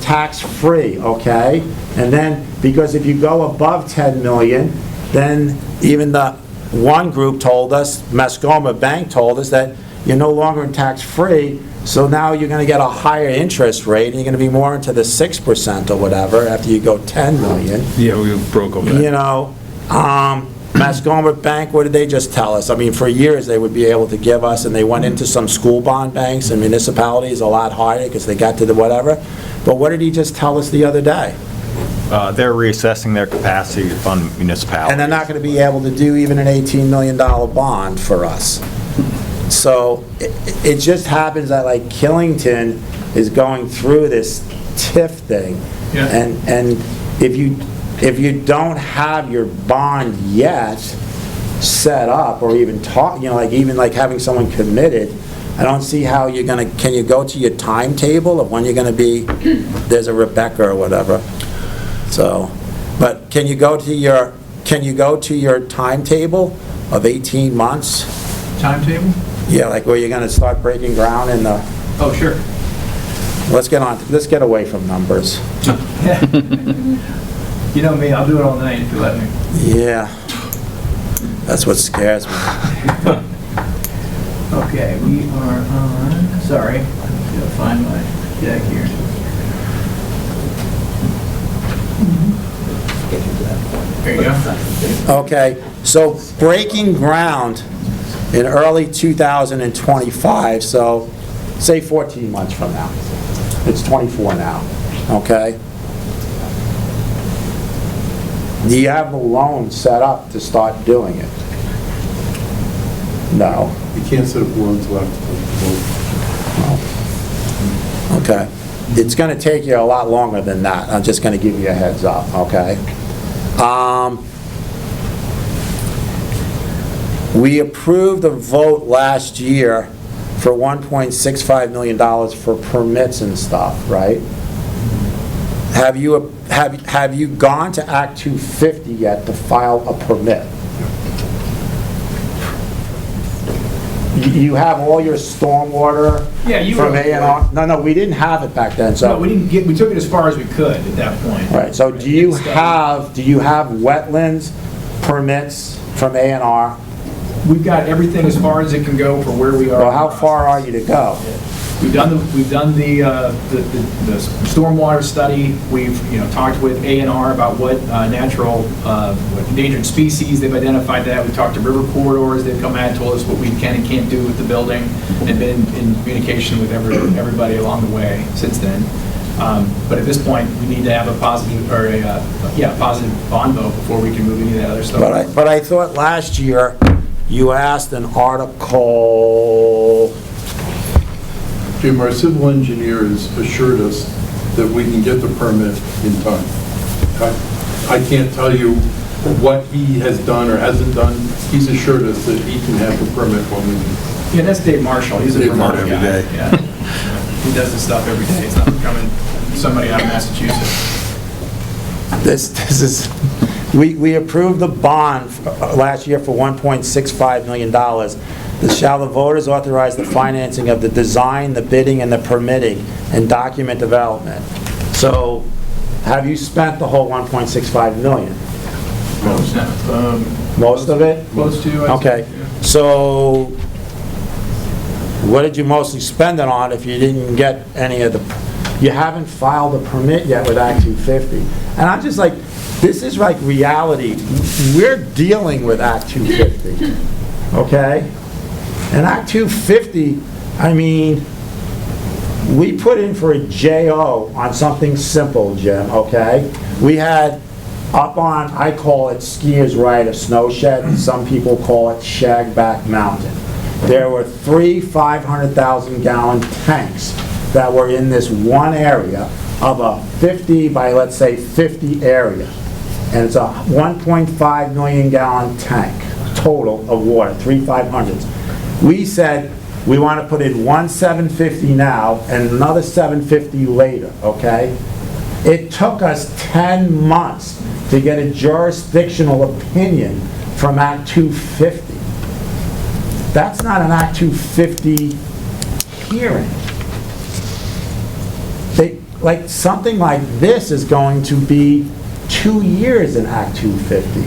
tax-free, okay? And then, because if you go above 10 million, then even the one group told us, Mascoma Bank told us that you're no longer in tax-free, so now you're going to get a higher interest rate, and you're going to be more into the 6% or whatever after you go 10 million. Yeah, we broke over that. You know, Mascoma Bank, what did they just tell us? I mean, for years, they would be able to give us, and they went into some school bond banks and municipalities a lot harder because they got to the whatever. But what did he just tell us the other day? They're reassessing their capacity to fund municipalities. And they're not going to be able to do even an $18 million bond for us. So it just happens that like Killington is going through this TIF thing. Yeah. And if you don't have your bond yet set up or even talk, even having someone committed, I don't see how you're going to, can you go to your timetable of when you're going to be, there's a Rebecca or whatever. So, but can you go to your timetable of 18 months? Timetable? Yeah, like where you're going to start breaking ground in the, Oh, sure. let's get away from numbers. You know me, I'll do it all night if you let me. Yeah, that's what scares me. Okay, we are on, sorry, I'm gonna find my deck here. There you go. Okay, so breaking ground in early 2025, so say 14 months from now. It's 24 now, okay? Do you have the loan set up to start doing it? No. You can't set a board until after the vote. Okay. It's going to take you a lot longer than that. I'm just going to give you a heads up, okay? We approved a vote last year for $1.65 million for permits and stuff, right? Have you gone to Act 250 yet to file a permit? You have all your stormwater Yeah, you from wrote it. A&R? No, we didn't have it back then, so. No, we took it as far as we could at that point. Right, so do you have wetlands permits from A&R? We've got everything as far as it can go for where we are. Well, how far are you to go? We've done the stormwater study. We've, talked with A&R about what natural, what endangered species they've identified that. We've talked to river corridors. They've come out and told us what we can and can't do with the building, and been in communication with everybody along the way since then. But at this point, we need to have a positive, positive bond vote before we can move any of that other stuff. But I thought last year you asked an article. Jim, our civil engineer has assured us that we can get the permit in time. I can't tell you what he has done or hasn't done. He's assured us that he can have the permit when we need. Yeah, that's Dave Marshall. He's a Dave Vermont Marshall guy. every day. Yeah. He does this stuff every day. It's not coming from somebody out of Massachusetts. This is, we approved the bond last year for $1.65 million. Shall the voters authorize the financing of the design, the bidding, and the permitting and document development? So, have you spent the whole $1.65 million? Most of it? Close to. Okay. So, what did you mostly spend it on if you didn't get any of the, you haven't filed a permit yet with Act 250. And I'm just like, this is like reality. We're dealing with Act 250, okay? And Act 250, I mean, we put in for a JO on something simple, Jim, okay? We had up on, I call it skiers right, a snow shed. Some people call it Shagback Mountain. There were 3 500,000-gallon tanks that were in this one area of a 50 by, let's say, 50 area. And it's a 1.5 million gallon tank total of water, 3 500s. We said we want to put in one 750 now and another 750 later, okay? It took us 10 months to get a jurisdictional opinion from Act 250. That's not an Act 250 hearing. Like something like this is going to be 2 years in Act 250.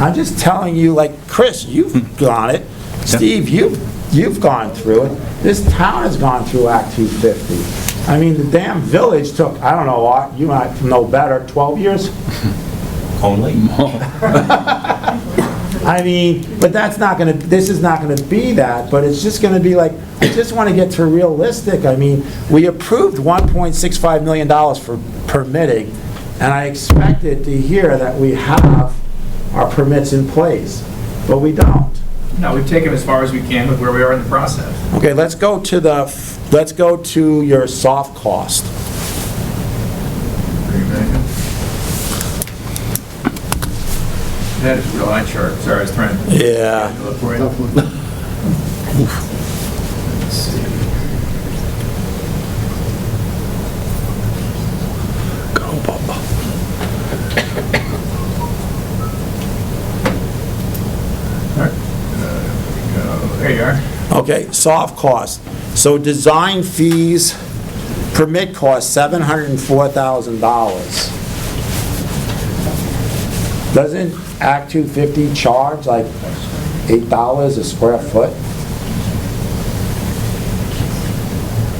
I'm just telling you, like, Chris, you've done it. Steve, you've gone through it. This town has gone through Act 250. I mean, the damn village took, I don't know what, you might know better, 12 years? Only? I mean, but that's not gonna, this is not gonna be that, but it's just gonna be like, I just wanna get to realistic. I mean, we approved $1.65 million for permitting, and I expected to hear that we have our permits in place, but we don't. No, we've taken as far as we can with where we are in the process. Okay, let's go to your soft cost. That is a real eye chart. Sorry, I was trying to. Yeah. Look for it. Let's see. Go, Bubba. All right. There you are. Okay, soft cost. So design fees, permit cost, $704,000. Doesn't Act 250 charge like $8 a square foot?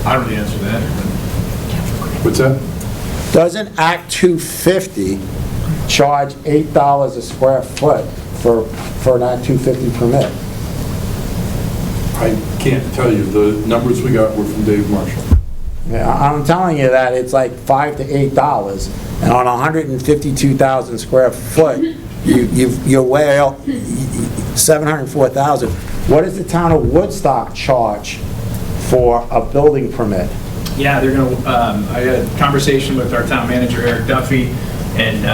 I don't know the answer to that. What's that? Doesn't Act 250 charge $8 a square foot for an Act 250 permit? I can't tell you. The numbers we got were from Dave Marshall. Yeah, I'm telling you that it's like $5 to $8, and on 152,000 square foot, you're way out. $704,000. What does the town of Woodstock charge for a building permit? Yeah, they're going to, I had a conversation with our town manager, Eric Duffy, and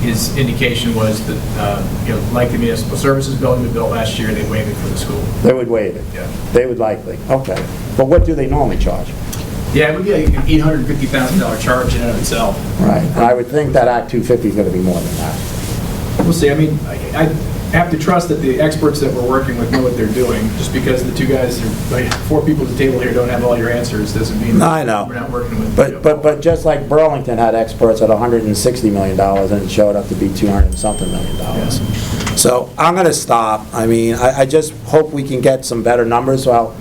his indication was that, like the municipal services building we built last year, they waived it for the school. They would waive it? Yeah. They would likely, okay. But what do they normally charge? Yeah, it would be like an $850,000 charge in and of itself. Right, and I would think that Act 250 is going to be more than that. We'll see. I mean, I have to trust that the experts that we're working with know what they're doing. Just because the two guys, like 4 people at the table here don't have all your answers doesn't mean I know. we're not working with you. But just like Burlington had experts at $160 million and it showed up to be $200-something million. So I'm going to stop. I mean, I just hope we can get some better numbers while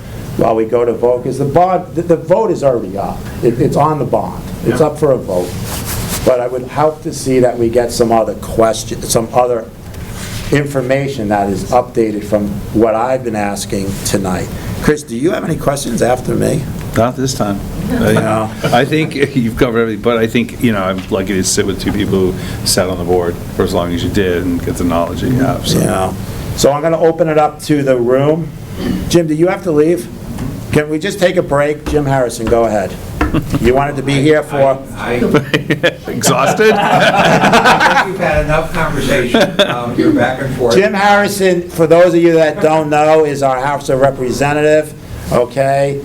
we go to vote, because the vote is already up. It's on the bond. It's up for a vote. But I would hope to see that we get some other information that is updated from what I've been asking tonight. Chris, do you have any questions after me? Not this time. I think you've covered everything, but I think, I'm lucky to sit with 2 people who sat on the board for as long as you did and get the knowledge that you have. So. Yeah. So I'm going to open it up to the room. Jim, do you have to leave? Can we just take a break? Jim Harrison, go ahead. You wanted to be here for... Exhausted? I think you've had enough conversation. You're back and forth. Jim Harrison, for those of you that don't know, is our House of Representative, okay,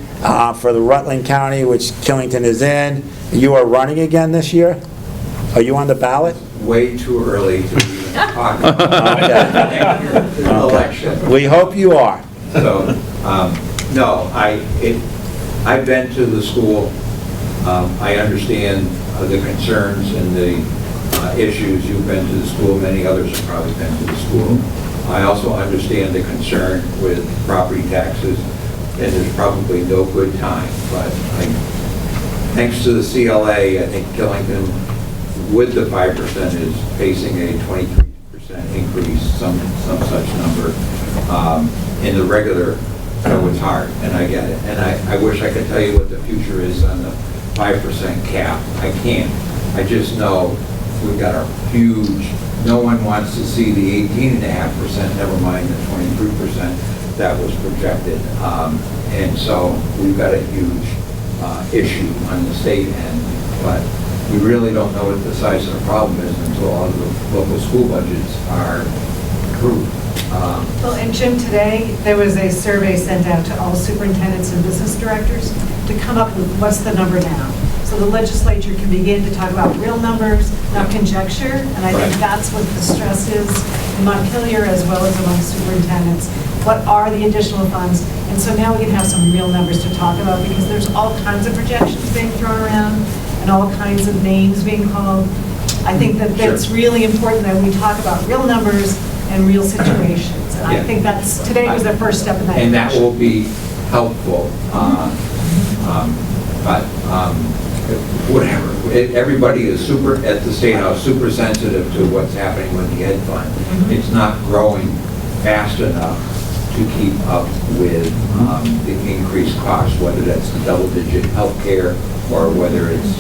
for the Rutland County, which Killington is in. You are running again this year? Are you on the ballot? Way too early to be talking about election. We hope you are. So, no, I've been to the school. I understand the concerns and the issues. You've been to the school. Many others have probably been to the school. I also understand the concern with property taxes, and there's probably no good time. But thanks to the CLA, I think Killington, with the 5%, is facing a 23% increase, some such number, in the regular. So it's hard, and I get it. And I wish I could tell you what the future is on the 5% cap. I can't. I just know we've got a huge, no one wants to see the 18.5%, never mind the 23% that was projected. And so we've got a huge issue on the state end, but we really don't know what the size of the problem is until all of the local school budgets are approved. Well, and Jim, today, there was a survey sent out to all superintendents and business directors to come up with what's the number now. So the legislature can begin to talk about real numbers, not conjecture, and I think that's what the stress is in Montpelier as well as among superintendents. What are the additional funds? And so now we can have some real numbers to talk about, because there's all kinds of projections being thrown around and all kinds of names being called. I think that it's really important that we talk about real numbers and real situations. And I think today was the first step in that direction. And that will be helpful. But whatever. Everybody is at the State House, super sensitive to what's happening with the Ed Fund. It's not growing fast enough to keep up with the increased costs, whether that's the double-digit health care or whether it's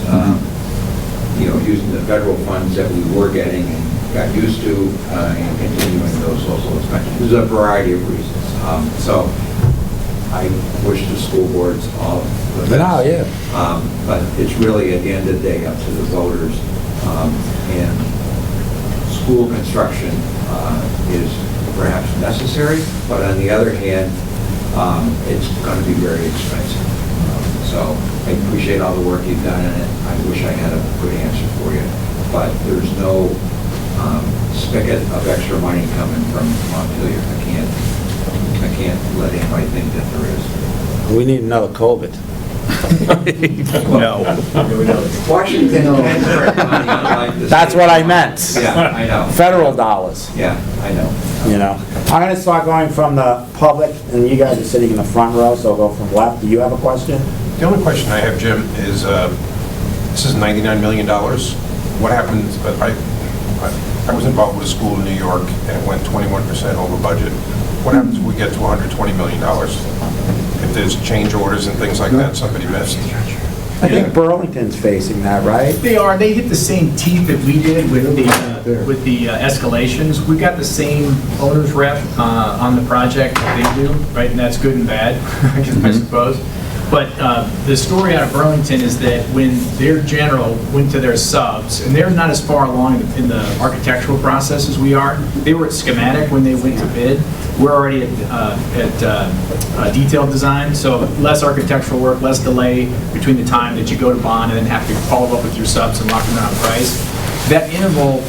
using the federal funds that we were getting and got used to and continuing those local expenses. There's a variety of reasons. So I wish the school boards all the best. But it's really, at the end of the day, up to the voters. And school construction is perhaps necessary, but on the other hand, it's going to be very expensive. So I appreciate all the work you've done in it. I wish I had a good answer for you, but there's no spigot of extra money coming from Montpelier. I can't let anybody think that there is. We need another COVID. No. Washington can direct money, unlike the That's state. what I meant. Yeah, I know. Federal dollars. Yeah, I know. I'm going to start going from the public, and you guys are sitting in the front row, so I'll go from left. Do you have a question? The only question I have, Jim, is this is $99 million. What happens, I was involved with a school in New York, and it went 21% over budget. What happens if we get to $120 million? If there's change orders and things like that somebody missed? I think Burlington's facing that, right? They are. They hit the same teeth that we did with the escalations. We've got the same owner's rep on the project that they do, right? And that's good and bad, I suppose. But the story out of Burlington is that when their general went to their subs, and they're not as far along in the architectural process as we are, they were at schematic when they went to bid. We're already at detailed design, so less architectural work, less delay between the time that you go to bond and then have to follow up with your subs and lock them out price. That interval,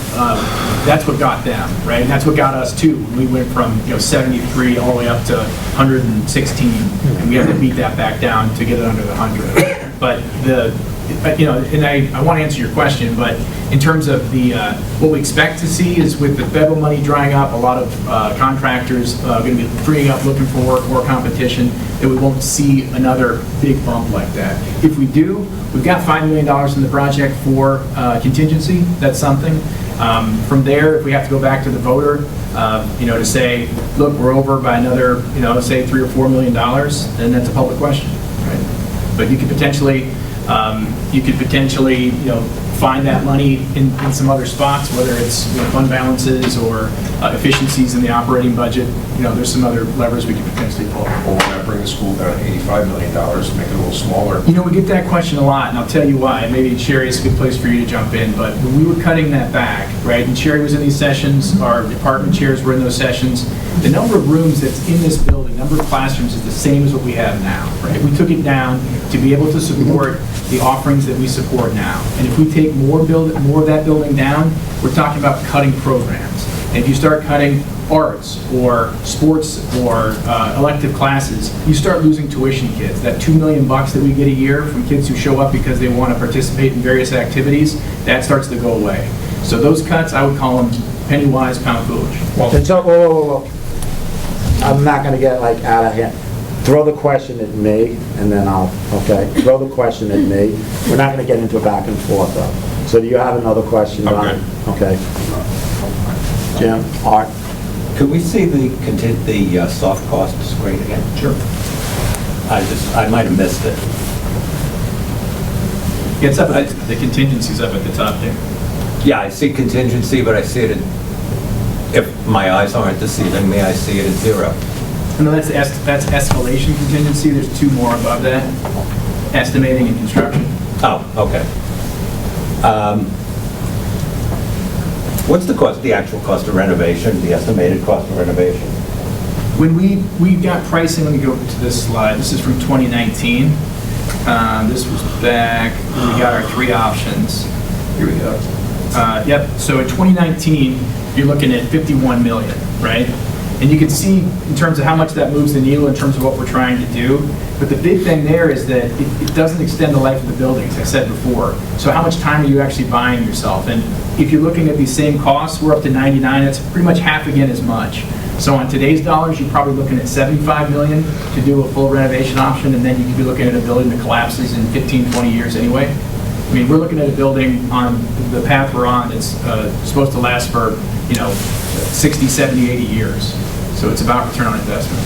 that's what got them, right? And that's what got us too. We went from 73 all the way up to 116, and we had to beat that back down to get it under the 100. But and I want to answer your question, but in terms of the what we expect to see is with the federal money drying up, a lot of contractors going to be freeing up, looking for work, more competition, that we won't see another big bump like that. If we do, we've got $5 million in the project for contingency. That's something. From there, if we have to go back to the voter, to say, look, we're over by another, say $3 or $4 million, then that's a public question, right? But you could potentially, find that money in some other spots, whether it's fund balances or efficiencies in the operating budget. There's some other levers we could potentially pull. Or why not bring the school down to $85 million, make it a little smaller? We get that question a lot, and I'll tell you why. Maybe Sherry is a good place for you to jump in, but when we were cutting that back, right, and Sherry was in these sessions, our department chairs were in those sessions, the number of rooms that's in this building, number of classrooms is the same as what we have now, right? We took it down to be able to support the offerings that we support now. And if we take more of that building down, we're talking about cutting programs. And if you start cutting arts or sports or elective classes, you start losing tuition kids. That $2 million that we get a year from kids who show up because they want to participate in various activities, that starts to go away. So those cuts, I would call them penny wise, pound foolish. And so, whoa. I'm not going to get out of hand. Throw the question at me, and then throw the question at me. We're not going to get into a back and forth, though. So do you have another question, Don? Okay. Jim, Art? Could we see the soft cost screen again? Sure. I might have missed it. It's up at the contingency's up at the top there. Yeah, I see contingency, but I see it if my eyes aren't deceiving me, I see it at 0. No, that's escalation contingency. There's 2 more above that. Estimating and construction. Oh, okay. What's the cost, the actual cost of renovation, the estimated cost of renovation? When we got pricing, let me go to this slide. This is from 2019. This was back when we got our 3 options. Here we go. Yep, so in 2019, you're looking at 51 million, right? And you can see in terms of how much that moves the needle in terms of what we're trying to do. But the big thing there is that it doesn't extend the life of the building, as I said before. So how much time are you actually buying yourself? And if you're looking at these same costs, we're up to 99. That's pretty much half again as much. So on today's dollars, you're probably looking at 75 million to do a full renovation option, and then you could be looking at a building that collapses in 15, 20 years anyway. I mean, we're looking at a building on the path we're on that's supposed to last for, 60, 70, 80 years. So it's about return on investment.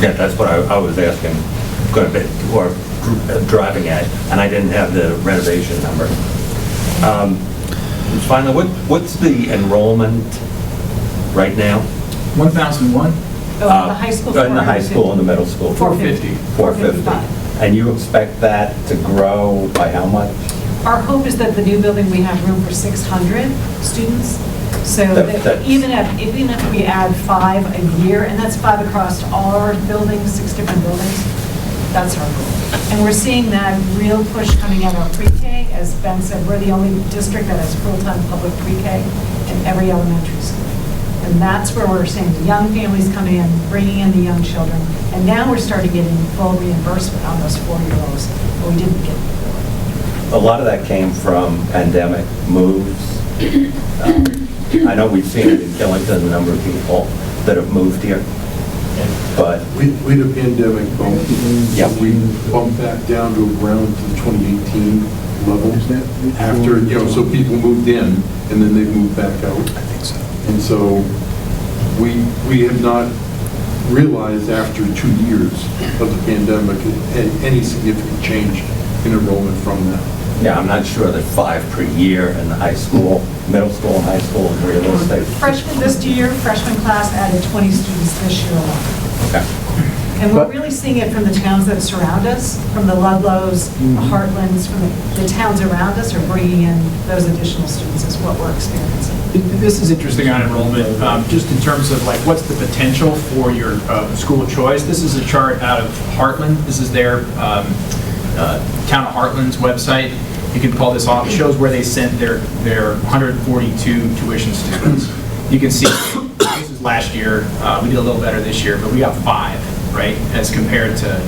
Yeah, that's what I was asking, or driving at, and I didn't have the renovation number. Finally, what's the enrollment right now? 1,001. The high school? In the high school and the middle school? 450. 450. And you expect that to grow by how much? Our hope is that the new building, we have room for 600 students. So that even if we add 5 a year, and that's 5 across all our buildings, 6 different buildings, that's our goal. And we're seeing that real push coming out of pre-K. As Ben said, we're the only district that has full-time public pre-K in every elementary school. And that's where we're seeing the young families coming in, bringing in the young children. And now we're starting getting full reimbursement on those 4-year-olds, but we didn't get before. A lot of that came from pandemic moves. I know we've seen it in Killington, the number of people that have moved here, but... We had a pandemic bump. Yeah. We bumped back down to around to the 2018 level. After, so people moved in, and then they moved back out. I think so. And so we have not realized after 2 years of the pandemic any significant change in enrollment from that. Yeah, I'm not sure that 5 per year in the high school, middle school and high school is realistic. Freshman this year, freshman class added 20 students this year alone. Okay. And we're really seeing it from the towns that surround us, from the Ludlows, the Heartlands, from the towns around us are bringing in those additional students is what we're experiencing. This is interesting on enrollment, just in terms of like, what's the potential for your school of choice? This is a chart out of Heartland. This is their Town of Heartland's website. You can pull this off. It shows where they sent their 142 tuition students. You can see, this is last year. We did a little better this year, but we got 5, right? As compared to,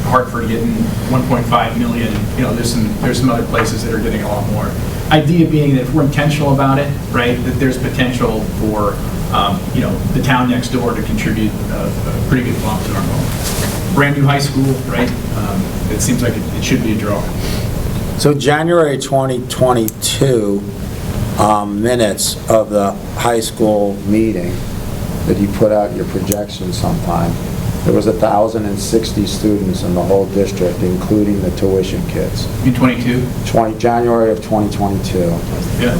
Hartford getting 1.5 million. There's some other places that are getting a lot more. Idea being that if we're intentional about it, right, that there's potential for, the town next door to contribute a pretty good bump to our enrollment. Brand new high school, right? It seems like it should be a draw. So January 2022 minutes of the high school meeting that you put out your projections sometime, there was 1,060 students in the whole district, including the tuition kids. In 22? January of 2022. Yeah.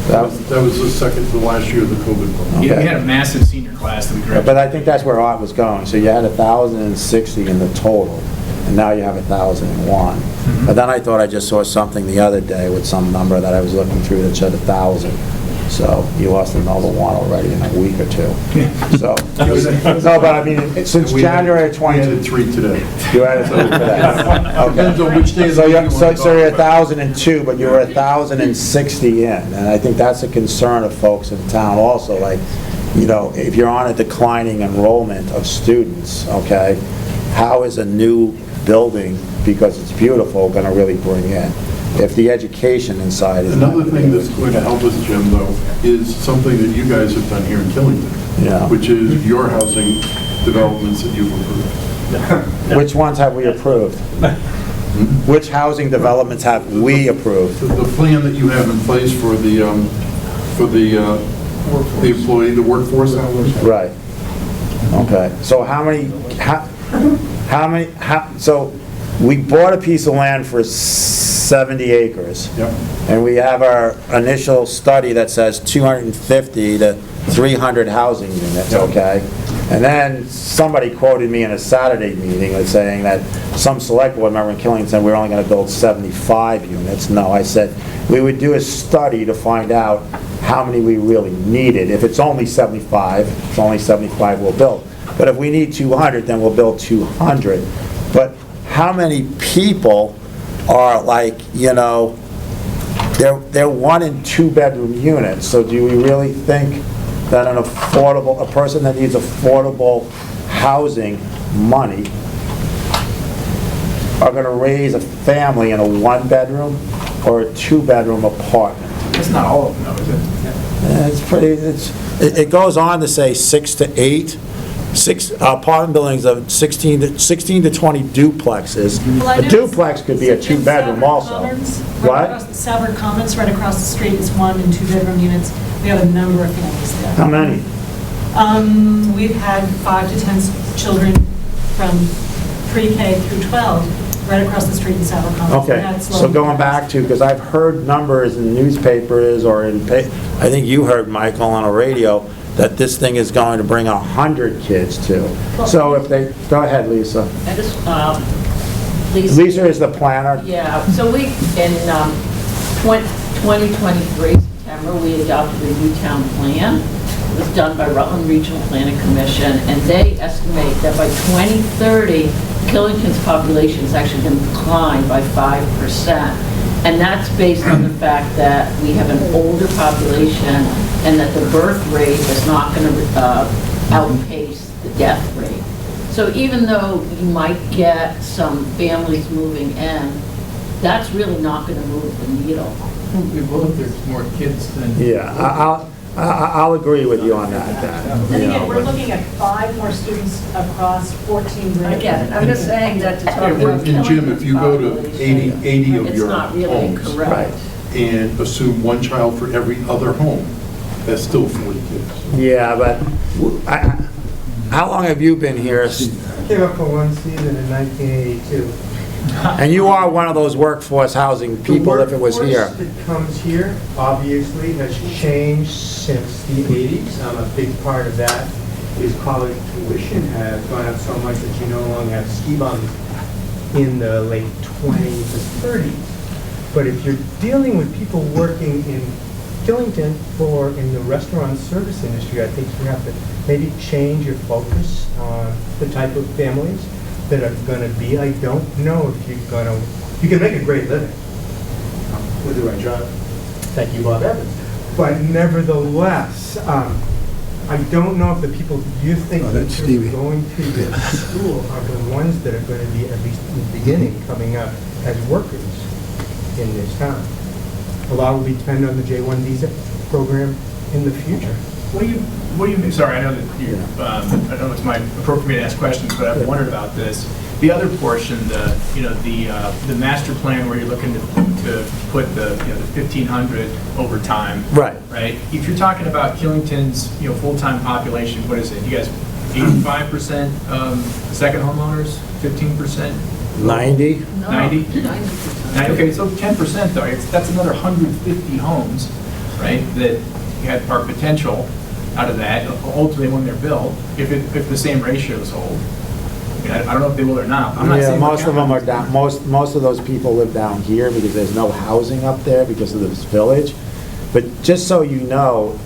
That was the second to the last year of the COVID one. Yeah, we had a massive senior class that we graduated. But I think that's where Art was going. So you had 1,060 in the total, and now you have 1,001. But then I thought I just saw something the other day with some number that I was looking through that said 1,000. So you lost another one already in a week or two. So, no, but I mean, since January 20... We added 3 today. You added 3 today. Okay. Depends on which day of the So week you're, you so, want to so you're talk about. 1,002, but you were 1,060 in. And I think that's a concern of folks in town also. Like, if you're on a declining enrollment of students, okay, how is a new building, because it's beautiful, going to really bring in? If the education inside is not... Another thing that's going to help us, Jim, though, is something that you guys have done here in Killington. Yeah. Which is your housing developments that you've approved. Which ones have we approved? Which housing developments have we approved? The plan that you have in place for the employee, the workforce. Right. Okay. So so we bought a piece of land for 70 acres. Yep. And we have our initial study that says 250 to 300 housing units, okay? And then somebody quoted me in a Saturday meeting as saying that some select board member in Killington said we're only going to build 75 units. No, I said we would do a study to find out how many we really needed. If it's only 75, it's only 75 we'll build. But if we need 200, then we'll build 200. But how many people are like, they're 1 and 2 bedroom units. So do we really think that a person that needs affordable housing money are going to raise a family in a 1 bedroom or a 2 bedroom apartment? That's not all of them, though, is it? It goes on to say 6 to 8. Apartment buildings of 16 to 20 duplexes. Well, I A know duplex could be a 2 bedroom also. What? Salvard Commons, right across the street, is 1 and 2 bedroom units. We have a number of families there. How many? We've had 5 to 10 children from pre-K through 12 right across the street in Salvard Commons. Okay, That's so slowly going progressing. back to, because I've heard numbers in newspapers or I think you heard, Michael, on a radio, that this thing is going to bring 100 kids to. So if they, go ahead, Lisa. I just, Lisa is the planner. Yeah, so we, in 2023, September, we adopted a new town plan. It was done by Rutland Regional Planning Commission, and they estimate that by 2030, Killington's population is actually going to decline by 5%. And that's based on the fact that we have an older population and that the birth rate is not going to outpace the death rate. So even though you might get some families moving in, that's really not going to move the needle. Well, if there's more kids than... Yeah, I'll agree with you on that. And again, we're looking at 5 more students across 14 grades. Again, I'm just saying that to talk Yeah, about and Jim, if you go to 80 of it's your not really homes correct. and assume 1 child for every other home, that's still 40 kids. Yeah, but how long have you been here? Came up for 1 season in 1982. And you are one of those workforce housing people if it was here. The workforce that comes here, obviously, has changed since the 80s. A big part of that is college tuition has gone up so much that you no longer have ski bums in the late 20s and 30s. But if you're dealing with people working in Killington or in the restaurant service industry, I think you have to maybe change your focus on the type of families that are going to be. I don't know if you're going to, you can make a great living with the right job. Thank you, Bob Evans. But nevertheless, I don't know if the people you think are going to the school are the ones that are going to be, at least in the beginning, coming up as workers in this town. A lot will be dependent on the J-1 visa program in the future. What do you mean? Sorry, I know that you, I don't know if it's my appropriate to ask questions, but I've wondered about this. The other portion, the master plan where you're looking to put the 1,500 over time. Right. Right. If you're talking about Killington's full-time population, what is it? You guys 85% second homeowners, 15%. 90? 90? 90. Okay, so 10% though, that's another 150 homes, right, that had our potential out of that, ultimately when they're built, if the same ratios hold. I mean, I don't know if they will or not. I'm not saying most of them are down, most of those people live down here because there's no housing up there because of this village. But just so you know,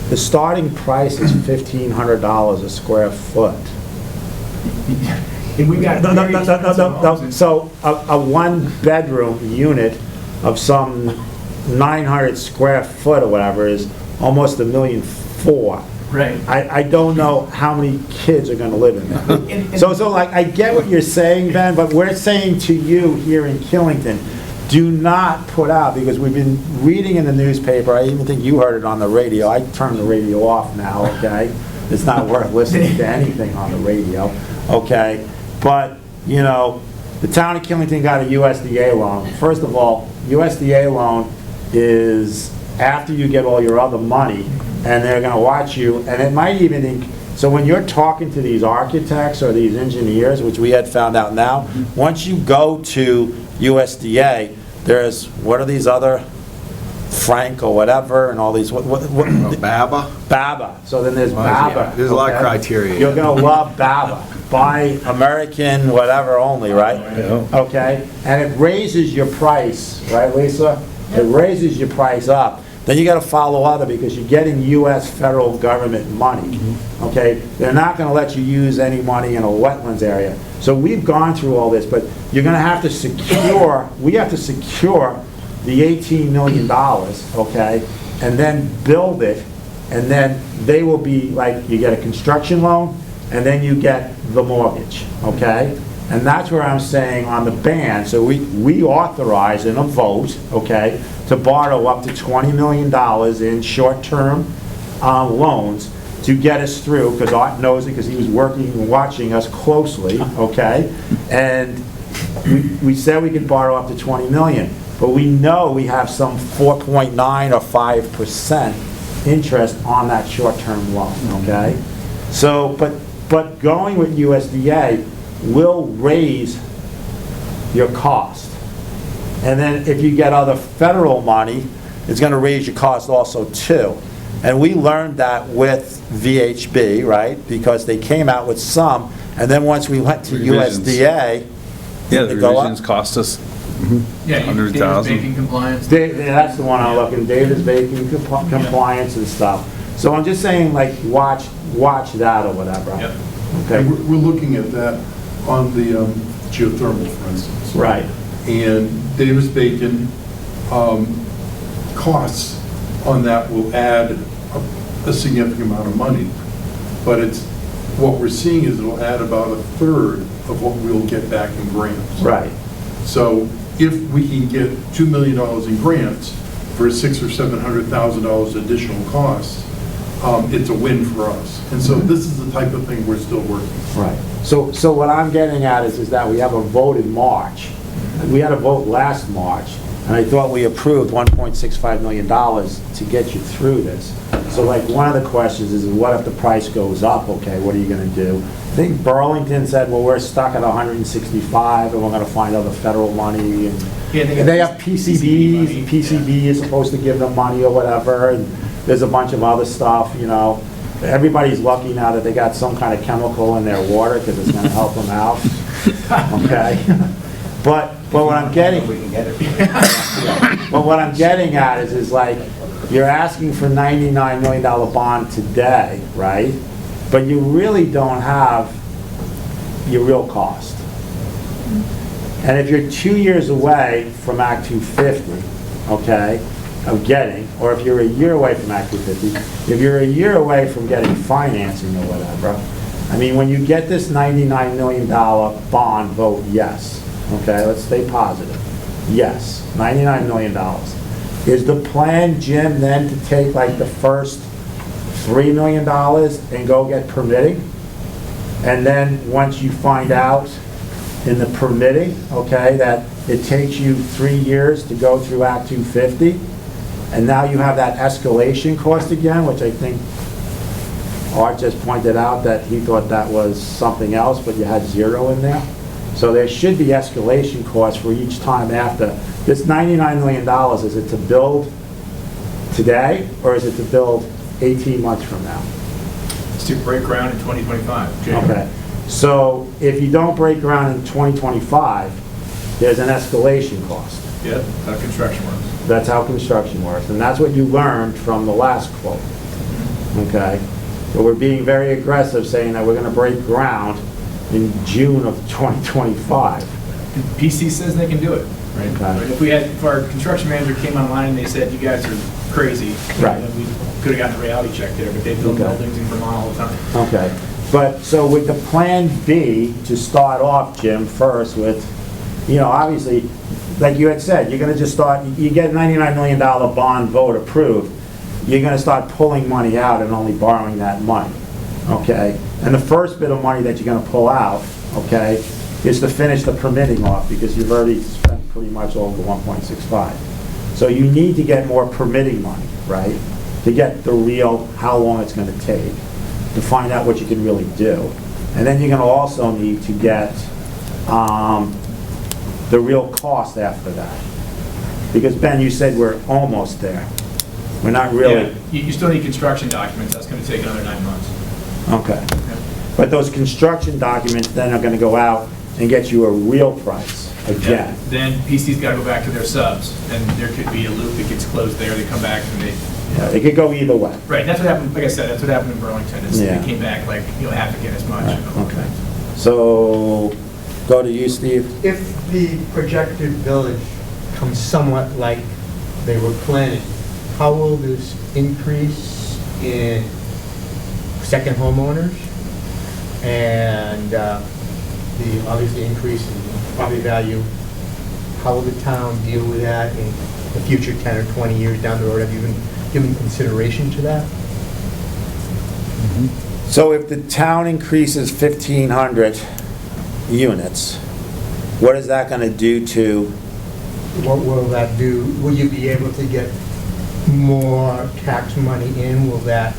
the starting price is $1,500 a square foot. And we got no. So a one-bedroom unit of some 900 square foot or whatever is almost $1.4 million. Right. I don't know how many kids are going to live in there. So like I get what you're saying, Ben, but we're saying to you here in Killington, do not put out, because we've been reading in the newspaper, I even think you heard it on the radio. I turned the radio off now, okay? It's not worth listening to anything on the radio, okay? But, the town of Killington got a USDA loan. First of all, USDA loan is after you get all your other money, and they're going to watch you, and it might even, so when you're talking to these architects or these engineers, which we had found out now, once you go to USDA, there's, what are these other, Frank or whatever, and all these, BABA? BABA. So then there's BABA. Yeah, there's a lot of criteria. You're going to love BABA. Buy American whatever only, right? Yeah. Okay? And it raises your price, right, Lisa? It raises your price up. Then you got to follow other, because you're getting U.S. federal government money, okay? They're not going to let you use any money in a wetlands area. So we've gone through all this, but you're going to have to secure, we have to secure the $18 million, okay? And then build it, and then they will be like, you get a construction loan, and then you get the mortgage, okay? And that's where I'm saying on the ban, so we authorize in a vote, okay, to borrow up to $20 million in short-term loans to get us through, because Art knows it because he was working and watching us closely, okay? And we said we could borrow up to $20 million, but we know we have some 4.9 or 5% interest on that short-term loan, okay? So, but going with USDA will raise your cost. And then if you get other federal money, it's going to raise your cost also too. And we learned that with VHB, right? Because they came out with some, and then once we went to USDA, yeah, the revisions cost us David's 100,000. baking compliance. That's the one I'm looking. David's baking compliance and stuff. So I'm just saying, like, watch that or whatever. Yep. Okay. And we're looking at that on the geothermal, for instance. Right. And Davis-Bacon costs on that will add a significant amount of money. But what we're seeing is it'll add about a third of what we'll get back in grants. Right. So if we can get $2 million in grants for $600,000 or $700,000 additional costs, it's a win for us. And so this is the type of thing we're still working on. Right. So what I'm getting at is that we have a vote in March. We had a vote last March, and I thought we approved $1.65 million to get you through this. So like, one of the questions is, what if the price goes up, okay, what are you gonna do? I think Burlington said, well, we're stuck at 165, and we're gonna find other federal money, and they have PCBs, and PCB is supposed to give them money or whatever, and there's a bunch of other stuff, you know. Everybody's lucky now that they got some kind of chemical in their water, because it's gonna help them out, okay? But what I'm getting, but what I'm getting at is like, you're asking for $99 million bond today, right? But you really don't have your real cost. And if you're 2 years away from Act 250, okay, of getting, or if you're a year away from Act 250, if you're a year away from getting financing or whatever, I mean, when you get this $99 million bond vote, yes, okay, let's stay positive. Yes, $99 million. Is the plan, Jim, then to take like the first $3 million and go get permitting? And then once you find out in the permitting, okay, that it takes you 3 years to go through Act 250, and now you have that escalation cost again, which I think Art just pointed out that he thought that was something else, but you had 0 in there. So there should be escalation costs for each time after. This $99 million, is it to build today, or is it to build 18 months from now? It's to break ground in 2025, January. Okay, so if you don't break ground in 2025, there's an escalation cost. Yep, how construction works. That's how construction works, and that's what you learned from the last quote, okay? But we're being very aggressive, saying that we're gonna break ground in June of 2025. PC says they can do it, right? Okay. If our construction manager came online and they said, you guys are crazy, Right. then we could have gotten a reality check there, but they build Okay. buildings in Vermont all the time. Okay, but so with the plan B, to start off, Jim, first with, you know, obviously, like you had said, you're gonna just start, you get $99 million bond vote approved, you're gonna start pulling money out and only borrowing that money, okay? And the first bit of money that you're gonna pull out, okay, is to finish the permitting off, because you've already spent pretty much all the 1.65. So you need to get more permitting money, right? To get the real, how long it's gonna take, to find out what you can really do. And then you're gonna also need to get the real cost after that. Because Ben, you said we're almost there. We're not really. Yeah, you still need construction documents, that's gonna take another 9 months. Okay. But those construction documents then are gonna go out and get you a real price again. Then PC's gotta go back to their subs, and there could be a loop that gets closed there, they come back and they. Yeah, it could go either way. Right, that's what happened, like I said, that's what happened in Burlington, is Yeah. they came back like, you know, half again as much. Okay. So, go to you, Steve. If the projected village comes somewhat like they were planning, how will this increase in second homeowners and the obviously increase in property value, how will the town deal with that in the future 10 or 20 years down the road? Have you been given consideration to that? So if the town increases 1,500 units, what is that gonna do to? What will that do? Will you be able to get more tax money in? Will that?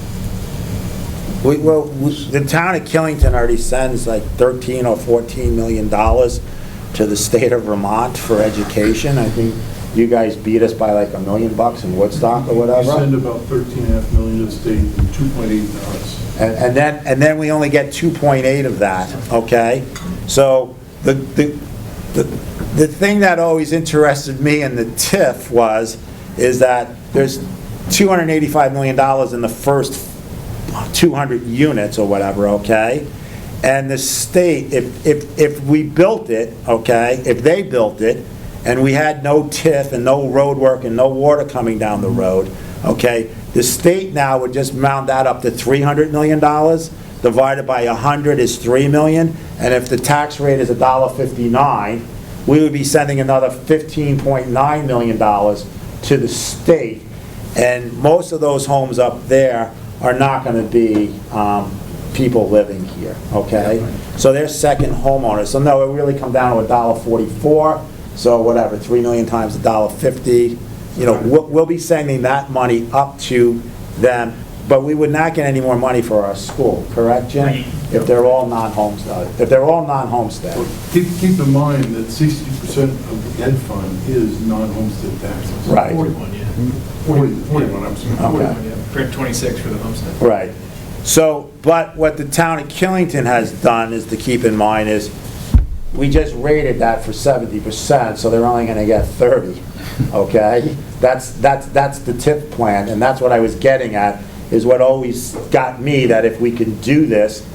The town of Killington already sends like $13 or $14 million to the state of Vermont for education. I think you guys beat us by like $1 million in Woodstock or whatever. We send about $13.5 million to the state and 2.8 to us. And then we only get 2.8 of that, okay? So the thing that always interested me in the TIF is that there's $285 million in the first 200 units or whatever, okay? And the state, if we built it, okay, if they built it, and we had no TIF and no road work and no water coming down the road, okay, the state now would just round that up to $300 million, divided by 100 is $3 million, and if the tax rate is $1.59, we would be sending another $15.9 million to the state, and most of those homes up there are not going to be people living here, okay? So they're second homeowners. So no, it really come down to $1.44, so whatever, 3 million times $1.50. You know, we'll be sending that money up to them but we would not get any more money for our school, correct, Jim? Right. If they're all non-homestead, if they're all non-homestead. Keep in mind that 60% of the ed fund is non-homestead taxes. Right. 41, yeah. 41, I'm sorry. Okay. 41, yeah. Print 26 for the homestead. Right. So, but what the town of Killington has done is to keep in mind is, we just rated that for 70%, so they're only gonna get 30, okay? That's the TIF plan, and that's what I was getting at, is what always got me, that if we can do this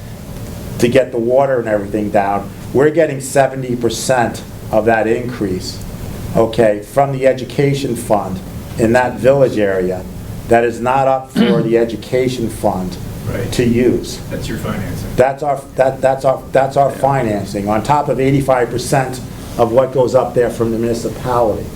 to get the water and everything down, we're getting 70% of that increase, okay, from the education fund in that village area that is not up for the education fund Right. to use. That's your financing. That's our financing, on top of 85% of what goes up there from the municipality,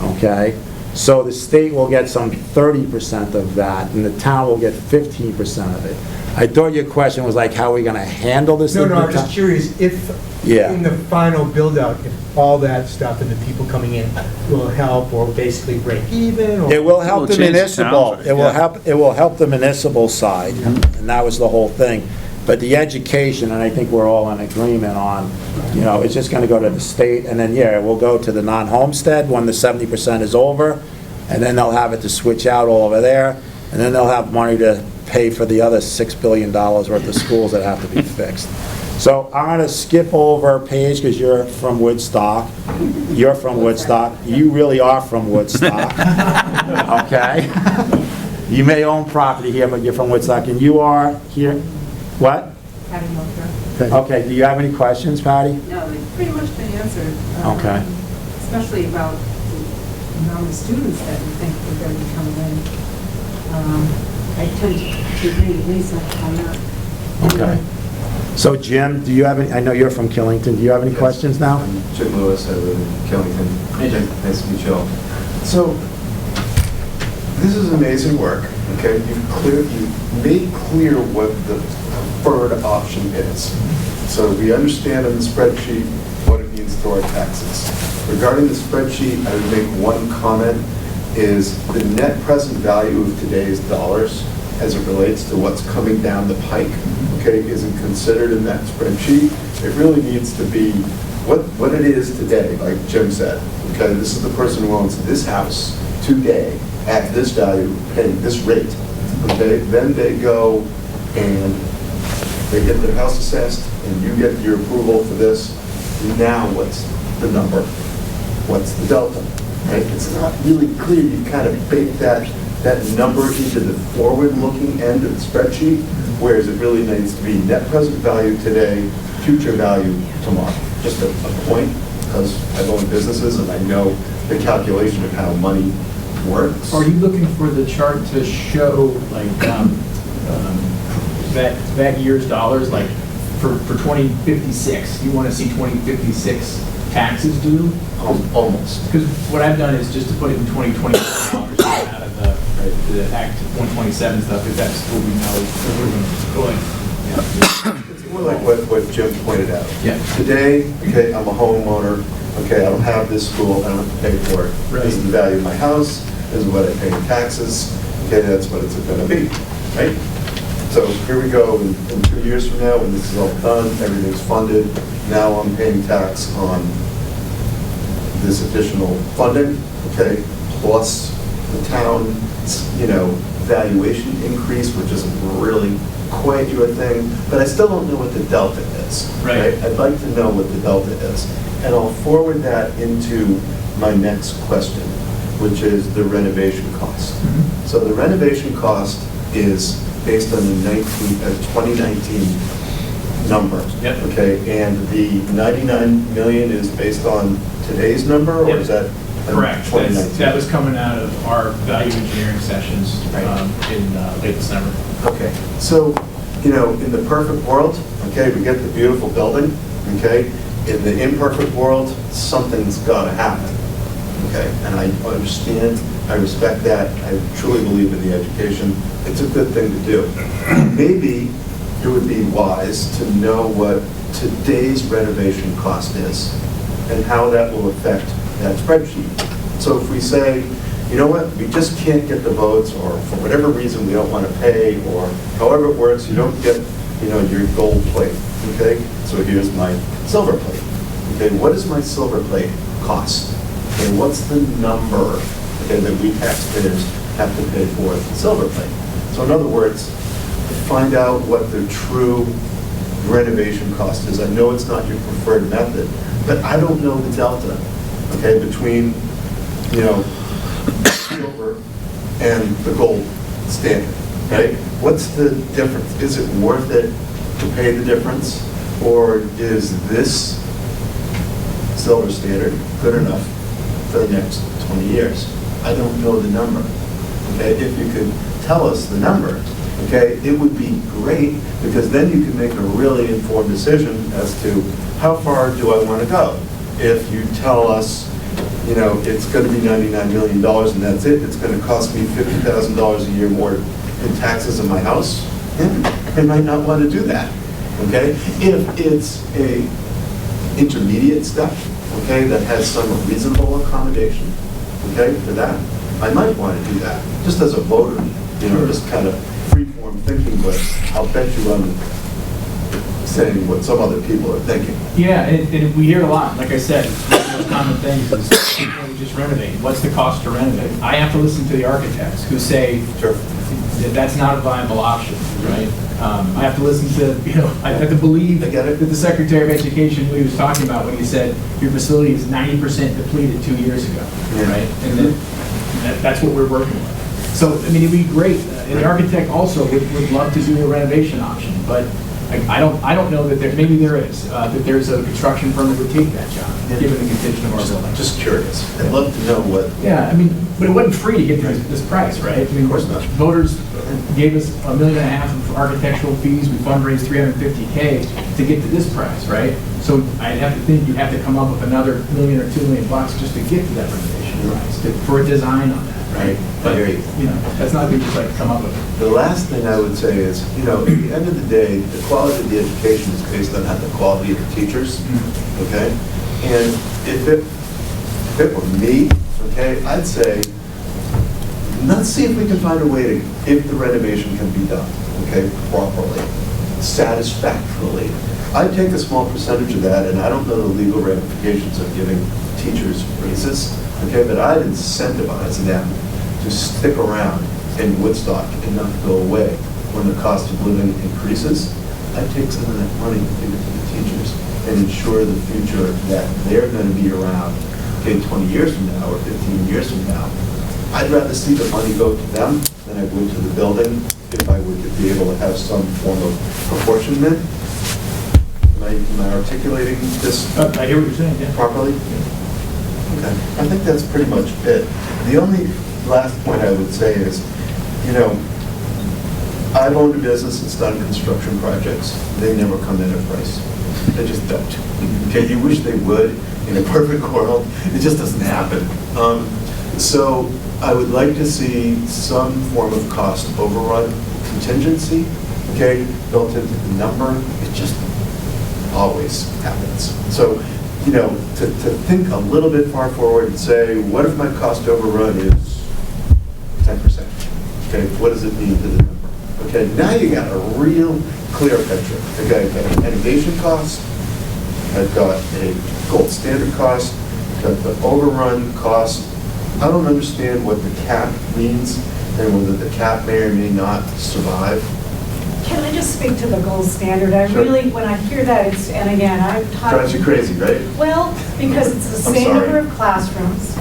okay? So the state will get some 30% of that, and the town will get 15% of it. I thought your question was like, how are we gonna handle this? No, I'm just curious if, Yeah. in the final build-out, if all that stuff and the people coming in will help or basically break even, or... It will help the change the municipal, town, it will yeah. help the municipal side, and that was the whole thing. But the education, and I think we're all in agreement on, you know, it's just gonna go to the state, and then, yeah, it will go to the non-homestead when the 70% is over, and then they'll have it to switch out all over there, and then they'll have money to pay for the other $6 billion worth of schools that have to be fixed. So I'm gonna skip over a page, because you're from Woodstock. You're from Woodstock. You really are from Woodstock, okay? You may own property here, but you're from Woodstock, and you are here, what? Patty Mulker. Okay, do you have any questions, Patty? No, they've pretty much been answered. Okay. Especially about the number of students that we think are going to be coming in. I tend to agree with Lisa on that. Okay. So Jim, do you have any, I know you're from Killington, do you have any questions now? I'm Jim Lewis, I live in Killington. Hey, Jim. Nice to meet you all. So, this is amazing work, okay? You've made clear what the preferred option is. So we understand in the spreadsheet what it means to our taxes. Regarding the spreadsheet, I would make one comment, is the net present value of today's dollars as it relates to what's coming down the pike, okay, isn't considered in that spreadsheet. It really needs to be what it is today, like Jim said. Okay, this is the person who owns this house today at this value, paying this rate. Okay, then they go and they get their house assessed, and you get your approval for this. Now what's the number? What's the delta? Right? It's not really clear. You kind of bake that number into the forward-looking end of the spreadsheet, whereas it really needs to be net present value today, future value tomorrow. Just a point, because I've owned businesses and I know the calculation of how money works. Are you looking for the chart to show like that year's dollars, like for 2056? You want to see 2056 taxes due? Almost. Because what I've done is just to put it in 2020 dollars out of the Act 127 stuff, because that's what we know is going. It's more like what Jim pointed out. Yeah. Today, okay, I'm a homeowner, okay, I don't have this school, I don't have to pay for it. Right. This is the value of my house, this is what I pay in taxes, okay, that's what it's gonna be, right? So here we go, in 2 years from now, when this is all done, everything's funded, now I'm paying tax on this additional funding, okay, plus the town's, valuation increase, which isn't really quite your thing, but I still don't know what the delta is. Right. I'd like to know what the delta is. And I'll forward that into my next question, which is the renovation cost. Mm-hmm. So the renovation cost is based on the 2019 number. Yep. Okay, and the 99 million is based on today's number, or Yep. is that Correct. 2019? That was coming out of our value engineering sessions in late December. Okay, so, in the perfect world, okay, we get the beautiful building, okay? In the imperfect world, something's gotta happen, okay? And I understand, I respect that, I truly believe in the education. It's a good thing to do. Maybe it would be wise to know what today's renovation cost is and how that will affect that spreadsheet. So if we say, you know what, we just can't get the votes, or for whatever reason, we don't want to pay, or however it works, you don't get, your gold plate, okay? So here's my silver plate. Okay, what does my silver plate cost? Okay, what's the number, okay, that we taxpayers have to pay for the silver plate? So in other words, find out what the true renovation cost is. I know it's not your preferred method, but I don't know the delta, okay, between, silver and the gold standard, right? What's the difference? Is it worth it to pay the difference? Or is this silver standard good enough for the next 20 years? I don't know the number, okay? If you could tell us the number, okay, it would be great, because then you can make a really informed decision as to how far do I want to go. If you tell us, it's going to be $99 million and that's it, it's going to cost me $50,000 a year more in taxes in my house, I might not want to do that, okay? If it's a intermediate step, okay, that has some reasonable accommodation, okay, for that, I might want to do that, just as a voter, just kind of free-form thinking, but I'll bet you I'm saying what some other people are thinking. Yeah, and we hear it a lot. Like I said, one of the most common things is people just renovate. What's the cost to renovate? I have to listen to the architects who say that that's not a viable option, right? I have to listen to, I have to believe that the Secretary of Education, what he was talking about when he said your facility is 90% depleted 2 years ago, right? And then that's what we're working with. So, I mean, it'd be great. And the architect also would love to do a renovation option, but I don't know that maybe there is, that there's a construction firm that would take that job, given the condition of our building. Just curious. I'd love to know what. Yeah, I mean, but it wasn't free to get this price, right? I mean, of course not. Voters gave us $1.5 million of architectural fees. We fundraised $350K to get to this price, right? So I'd have to think you'd have to come up with another $1 million or $2 million just to get to that renovation price, for a design on that. Right, but that's not good to come up with. The last thing I would say is, at the end of the day, the quality of the education is based on the quality of the teachers, okay? And if it were me, okay, I'd say, let's see if we can find a way to, if the renovation can be done, okay, properly, satisfactorily. I'd take a small percentage of that, and I don't know the legal ramifications of giving teachers raises, okay, but I'd incentivize them to stick around in Woodstock and not go away when the cost of living increases. I'd take some of that money and give it to the teachers and ensure the future that they're going to be around, okay, 20 years from now or 15 years from now. I'd rather see the money go to them than I would to the building if I would be able to have some form of proportionment. Am I articulating this I hear what you're saying, yeah. properly? Okay. I think that's pretty much it. The only last point I would say is, I've owned a business that's done construction projects. They never come in at price. They just don't. Okay, you wish they would in a perfect world. It just doesn't happen. So I would like to see some form of cost overrun contingency, okay, built into the number. It just always happens. So, to think a little bit far forward and say, what if my cost overrun is 10%? Okay, what does it mean to the number? Okay, now you got a real clear picture. Okay, I've got an innovation cost, I've got a gold standard cost, I've got the overrun cost. I don't understand what the cap means and whether the cap may or may not survive. Can I just speak to the gold standard? I Sure. really, when I hear that, it's, and again, I've taught. Drives you crazy, right? Well, because it's the I'm same sorry. number of classrooms.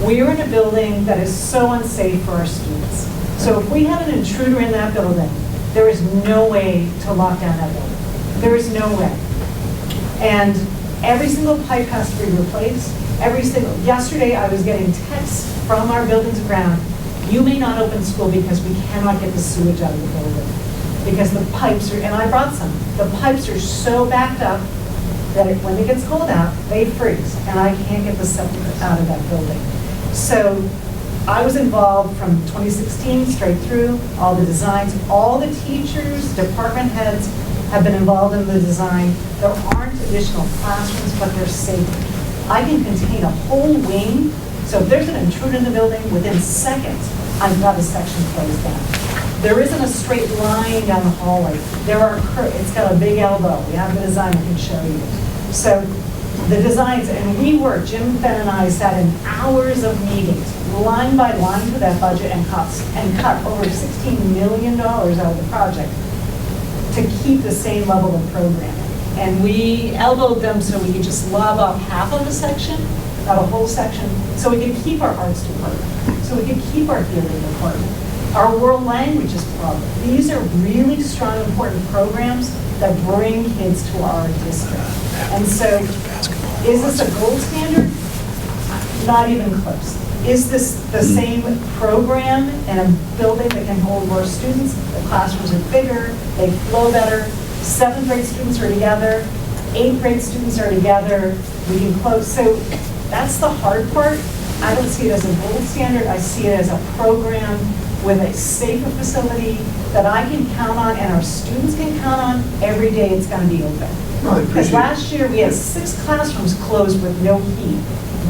We're in a building that is so unsafe for our students. So if we had an intruder in that building, there is no way to lock down that building. There is no way. And every single pipe has to be replaced. Yesterday I was getting texts from our building's ground, you may not open school because we cannot get the sewage out of the building. Because the pipes are, and I brought some, the pipes are so backed up that when it gets cold out, they freeze, and I can't get the septic out of that building. So I was involved from 2016 straight through, all the designs, all the teachers, department heads have been involved in the design. There aren't additional classrooms, but they're safe. I can contain a whole wing So if there's an intruder in the building, within seconds, I've got a section closed down. There isn't a straight line down the hallway. It's got a big elbow. We have the design I can show you. So the designs, and we worked, Jim, Ben, and I sat in hours of meetings, line by line for that budget and cut over $16 million out of the project to keep the same level of programming. And we elbowed them so we could just lob off half of a section, not a whole section, so we could keep our arts department, so we could keep our theater department, our world languages program. These are really strong, important programs that bring kids to our district. And so, is this a gold standard? Not even close. Is this the same program in a building that can hold more students? The classrooms are bigger, they flow better, 7th grade students are together, 8th grade students are together, we can close. So that's the hard part. I don't see it as a gold standard, I see it as a program with a safer facility that I can count on and our students can count on every day it's going to be open. Because last year we had 6 classrooms closed with no heat.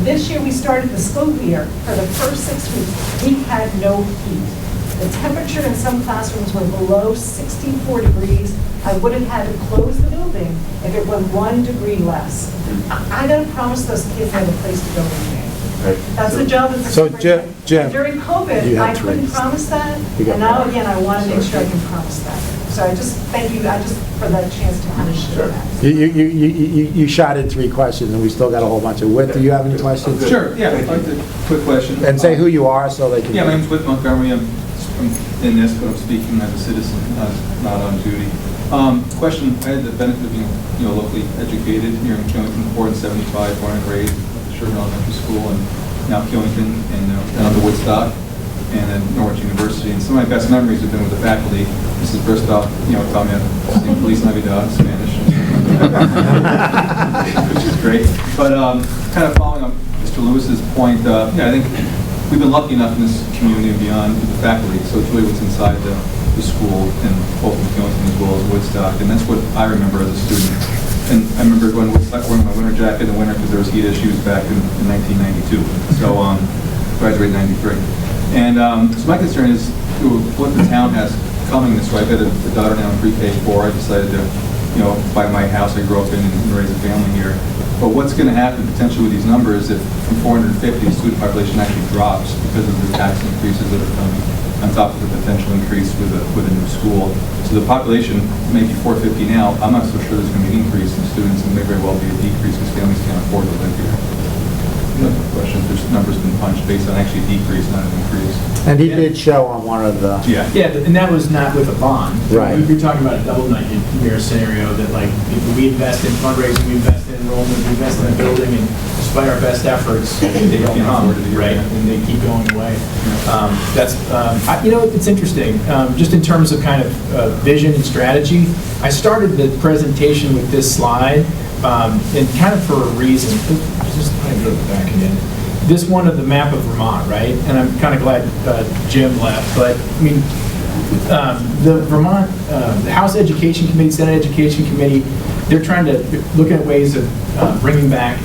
This year we started the school year, for the first 6 weeks, we had no heat. The temperature in some classrooms were below 64 degrees. I would have had to close the building if it was 1 degree less. I got to promise those kids they have a place to go in there. That's the job of the superintendent. Jim, during COVID, I couldn't promise that, and now again, I want to make sure I can promise that. So I just thank you, for that chance to kind of share that. You shot in 3 questions, and we still got a whole bunch of. Whit, do you have any questions? Sure, yeah, I'd like to, quick question. And say who you are so they can. Yeah, my name's Whit Montgomery. I'm in this, but I'm speaking as a citizen, not on duty. Question, I had the benefit of being, locally educated here in Killington, born in 75, born and raised at Sherman Elementary School, and now Killington, and down to Woodstock, and then Norwich University. And some of my best memories have been with the faculty. Mrs. Bristow, taught me how to sing Feliz Navidad in Spanish, which is great. But kind of following up Mr. Lewis's point, I think we've been lucky enough in this community and beyond with the faculty, so it's really what's inside the school, and both in Killington as well as Woodstock, and that's what I remember as a student. And I remember going to Woodstock wearing my winter jacket in the winter because there was heat issues back in 1992. So graduated in 93. And so my concern is what the town has coming this way. I've got a daughter now in pre-K4. I decided to, buy my house I grew up in and raise a family here. But what's going to happen potentially with these numbers if from 450 the student population actually drops because of the tax increases that are coming on top of the potential increase with a new school. So the population may be 450 now. I'm not so sure there's going to be an increase in students, and may very well be a decrease because families can't afford to live here. That's the question. If there's numbers been punched based on actually a decrease, not an increase. And he did show on one of the. Yeah, and that was not with a bond. Right. We're talking about a double nightmare scenario that, like, if we invest in fundraising, we invest in enrollment, we invest in a building, and despite our best efforts, they don't come, right? And they keep going away. It's interesting. Just in terms of kind of vision and strategy, I started the presentation with this slide, and kind of for a reason. Just kind of go back again. This one of the map of Vermont, right? And I'm kind of glad Jim left, but I mean, the Vermont, the House Education Committee, Senate Education Committee, they're trying to look at ways of bringing back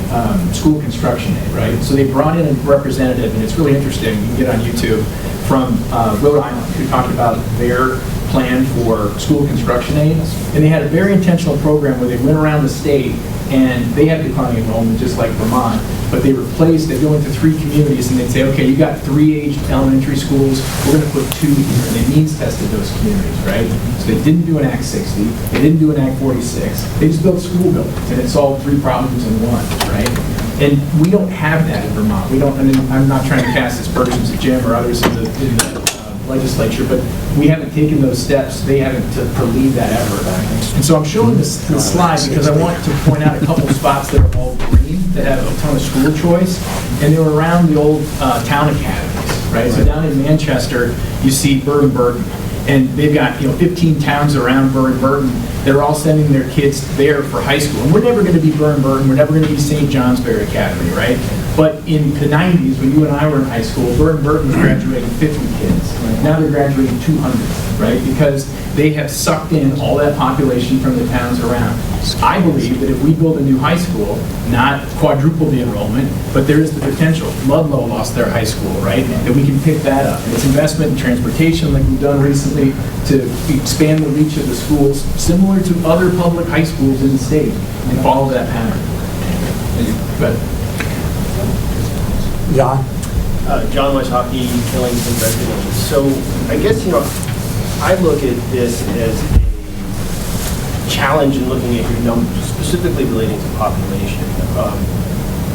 school construction aid, right? So they brought in a representative, and it's really interesting, you can get on YouTube, from Rhode Island, who talked about their plan for school construction aid. And they had a very intentional program where they went around the state, and they had declining enrollment just like Vermont, but they go into 3 communities, and they'd say, okay, you got 3 aged elementary schools, we're going to put 2 here, and they means tested those communities, right? So they didn't do an Act 60, they didn't do an Act 46, they just built school buildings, and it solved 3 problems in 1, right? And we don't have that in Vermont. We don't, and I'm not trying to cast aspersions at Jim or others in the legislature, but we haven't taken those steps. They haven't to lead that effort. And so I'm showing this slide because I want to point out a couple of spots that are all green that have a ton of school choice, and they're around the old town academies, right? So down in Manchester, you see Burton, and they've got 15 towns around Burton that are all sending their kids there for high school. And we're never going to be Burton, we're never going to be St. Johnsbury Academy, right? But in the 90s, when you and I were in high school, Burton was graduating 50 kids. now they're graduating 200, right? Because they have sucked in all that population from the towns around. I believe that if we build a new high school, not quadruple the enrollment, but there is the potential. Ludlow lost their high school, right? That we can pick that up. And it's investment in transportation like we've done recently to expand the reach of the schools, similar to other public high schools in the state, and follow that pattern. But John? John Washaki, Killington resident. So I guess, I look at this as a challenge in looking at your numbers, specifically relating to population.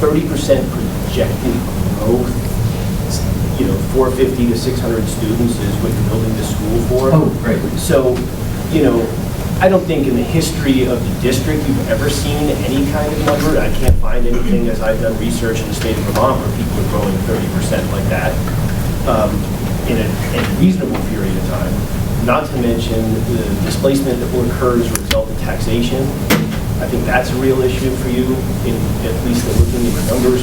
30% projected growth, 450 to 600 students is what you're building the school for. Oh, right. So, I don't think in the history of the district you've ever seen any kind of number. I can't find anything as I've done research in the state of Vermont where people are growing 30% like that in a reasonable period of time. Not to mention the displacement that will occur as a result of taxation. I think that's a real issue for you, at least in looking at the numbers.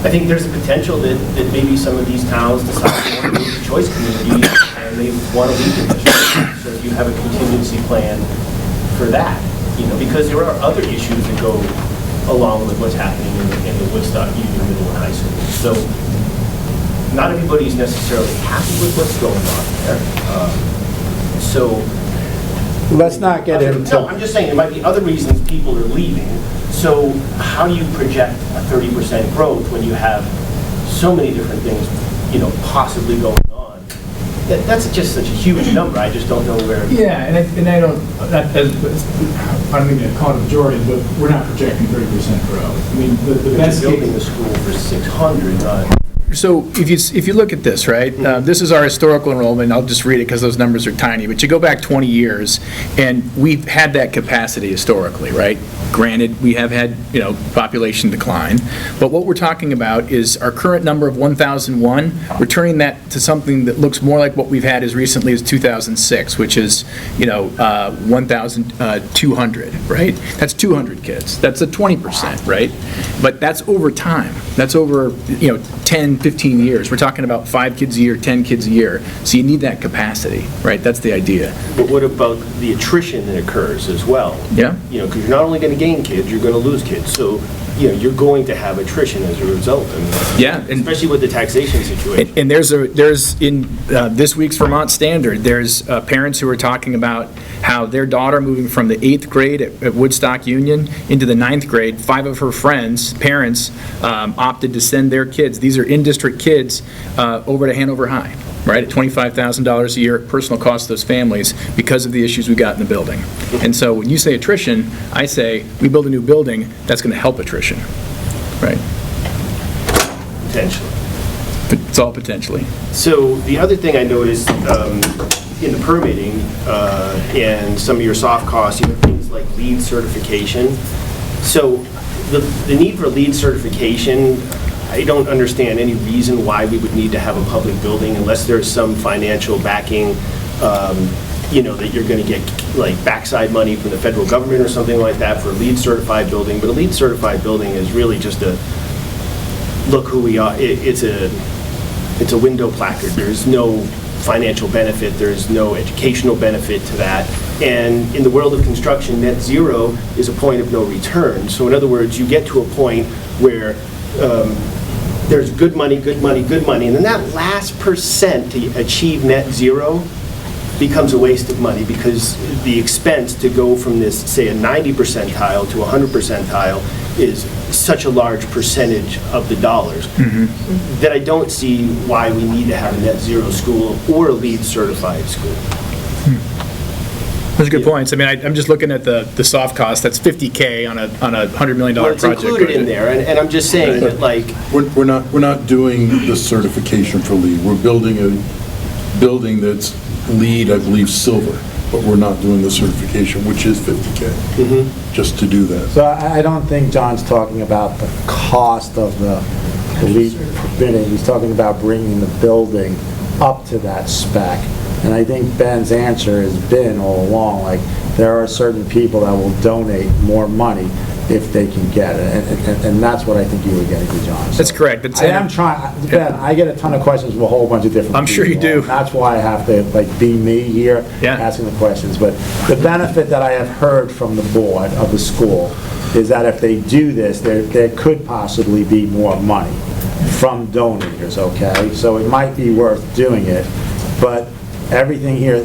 I think there's a potential that maybe some of these towns decide to want to move to choice communities and they want to leave the district. So if you have a contingency plan for that, because there are other issues that go along with what's happening in the Woodstock Union Middle and High School. So not everybody's necessarily happy with what's going on there. So Let's not get into... No, I'm just saying there might be other reasons people are leaving. So how do you project a 30% growth when you have so many different things, possibly going on? That's just such a huge number. I just don't know where... Yeah, and I don't... I don't mean to call it a majority, but we're not projecting 30% growth. I mean, the best case... building the school for 600, not... So if you look at this, right, this is our historical enrollment. I'll just read it because those numbers are tiny. But you go back 20 years, and we've had that capacity historically, right? Granted, we have had, population decline. But what we're talking about is our current number of 1,001, returning that to something that looks more like what we've had as recently as 2006, which is, 1,200, right? That's 200 kids. That's a 20%, right? But that's over time. That's over, 10, 15 years. We're talking about 5 kids a year, 10 kids a year. So you need that capacity, right? That's the idea. But what about the attrition that occurs as well? Yeah. Because you're not only going to gain kids, you're going to lose kids. So, you're going to have attrition as a result. Yeah. And especially with the taxation situation. And there's in this week's Vermont Standard, there's parents who are talking about how their daughter moving from the 8th grade at Woodstock Union into the 9th grade, 5 of her parents opted to send their kids, these are in-district kids, over to Hanover High, right, at $25,000 a year, personal cost to those families because of the issues we got in the building. And so when you say attrition, I say we build a new building, that's going to help attrition, right? Potentially. It's all potentially. So the other thing I noticed in the permitting and some of your soft costs, you have things like LEED certification. So the need for LEED certification, I don't understand any reason why we would need to have a public building unless there's some financial backing, that you're going to get like backside money from the federal government or something like that for a LEED certified building. But a LEED certified building is really just a look who we are. It's a window placard. There's no financial benefit. There's no educational benefit to that. And in the world of construction, net zero is a point of no return. So in other words, you get to a point where there's good money, and then that last percent to achieve net zero becomes a waste of money because the expense to go from this, say, a 90 percentile to a 100 percentile is such a large percentage of the dollars that I don't see why we need to have a net zero school or a LEED certified school. Those are good points. I mean, I'm just looking at the soft cost. That's $50K on a $100 million project. It's included in there, and I'm just saying that, like... We're not doing the certification for LEED. We're building a building that's LEED, I believe, silver, but we're not doing the certification, which is $50K, just to do that. So I don't think John's talking about the cost of the LEED permitting. He's talking about bringing the building up to that spec. And I think Ben's answer has been all along, like, there are certain people that will donate more money if they can get it. And that's what I think you were getting to, John. So That's correct. I am trying, Ben, I get a ton of questions from a whole bunch of different people. I'm sure you do. And that's why I have to, be me here, asking the questions. But the benefit that I have heard from the board of the school is that if they do this, there could possibly be more money from donors, okay? So it might be worth doing it, but everything here,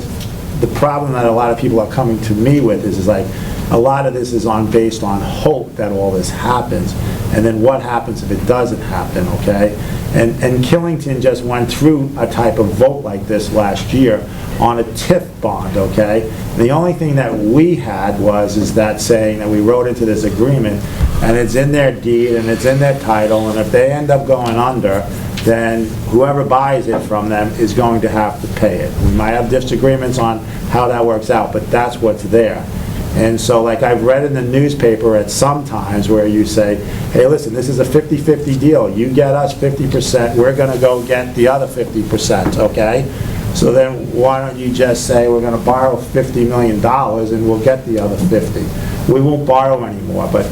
the problem that a lot of people are coming to me with is like, a lot of this is based on hope that all this happens, and then what happens if it doesn't happen, okay? And Killington just went through a type of vote like this last year on a TIF bond, okay? And the only thing that we had is that saying that we wrote into this agreement, and it's in their deed, and it's in their title, and if they end up going under, then whoever buys it from them is going to have to pay it. We might have disagreements on how that works out, but that's what's there. And so, like I've read in the newspaper at some times where you say, hey, listen, this is a 50-50 deal. You get us 50%, we're going to go get the other 50%, okay? So then why don't you just say we're going to borrow $50 million and we'll get the other 50? We won't borrow anymore, but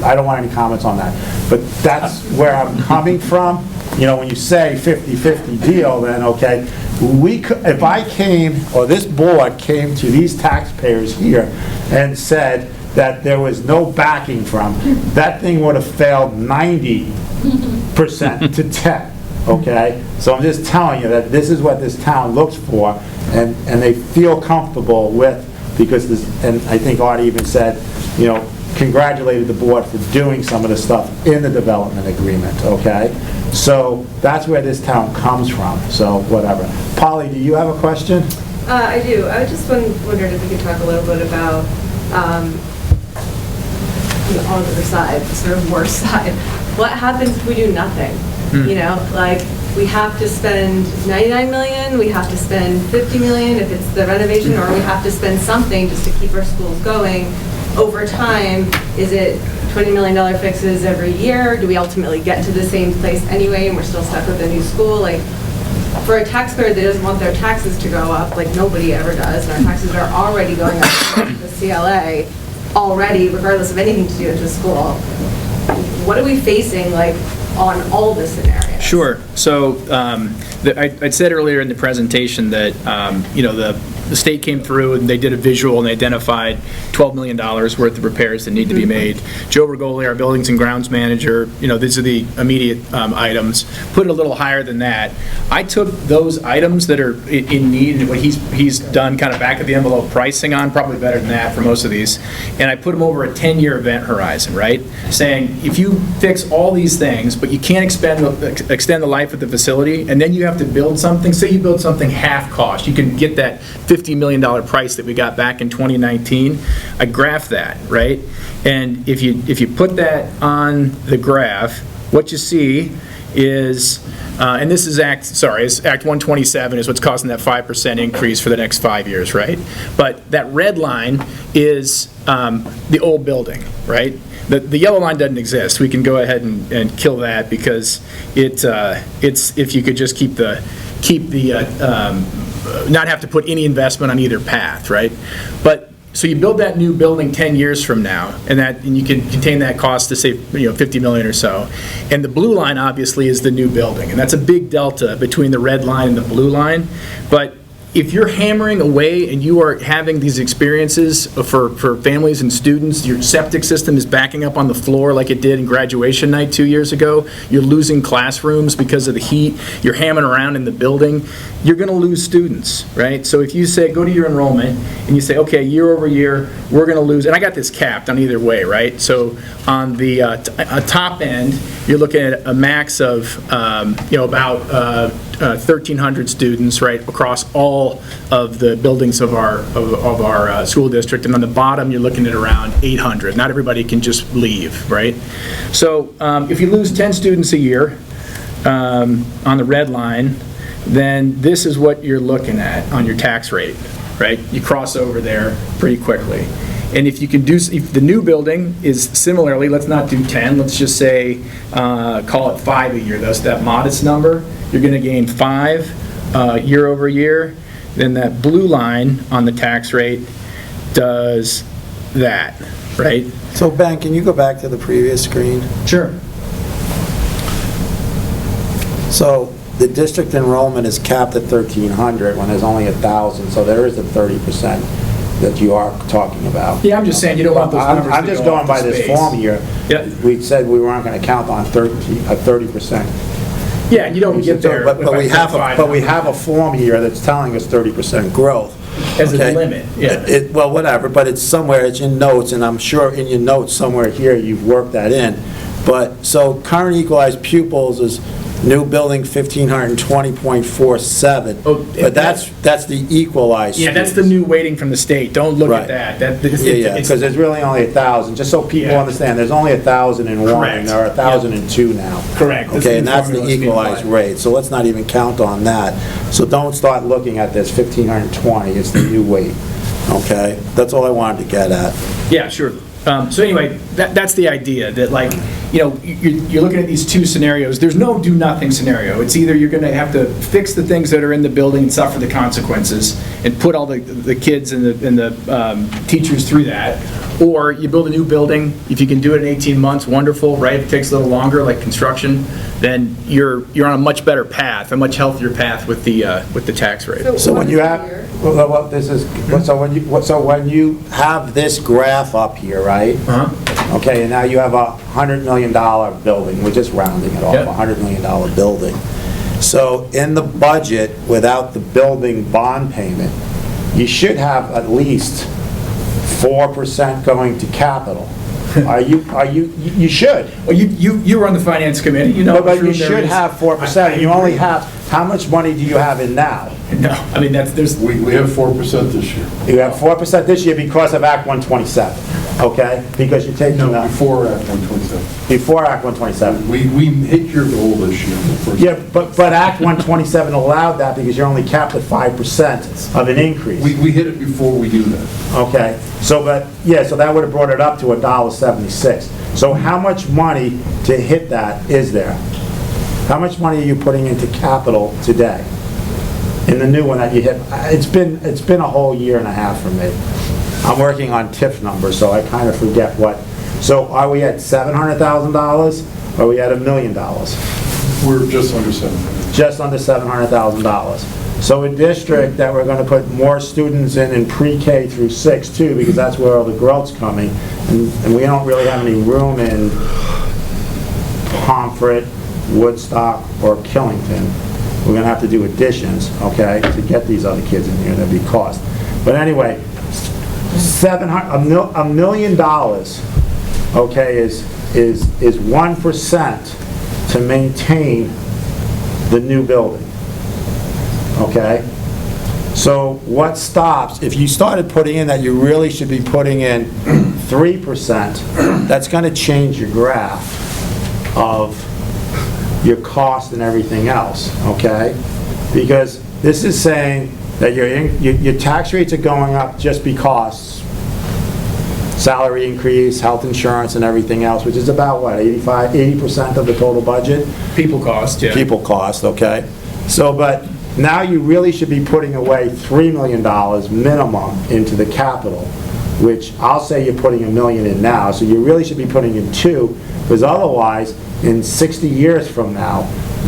I don't want any comments on that. But that's where I'm coming from. You know, when you say 50-50 deal, then okay, if I came, or this board came to these taxpayers here and said that there was no backing from, that thing would have failed 90% to 10, okay? So I'm just telling you that this is what this town looks for, and they feel comfortable with, because this, and I think Artie even said, you know, congratulated the board for doing some of the stuff in the development agreement, okay? So that's where this town comes from, so whatever. Polly, do you have a question? I do. I was just wondering if we could talk a little bit about the other side, the sort of worse side. What happens if we do nothing? You know, like, we have to spend 99 million, we have to spend 50 million if it's the renovation, or we have to spend something just to keep our schools going. Over time, is it $20 million fixes every year? Do we ultimately get to the same place anyway and we're still stuck with a new school? Like, for a taxpayer that doesn't want their taxes to go up, like nobody ever does, and our taxes are already going up to the CLA already, regardless of anything to do with the school, what are we facing, like, on all the scenarios? Sure. So I said earlier in the presentation that, you know, the state came through and they did a visual and they identified $12 million worth of repairs that need to be made. Joe Rigoli, our buildings and grounds manager, you know, these are the immediate items, put it a little higher than that. I took those items that are in need and what he's done kind of back of the envelope pricing on, probably better than that for most of these, and I put them over a 10-year event horizon, right? Saying if you fix all these things, but you can't extend the life of the facility, and then you have to build something, say you build something half cost, you can get that $50 million price that we got back in 2019. I graphed that, right? And if you put that on the graph, what you see is, and this is Act 127 is what's causing that 5% increase for the next 5 years, right? But that red line is the old building, right? The yellow line doesn't exist. We can go ahead and kill that because it's if you could just keep the not have to put any investment on either path, right? But so you build that new building 10 years from now, and you can contain that cost to say, you know, 50 million or so. And the blue line obviously is the new building, and that's a big delta between the red line and the blue line. But if you're hammering away and you are having these experiences for families and students, your septic system is backing up on the floor like it did in graduation night 2 years ago, you're losing classrooms because of the heat, you're hammering around in the building, you're going to lose students, right? So if you say, go to your enrollment, and you say, okay, year over year, we're going to lose, and I got this capped on either way, right? So on the top end, you're looking at a max of, you know, about 1,300 students, right, across all of the buildings of our school district, and on the bottom you're looking at around 800. Not everybody can just leave, right? So if you lose 10 students a year on the red line, then this is what you're looking at on your tax rate, right? You cross over there pretty quickly. And if you can do, if the new building is similarly, let's not do 10, let's just say, call it 5 a year, that's that modest number, you're going to gain 5 year over year. Then that blue line on the tax rate does that, right? So Ben, can you go back to the previous screen? Sure. So the district enrollment is capped at 1,300 when there's only 1,000, so there is a 30% that you are talking about. Yeah, I'm just saying, you don't want those numbers I'm to just go going off by to this space. form here. Yeah. We said we weren't going to count on 30%. Yeah, and you don't get there. But with we like have a form here that's telling us 30% growth. As a okay? limit, yeah. Well, whatever, but it's somewhere, it's in notes, and I'm sure in your notes somewhere here, you've worked that in. But, so current equalized pupils is new building 1,520.47. Oh, But that's the equalized. Yeah, that's the new weighting from the state. Don't look Right. at that. Yeah, because there's really only 1,000, just so people understand, there's only 1,001, Correct. and there are 1,002 now. Correct. This Okay, new and that's the formula's being equalized applied. rate, so let's not even count on that. So don't start looking at this 1,520, it's the new weight, okay? That's all I wanted to get at. Yeah, sure. So anyway, that's the idea, that like, you know, you're looking at these two scenarios. There's no do-nothing scenario. It's either you're going to have to fix the things that are in the building and suffer the consequences and put all the kids and the teachers through that, or you build a new building. If you can do it in 18 months, wonderful, right? If it takes a little longer, like construction, then you're on a much better path, a much healthier path with the tax rate. So when you have, well, this is, so when you have this graph up here, right? Okay, and now you have a $100 million building, we're just rounding it off, Yep. a $100 million building. So in the budget, without the building bond payment, you should have at least 4% going to capital. You should. Well, you run the finance committee, you know. But you should have 4%, and you only have, how much money do you have in now? No, I mean, there's... We have 4% this year. You have 4% this year because of Act 127, okay? Because you're taking... No, before Act 127. Before Act 127. We hit your goal this year. Yeah, but Act 127 allowed that because you're only capped at 5% of an increase. We hit it before we do that. Okay, so so that would have brought it up to $1.76. So how much money to hit that is there? How much money are you putting into capital today? In the new one that you hit, it's been a whole year and a half for me. I'm working on TIF numbers, so I kind of forget what. So are we at $700,000? Or are we at $1 million? We're just under 700. Just under $700,000. So a district that we're going to put more students in pre-K through 6 too, because that's where all the growth's coming, and we don't really have any room in Pomfret, Woodstock, or Killington. We're going to have to do additions, okay, to get these other kids in here. There'll be cost. But anyway, $1 million, okay, is 1% to maintain the new building, okay? So what stops, if you started putting in that you really should be putting in 3%, that's going to change your graph of your cost and everything else, okay? Because this is saying that your tax rates are going up just because salary increase, health insurance, and everything else, which is about, what, 80% of the total budget? People cost, yeah. People cost, okay. So, but now you really should be putting away $3 million minimum into the capital, which I'll say you're putting $1 million in now, so you really should be putting in 2, because otherwise, in 60 years from now,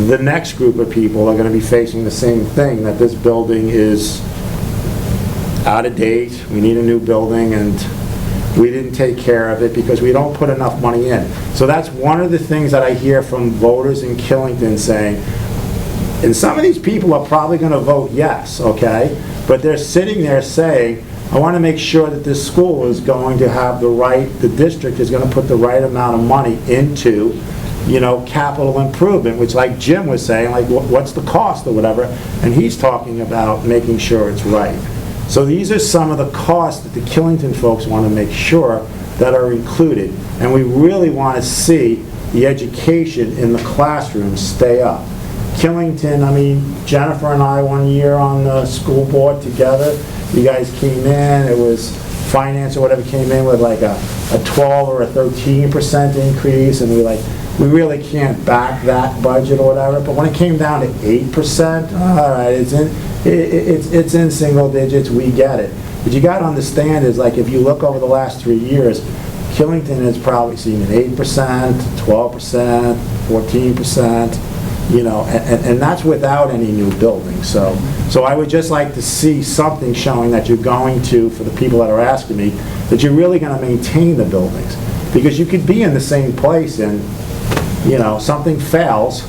the next group of people are going to be facing the same thing, that this building is out of date, we need a new building, and we didn't take care of it because we don't put enough money in. So that's one of the things that I hear from voters in Killington saying, and some of these people are probably going to vote yes, okay? But they're sitting there saying, I want to make sure that this school is going to have the district is going to put the right amount of money into, you know, capital improvement, which, like Jim was saying, like, what's the cost or whatever, and he's talking about making sure it's right. So these are some of the costs that the Killington folks want to make sure that are included, and we really want to see the education in the classroom stay up. Killington, I mean, Jennifer and I one year on the school board together, you guys came in, it was finance or whatever came in with like a 12 or a 13% increase, and we really can't back that budget or whatever, but when it came down to 8%, all right, it's in single digits, we get it. But you gotta understand is, like, if you look over the last 3 years, Killington has probably seen an 8%, 12%, 14%, you know, and that's without any new buildings. So I would just like to see something showing that you're going to, for the people that are asking me, that you're really gonna maintain the buildings. Because you could be in the same place and, you know, something fails,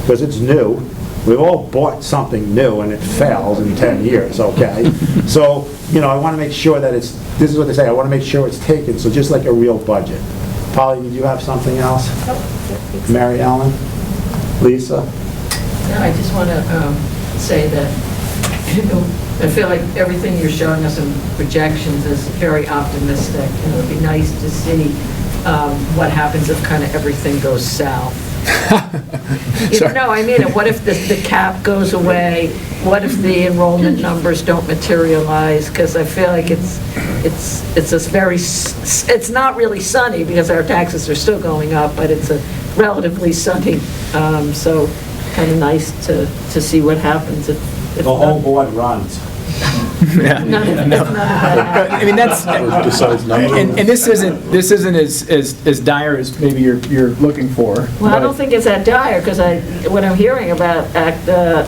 because it's new. We've all bought something new and it fails in 10 years, okay? So, you know, I want to make sure that this is what they say, I want to make sure it's taken, so just like a real budget. Polly, did you have something else? Nope. Mary Ellen? Lisa? No, I just want to say that, you know, I feel like everything you're showing us in projections is very optimistic, and it would be nice to see what happens if kind of everything goes south. No, I mean it. What if the cap goes away? What if the enrollment numbers don't materialize? Because I feel like it's not really sunny because our taxes are still going up, but it's a relatively sunny. So kind of nice to see what happens if The whole board runs. Yeah. I mean, that's, and this isn't as dire as maybe you're looking for. Well, I don't think it's that dire, because what I'm hearing about the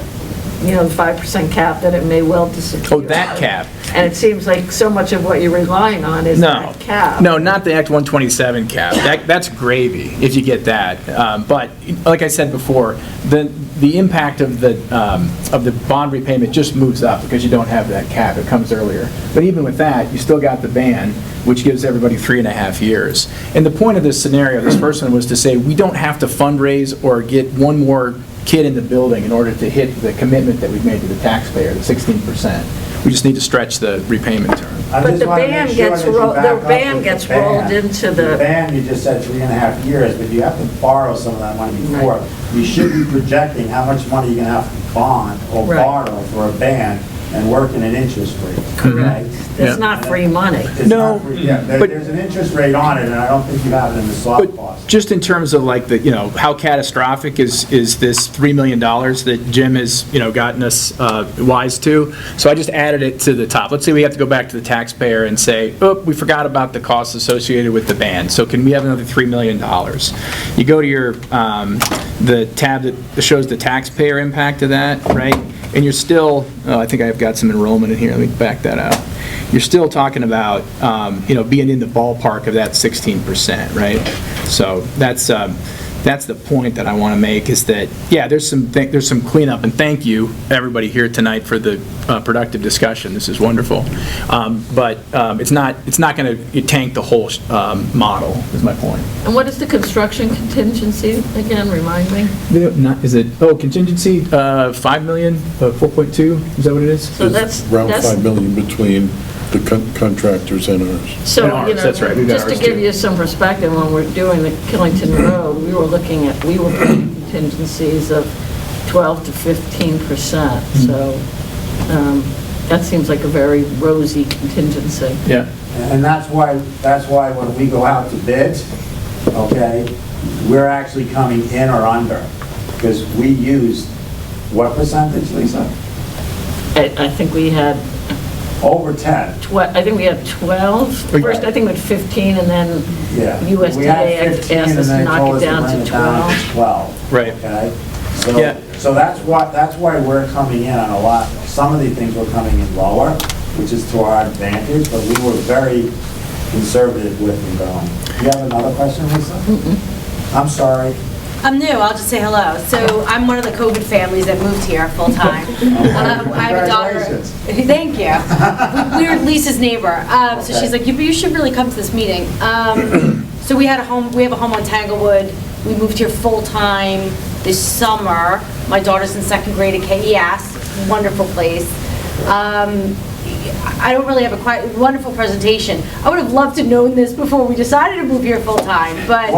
5% cap, that it may well disappear. Oh, that cap. And it seems like so much of what you're relying on is that cap. No, not the Act 127 cap. That's gravy, if you get that. But, like I said before, the impact of the bond repayment just moves up because you don't have that cap. It comes earlier. But even with that, you still got the ban, which gives everybody 3.5 years. And the point of this scenario, this first one, was to say we don't have to fundraise or get one more kid in the building in order to hit the commitment that we've made to the taxpayer, the 16%. We just need to stretch the repayment term. But the ban gets rolled into the... The ban, you just said 3.5 years, but you have to borrow some of that money before. You should be projecting how much money you're going to have to bond or borrow for a ban and work in an interest rate. Correct. It's not free money. No, but there's an interest rate on it, and I don't think you have it in the soft cost. Just in terms of like how catastrophic is this $3 million that Jim has, gotten us wise to. So I just added it to the top. Let's say we have to go back to the taxpayer and say, oh, we forgot about the costs associated with the ban. So can we have another $3 million? You go to your, the tab that shows the taxpayer impact of that, right? And you're still, I think I've got some enrollment in here. Let me back that out. You're still talking about, being in the ballpark of that 16%, right? So that's the point that I want to make, is that, yeah, there's some cleanup, and thank you, everybody here tonight, for the productive discussion. This is wonderful. But it's not going to tank the whole model, is my point. And what is the construction contingency, again, remind me? Contingency, 5 million, 4.2, is that what it is? So that's around 5 million between the contractors and ours. So, that's right. Just to give you some perspective, when we're doing the Killington Road, we were putting contingencies of 12 to 15%. So that seems like a very rosy contingency. Yeah. And that's why when we go out to bid, okay, we're actually coming in or under, because we used what percentage, Lisa? I think we had over 10. I think we had 12. First, I think we had 15, and then USDA asked us to knock it down to 12. Right. Okay. So that's why we're coming in on a lot. Some of these things we're coming in lower, which is to our advantage, but we were very conservative with them going. Do you have another question, Lisa? I'm sorry. I'm new, I'll just say hello. So I'm one of the COVID families that moved here full-time. I have a daughter. Thank you. We were Lisa's neighbor. So she's like, you should really come to this meeting. So we have a home on Tanglewood. We moved here full-time this summer. My daughter's in 2nd grade at KES, wonderful place. I don't really have a quite wonderful presentation. I would have loved to known this before we decided to move here full-time, but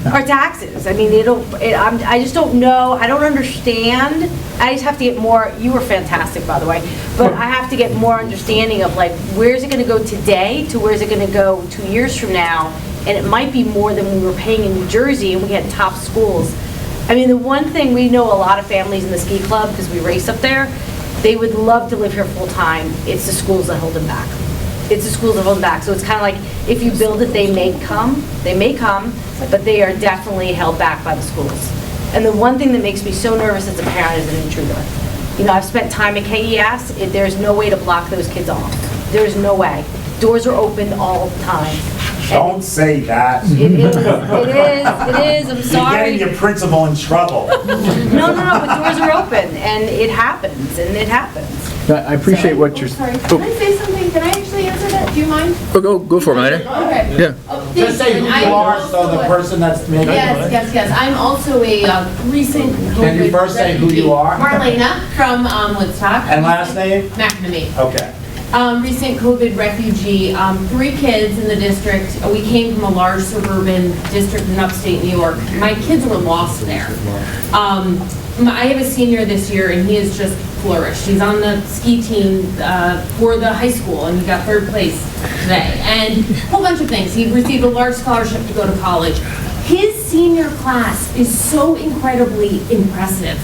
our taxes, I mean, I just don't know, I don't understand. I just have to get more, you were fantastic, by the way, but I have to get more understanding of like, where's it gonna go today to where's it gonna go 2 years from now, and it might be more than we were paying in New Jersey, and we had top schools. I mean, the one thing, we know a lot of families in the ski club, because we race up there, They would love to live here full-time. It's the schools that hold them back. It's the schools that hold them back. So it's kind of like, if you build it, they may come, but they are definitely held back by the schools. And the one thing that makes me so nervous as a parent is an intruder. You know, I've spent time at KES, there's no way to block those kids off. There's no way. Doors are open all the time. Don't say that. It is, I'm sorry. You're getting your principal in trouble. No, but doors are open, and it happens. I appreciate what you're... Sorry, can I say something? Can I actually answer that? Do you mind? Go for it, Melanie. Okay. Yeah. Just say who you are, so the person that's making it. Yes. I'm also a recent... Can you first say who you are? Marlena from Woodstock. And last name? McNamee. Okay. Recent COVID refugee, 3 kids in the district. We came from a large suburban district in upstate New York. My kids were lost there. I have a senior this year, and he has just flourished. He's on the ski team for the high school, and he got 3rd place today. And a whole bunch of things. He received a large scholarship to go to college. His senior class is so incredibly impressive.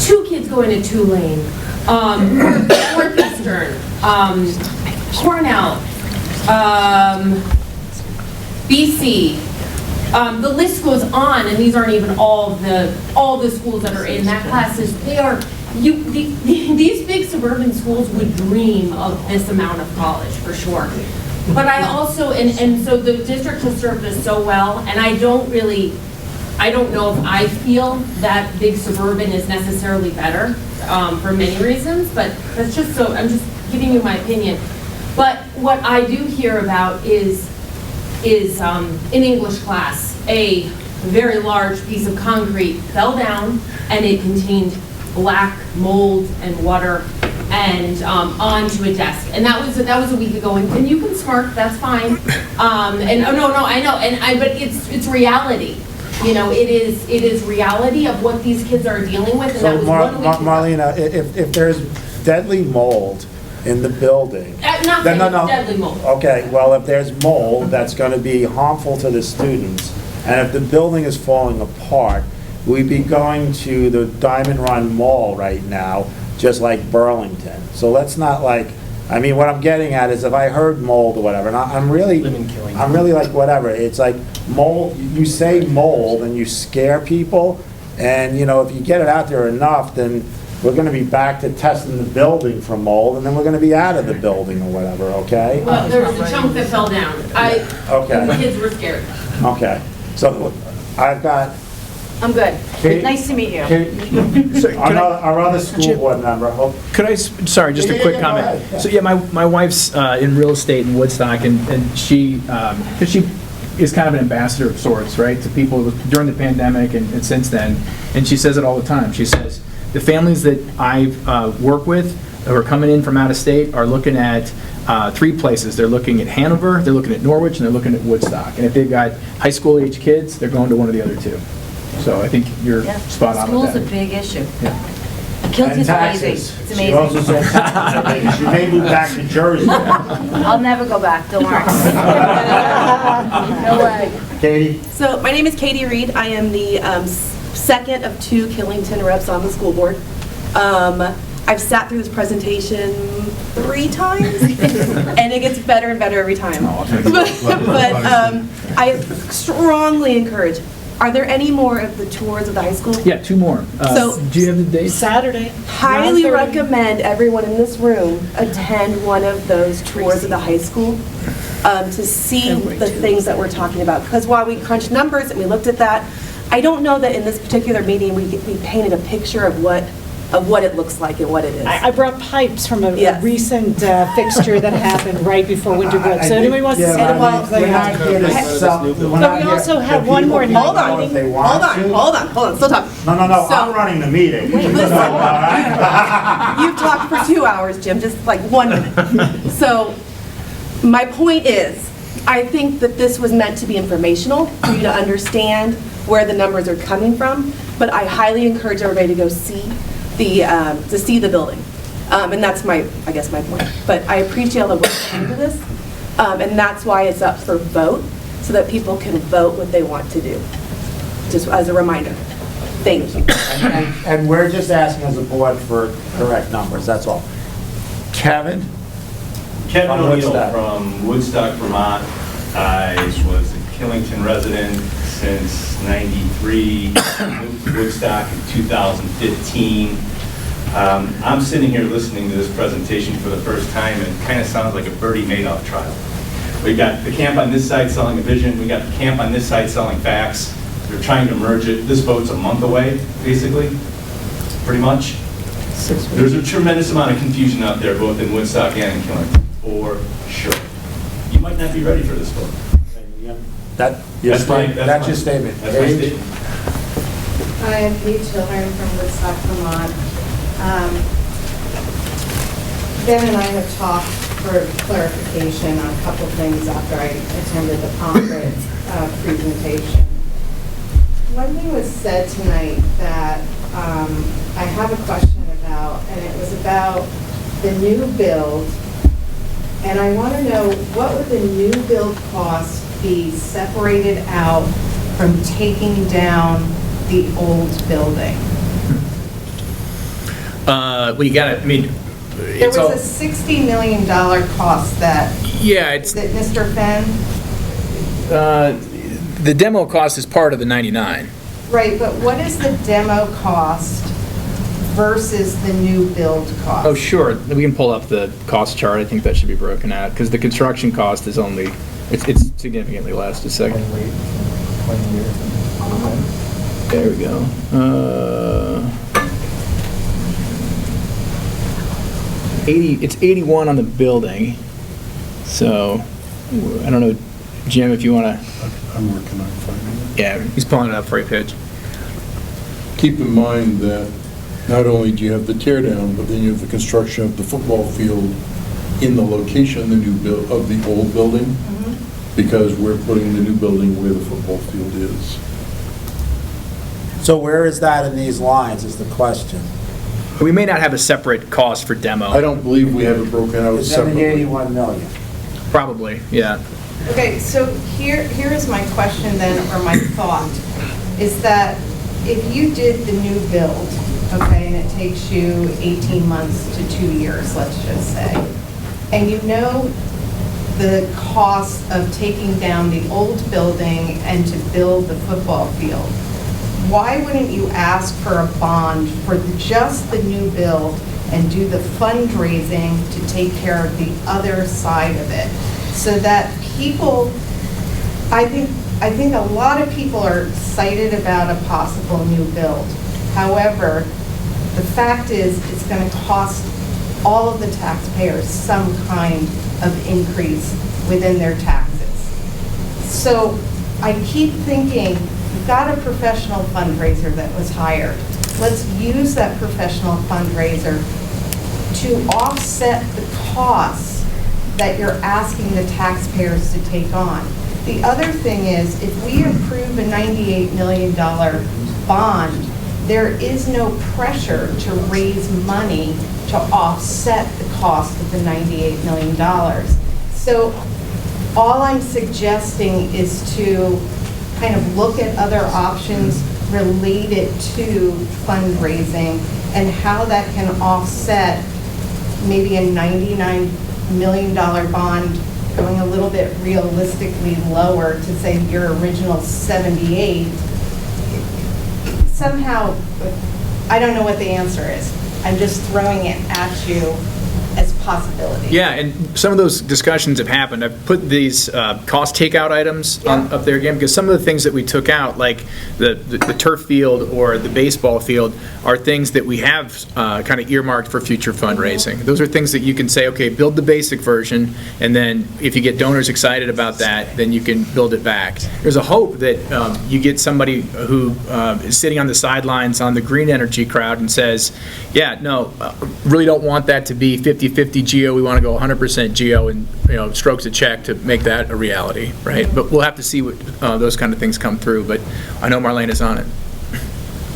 2 kids going to Tulane, Northeastern, Cornell, BC. The list goes on, and these aren't even all the schools that are in that class. These big suburban schools would dream of this amount of college for sure. But I also, and so the district has served us so well, and I don't know if I feel that big suburban is necessarily better for many reasons, but that's just so, I'm just giving you my opinion. But what I do hear about is in English class, a very large piece of concrete fell down, and it contained black mold and water and onto a desk. And that was a week ago, and you can smirk, that's fine. And oh no, I know, but it's reality. You know, it is reality of what these kids are dealing with. And So that was 1 week ago. Marlena, if there's deadly mold in the building. Nothing No. deadly mold. Okay, well, if there's mold that's going to be harmful to the students, and if the building is falling apart, we'd be going to the Diamond Run Mall right now, just like Burlington. So let's not what I'm getting at is if I heard mold or whatever, and I'm really like whatever, it's like mold, you say mold and you scare people, and if you get it out there enough, then we're going to be back to testing the building for mold, and then we're going to be out of the building or whatever, okay? Well, there was a chunk that fell down. Okay. The kids were scared. Okay, so I've got... I'm good. Kate? Nice to meet you. Our other school board member. Could I, sorry, just a quick go comment. ahead, yeah. So, yeah, my wife's in real estate in Woodstock, and she is kind of an ambassador of sorts, right, to people during the pandemic and since then, and she says it all the time. She says, the families that I work with who are coming in from out of state are looking at 3 places. They're looking at Hanover, they're looking at Norwich, and they're looking at Woodstock. And if they've got high school age kids, they're going to one of the other 2. So I think you're spot on with School's that. a big issue. Yeah. Killington's And amazing. taxes. It's She also amazing. said taxes. She may move back to Jersey. I'll never go back, don't worry. No way. Katie? So my name is Katie Reed. I am the second of 2 Killington reps on the school board. I've sat through this presentation 3 times, and it gets better and better every time. But I strongly encourage, are there any more of the tours of the high school? Yeah, 2 more. So- Do you have the dates? Saturday. Highly recommend everyone in this room attend one of those tours of the high school to see the things that we're talking about. Because while we crunched numbers and we looked at that, I don't know that in this particular meeting we painted a picture of what it looks like and what it is. I brought pipes from a recent fixture that happened right before winter broke. So anybody wants to see the pipes? But we also have one more. Hold on, still talking. No, I'm running the meeting. You've talked for 2 hours, Jim, just like 1 minute. So my point is, I think that this was meant to be informational for you to understand where the numbers are coming from, but I highly encourage everybody to go see the building. And that's my point. But I appreciate all the work into this, and that's why it's up for vote, so that people can vote what they want to do, just as a reminder. Thank you. And we're just asking as a board for correct numbers, that's all. Kevin? Kevin From O'Neill Woodstock. from Woodstock, Vermont. I was a Killington resident since '93, moved to Woodstock in 2015. I'm sitting here listening to this presentation for the first time, and it kind of sounds like a Bertie Madoff trial. We got the camp on this side selling a vision, we got the camp on this side selling facts. They're trying to merge it. This vote's a month away, basically, pretty much. There's a tremendous amount of confusion out there, both in Woodstock and in Killington, for sure. You might not be ready for this vote. That's your statement. That's my statement. Hi, I'm Paige Chilhern from Woodstock, Vermont. Ben and I have talked for clarification on a couple things after I attended the conference presentation. One thing was said tonight that I have a question about, and it was about the new build. And I want to know, what would the new build cost be separated out from taking down the old building? We got it, I mean, There was a $60 million cost that, yeah, is it Mr. Fenn? the demo cost is part of the 99. Right, but what is the demo cost versus the new build cost? Oh, sure, we can pull up the cost chart, I think that should be broken out, because the construction cost is only, it's significantly less. Just a second. There we go. It's 81 on the building, so I don't know, Jim, if you want to. I'm working on finding it. Yeah, he's pulling it up for you, Paige. Keep in mind that not only do you have the tear down, but then you have the construction of the football field in the location the new of the old building, because we're putting the new building where the football field is. So where is that in these lines is the question. We may not have a separate cost for demo. I don't believe we have it broken out It's in the separately. 81 million. Probably, yeah. Okay, so here is my question then, or my thought, is that if you did the new build, okay, and it takes you 18 months to 2 years, let's just say, and you know the cost of taking down the old building and to build the football field, why wouldn't you ask for a bond for just the new build and do the fundraising to take care of the other side of it? So that people, I think a lot of people are excited about a possible new build. However, the fact is it's going to cost all of the taxpayers some kind of increase within their taxes. So I keep thinking, we've got a professional fundraiser that was hired. Let's use that professional fundraiser to offset the costs that you're asking the taxpayers to take on. The other thing is, if we approve a $98 million bond, there is no pressure to raise money to offset the cost of the $98 million. So all I'm suggesting is to kind of look at other options related to fundraising and how that can offset maybe a $99 million bond going a little bit realistically lower to say your original 78. Somehow, I don't know what the answer is. I'm just throwing it at you as possibilities. Yeah, and some of those discussions have happened. I've put these cost takeout items up there again, because some of the things that we took out, like the turf field or the baseball field, are things that we have kind of earmarked for future fundraising. Those are things that you can say, okay, build the basic version, and then if you get donors excited about that, then you can build it back. There's a hope that you get somebody who is sitting on the sidelines on the green energy crowd and says, yeah, no, really don't want that to be 50-50 geo. We want to go 100% geo and, strokes a check to make that a reality, right? But we'll have to see what those kind of things come through. But I know Marlene is on it.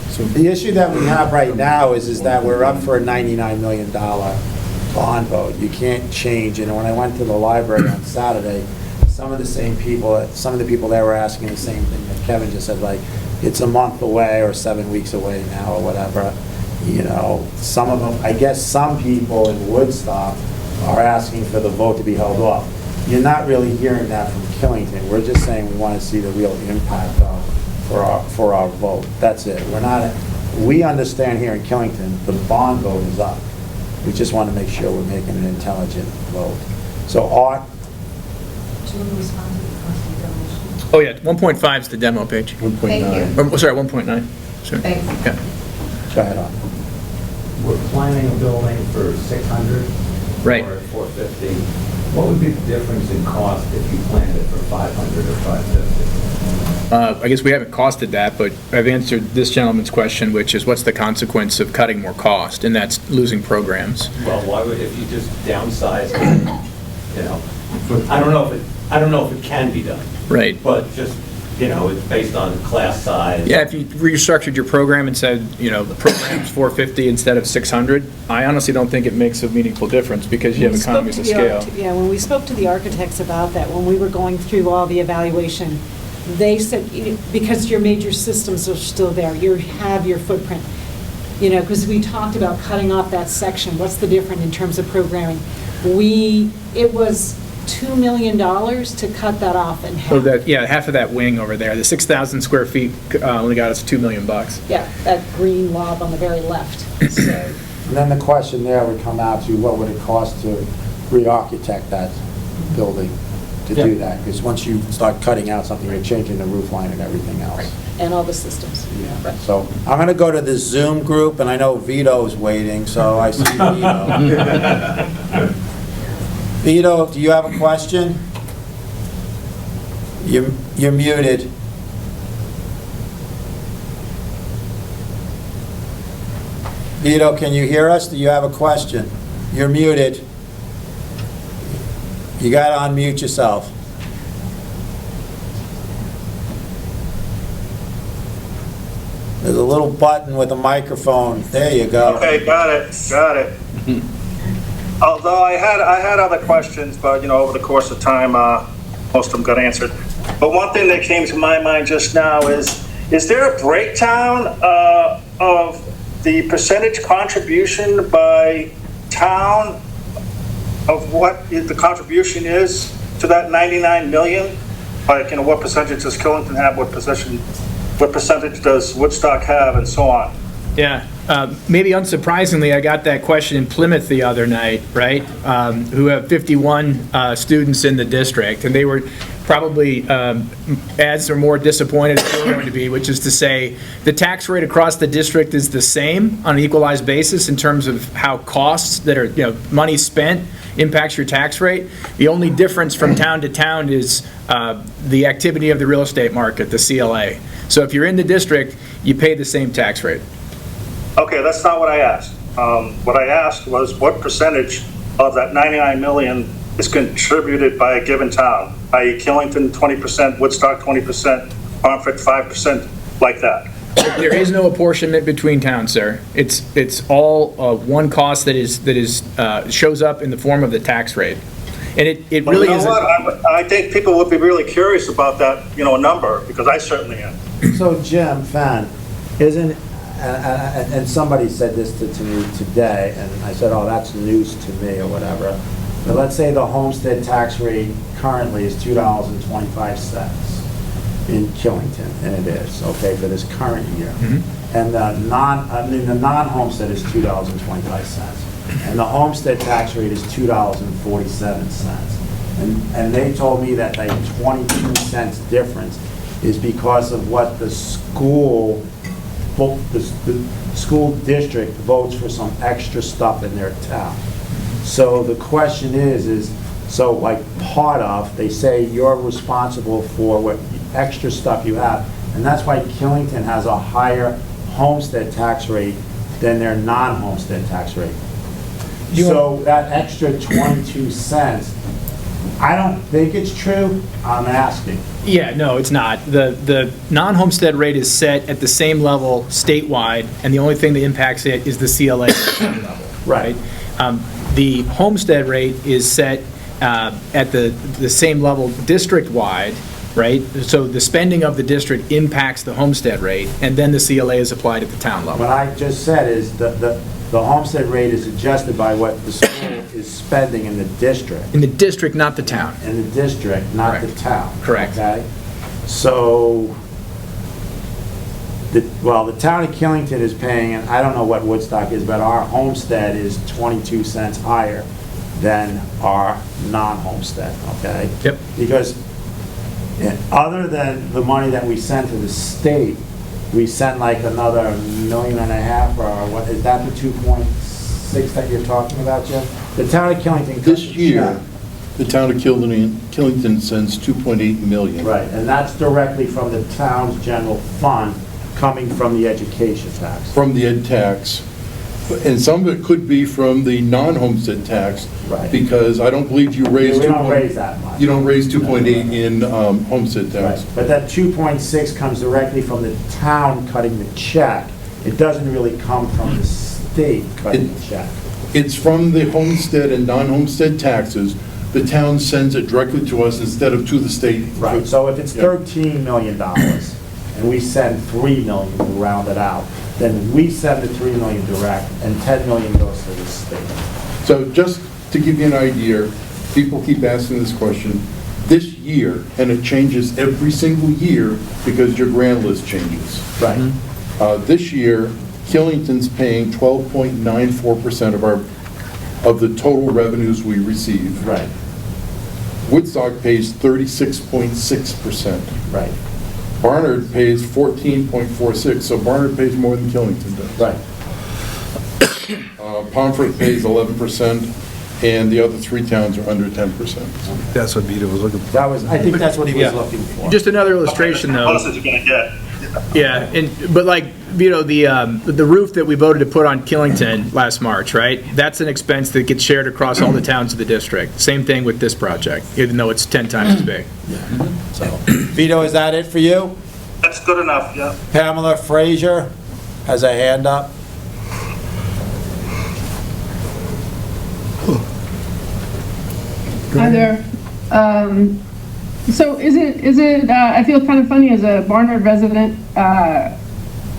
So the issue that we have right now is that we're up for a $99 million bond vote. You can't change. And when I went to the library on Saturday, some of the people there were asking the same thing that Kevin just said, like, it's a month away or 7 weeks away now or whatever, you know, some of them, I guess some people in Woodstock are asking for the vote to be held off. You're not really hearing that from Killington. We're just saying we want to see the real impact for our vote. That's it. We understand here in Killington, the bond vote is up. We just want to make sure we're making an intelligent vote. So Art? Do you want to respond to the cost of demolition? Oh, yeah, 1.5 is the demo page. 1.9. Thank Sorry, 1.9. Sorry. Thanks. Yeah. Go ahead, Art. We're planning a building for 600. Right. Or 450. What would be the difference in cost if you planned it for 500 or 550? I guess we haven't costed that, but I've answered this gentleman's question, which is what's the consequence of cutting more cost, and that's losing programs. Well, why would, if you just downsize it, you know, I don't know if it can be done. Right. But just, you know, it's based on class size. Yeah, if you restructured your program and said, you know, the program's 450 instead of 600, I honestly don't think it makes a meaningful difference because you have economies of scale. Yeah, when we spoke to the architects about that, when we were going through all the evaluation, they said, because your major systems are still there, you have your footprint, you know, because we talked about cutting off that section, what's the difference in terms of programming? It was $2 million to cut that off in half. So that, yeah, half of that wing over there, the 6,000 square feet only got us $2 million. Yeah, that green lob on the very left, so. And then the question there would come out to what would it cost to re-architect that building to do that? Because once you start cutting out something, you're changing the roof line and everything else. And all the systems. Yeah. Right. So I'm going to go to the Zoom group, and I know Vito's waiting, so I see Vito. Vito, do you have a question? You're muted. Vito, can you hear us? Do you have a question? You're muted. You got to unmute yourself. There's a little button with a microphone. There you go. Okay, got it. Although I had other questions, but you know, over the course of time, most of them got answered. But one thing that came to my mind just now is there a breakdown of the percentage contribution by town of what the contribution is to that 99 million? Like, you know, what percentage does Killington have? What percentage does Woodstock have, and so on? Yeah, maybe unsurprisingly, I got that question in Plymouth the other night, right? Who have 51 students in the district, and they were probably as or more disappointed as we're going to be, which is to say the tax rate across the district is the same on an equalized basis in terms of how costs that are, you know, money spent impacts your tax rate. The only difference from town to town is the activity of the real estate market, the CLA. So if you're in the district, you pay the same tax rate. Okay, that's not what I asked. What I asked was what percentage of that 99 million is contributed by a given town, i.e. Killington 20%, Woodstock 20%, Pomfret 5%, like that. There is no apportionment between towns, sir. It's all one cost that shows up in the form of the tax rate, and it But really you know is. what? I think people would be really curious about that, you know, number, because I certainly am. So Jim, Fan, isn't, and somebody said this to me today, and I said, oh, that's news to me or whatever. But let's say the homestead tax rate currently is $2.25 in Killington, and it is, okay, for this current year. And the non-homestead is $2.25. And the homestead tax rate is $2.47. And they told me that like 22 cents difference is because of what the school district votes for some extra stuff in their town. So the question is so like part of, they say you're responsible for what extra stuff you have, and that's why Killington has a higher homestead tax rate than their non-homestead tax rate. So that extra 22 cents, I don't think it's true, I'm asking. Yeah, no, it's not. The non-homestead rate is set at the same level statewide, and the only thing that impacts it is the CLA level. Right. The homestead rate is set at the same level district-wide, right? So the spending of the district impacts the homestead rate, and then the CLA is applied at the town level. What I just said is the homestead rate is adjusted by what the school is spending in the district. In the district, not the town. In the district, not the town. Correct. Okay? So, the town of Killington is paying, and I don't know what Woodstock is, but our homestead is 22 cents higher than our non-homestead, okay? Yep. Because other than the money that we send to the state, we send like another $1.5 million, or what, is that the 2.6 that you're talking about, Jim? The town of Killington. This year, the town of Killington sends 2.8 million. Right, and that's directly from the town's general fund, coming from the education tax. From the ed tax. And some of it could be from the non-homestead tax. Right. Because I don't believe you raise. We don't raise that much. You don't raise 2.8 in homestead tax. Right. But that 2.6 comes directly from the town cutting the check. It doesn't really come from the state cutting the check. It's from the homestead and non-homestead taxes. The town sends it directly to us instead of to the state. Right, so if it's $13 million and we send $3 million to round it out, then we send the $3 million direct and $10 million goes to the state. So just to give you an idea, people keep asking this question. This year, and it changes every single year because your grand list changes. Right. This year, Killington's paying 12.94% of the total revenues we receive. Right. Woodstock pays 36.6%. Right. Barnard pays 14.46%, so Barnard pays more than Killington does. Right. Pomfret pays 11%, and the other three towns are under 10%. That's what Vito was looking for. I think that's what he was looking for. Just another illustration, though. Closest you're gonna get. Yeah, but like, Vito, the roof that we voted to put on Killington last March, right? That's an expense that gets shared across all the towns of the district. Same thing with this project, even though it's 10 times as big. So, Vito, is that it for you? That's good enough, yeah. Pamela Frazier has a hand up. Hi there. So is it, I feel kind of funny as a Barnard resident.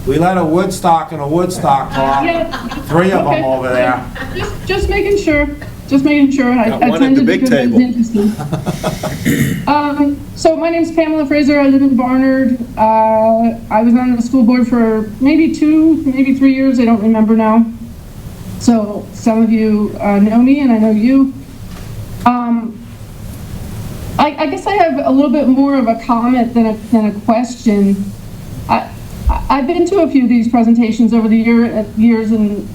We let a Woodstock and a Woodstock talk. Three of them over there. Just making sure. I one at the big table. So my name's Pamela Fraser. I live in Barnard. I was on the school board for maybe 2, maybe 3 years. I don't remember now. So some of you know me and I know you. I guess I have a little bit more of a comment than a question. I've been to a few of these presentations over the years, and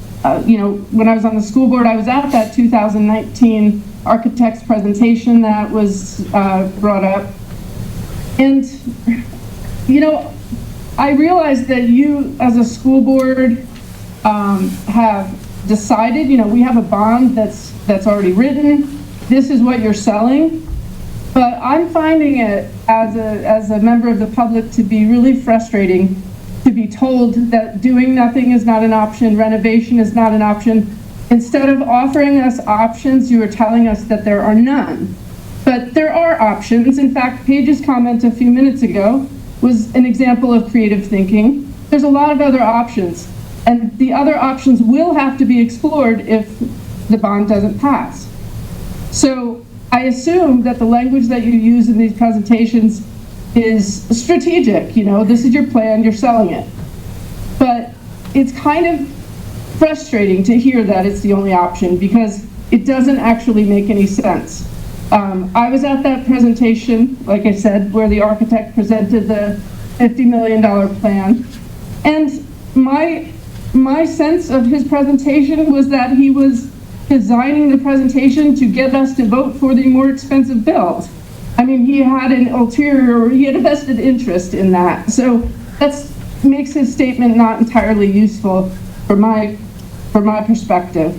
when I was on the school board, I was at that 2019 architect's presentation that was brought up. And, I realized that you, as a school board, have decided, we have a bond that's already written. This is what you're selling. But I'm finding it, as a member of the public, to be really frustrating to be told that doing nothing is not an option, renovation is not an option. Instead of offering us options, you are telling us that there are none. But there are options. In fact, Paige's comment a few minutes ago was an example of creative thinking. There's a lot of other options, and the other options will have to be explored if the bond doesn't pass. So I assume that the language that you use in these presentations is strategic. This is your plan, you're selling it. But it's kind of frustrating to hear that it's the only option because it doesn't actually make any sense. I was at that presentation, like I said, where the architect presented the $50 million plan. And my sense of his presentation was that he was designing the presentation to get us to vote for the more expensive bills. I mean, he had an ulterior, he had a vested interest in that. So that makes his statement not entirely useful from my perspective.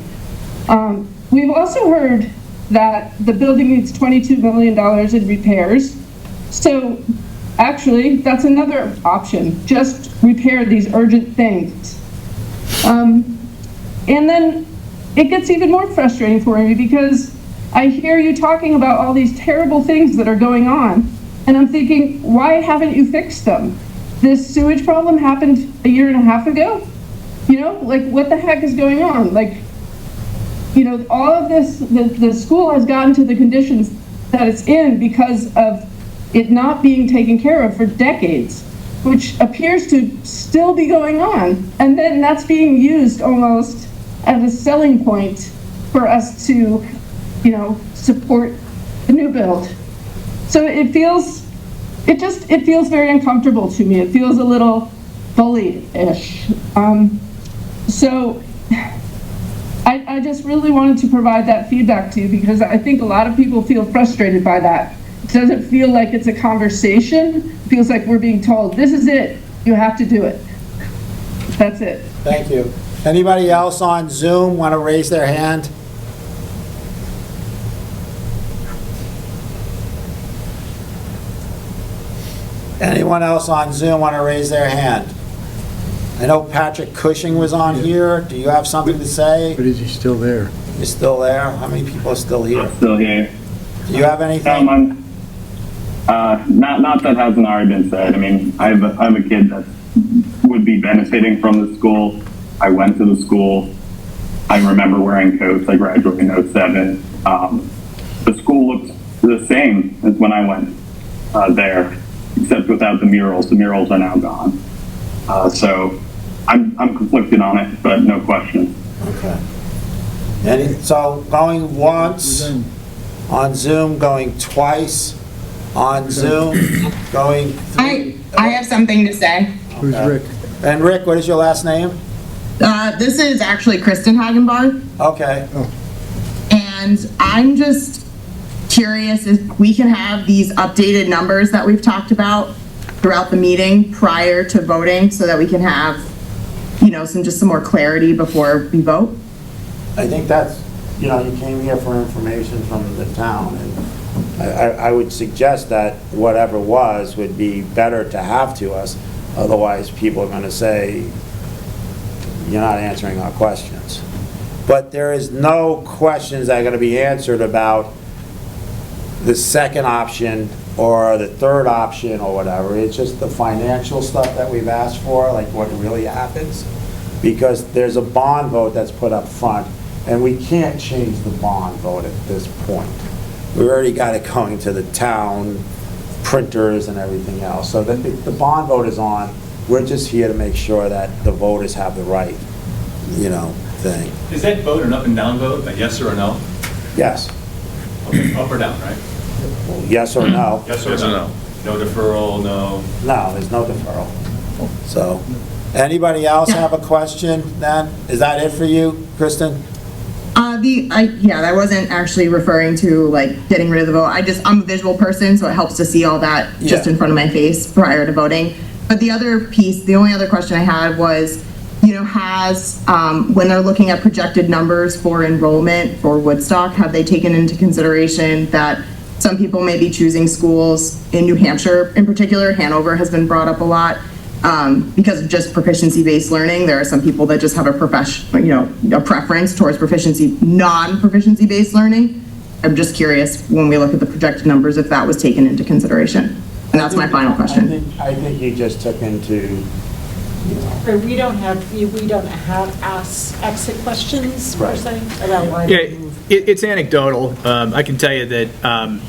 We've also heard that the building needs $22 million in repairs. So actually, that's another option. Just repair these urgent things. And then it gets even more frustrating for me because I hear you talking about all these terrible things that are going on, And I'm thinking, why haven't you fixed them? This sewage problem happened a year and a half ago. You know, like, what the heck is going on? Like, you know, all of this, the school has gotten to the conditions that it's in because of it not being taken care of for decades, which appears to still be going on. And then that's being used almost as a selling point for us to, you know, support the new build. So it feels very uncomfortable to me. It feels a little bully-ish. So I just really wanted to provide that feedback to you because I think a lot of people feel frustrated by that. It doesn't feel like it's a conversation. It feels like we're being told, this is it, you have to do it. That's it. Thank you. Anybody else on Zoom want to raise their hand? Anyone else on Zoom want to raise their hand? I know Patrick Cushing was on here. Do you have something to say? But is he still there? You're still there? How many people are still here? Still here. Do you have anything? Not that hasn't already been said. I mean, I have a kid that would be benefiting from the school. I went to the school. I remember wearing coats. I graduated in 07. The school looked the same as when I went there, except without the murals. The murals are now gone. So I'm conflicted on it, but no question. Okay. So going once on Zoom, going twice on Zoom, going three. I have something to say. Who's Rick? And Rick, what is your last name? This is actually Kristen Hagenbar. Okay. And I'm just curious if we can have these updated numbers that we've talked about throughout the meeting prior to voting so that we can have, you know, some more clarity before we vote. I think that's, you know, you came here for information from the town, and I would suggest that whatever would be better to have to us. Otherwise, people are going to say, you're not answering our questions. But there is no questions that are going to be answered about the second option or the third option or whatever. It's just the financial stuff that we've asked for, like what really happens. Because there's a bond vote that's put up front, and we can't change the bond vote at this point. We've already got it going to the town, printers and everything else. So the bond vote is on. We're just here to make sure that the voters have the right, you know, thing. Is that vote an up and down vote, a yes or a no? Yes. Okay, up or down, right? Yes or no? Yes or no? No deferral, no? No, there's no deferral. So, anybody else have a question then? Is that it for you, Kristen? Yeah, I wasn't actually referring to like getting rid of the vote. I'm a visual person, so it helps to see all that just in front of my face prior to voting. But the only other question I had was, you know, when they're looking at projected numbers for enrollment for Woodstock, have they taken into consideration that some people may be choosing schools in New Hampshire in particular? Hanover has been brought up a lot. Because of just proficiency-based learning, there are some people that just have a preference towards non-proficiency-based learning. I'm just curious when we look at the projected numbers if that was taken into consideration. And that's my final question. I think you just took into, you know. We don't have exit questions per se about why. Yeah, it's anecdotal. I can tell you that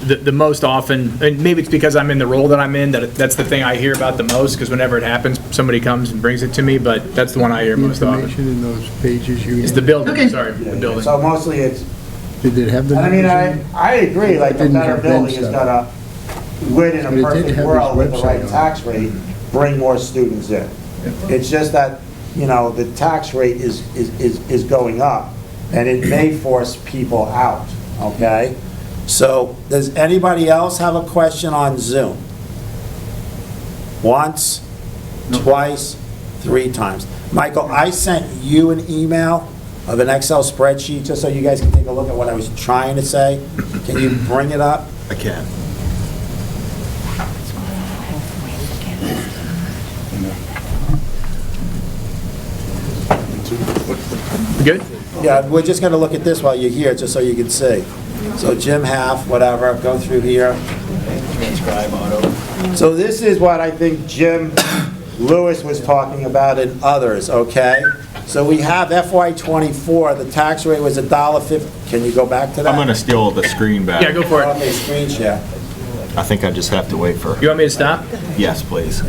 the most often, and maybe it's because I'm in the role that I'm in, that's the thing I hear about the most, because whenever it happens, somebody comes and brings it to me, but that's the one I hear most often. Information in those pages you... It's the building, sorry, the building. So mostly it's... Did it have the... I mean, I agree, like the better building is gonna, would in a perfect world with the right tax rate, bring more students in. It's just that, you know, the tax rate is going up, and it may force people out, okay? So, does anybody else have a question on Zoom? Once, twice, 3 times. Michael, I sent you an email of an Excel spreadsheet, just so you guys can take a look at what I was trying to say. Can you bring it up? I can. Good? Yeah, we're just gonna look at this while you're here, just so you can see. So Jim Half, whatever, go through here. Transcribe auto. So this is what I think Jim Lewis was talking about and others, okay? So we have FY '24, the tax rate was $1.50. Can you go back to that? I'm gonna steal the screen back. Yeah, go for it. Okay, screen share. I think I just have to wait for. You want me to stop? Yes, please.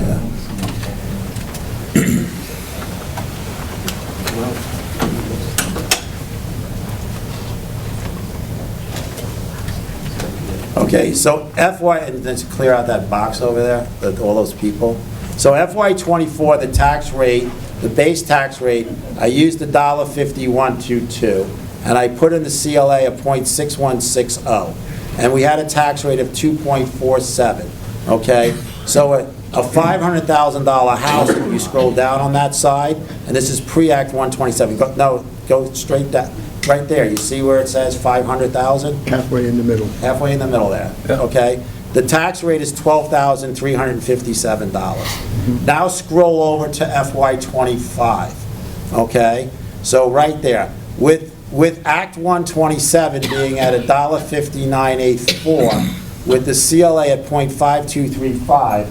Okay, so FY, and let's clear out that box over there, all those people. So FY '24, the tax rate, the base tax rate, I used $1.5122, and I put in the CLA of .6160, and we had a tax rate of 2.47, okay? So a $500,000 house, if you scroll down on that side, and this is pre-Act 127, go straight down, right there, you see where it says 500,000? Halfway in the middle. Halfway in the middle there, okay? The tax rate is $12,357. Now scroll over to FY '25, okay? So right there, with Act 127 being at $1.5984, with the CLA at .5235,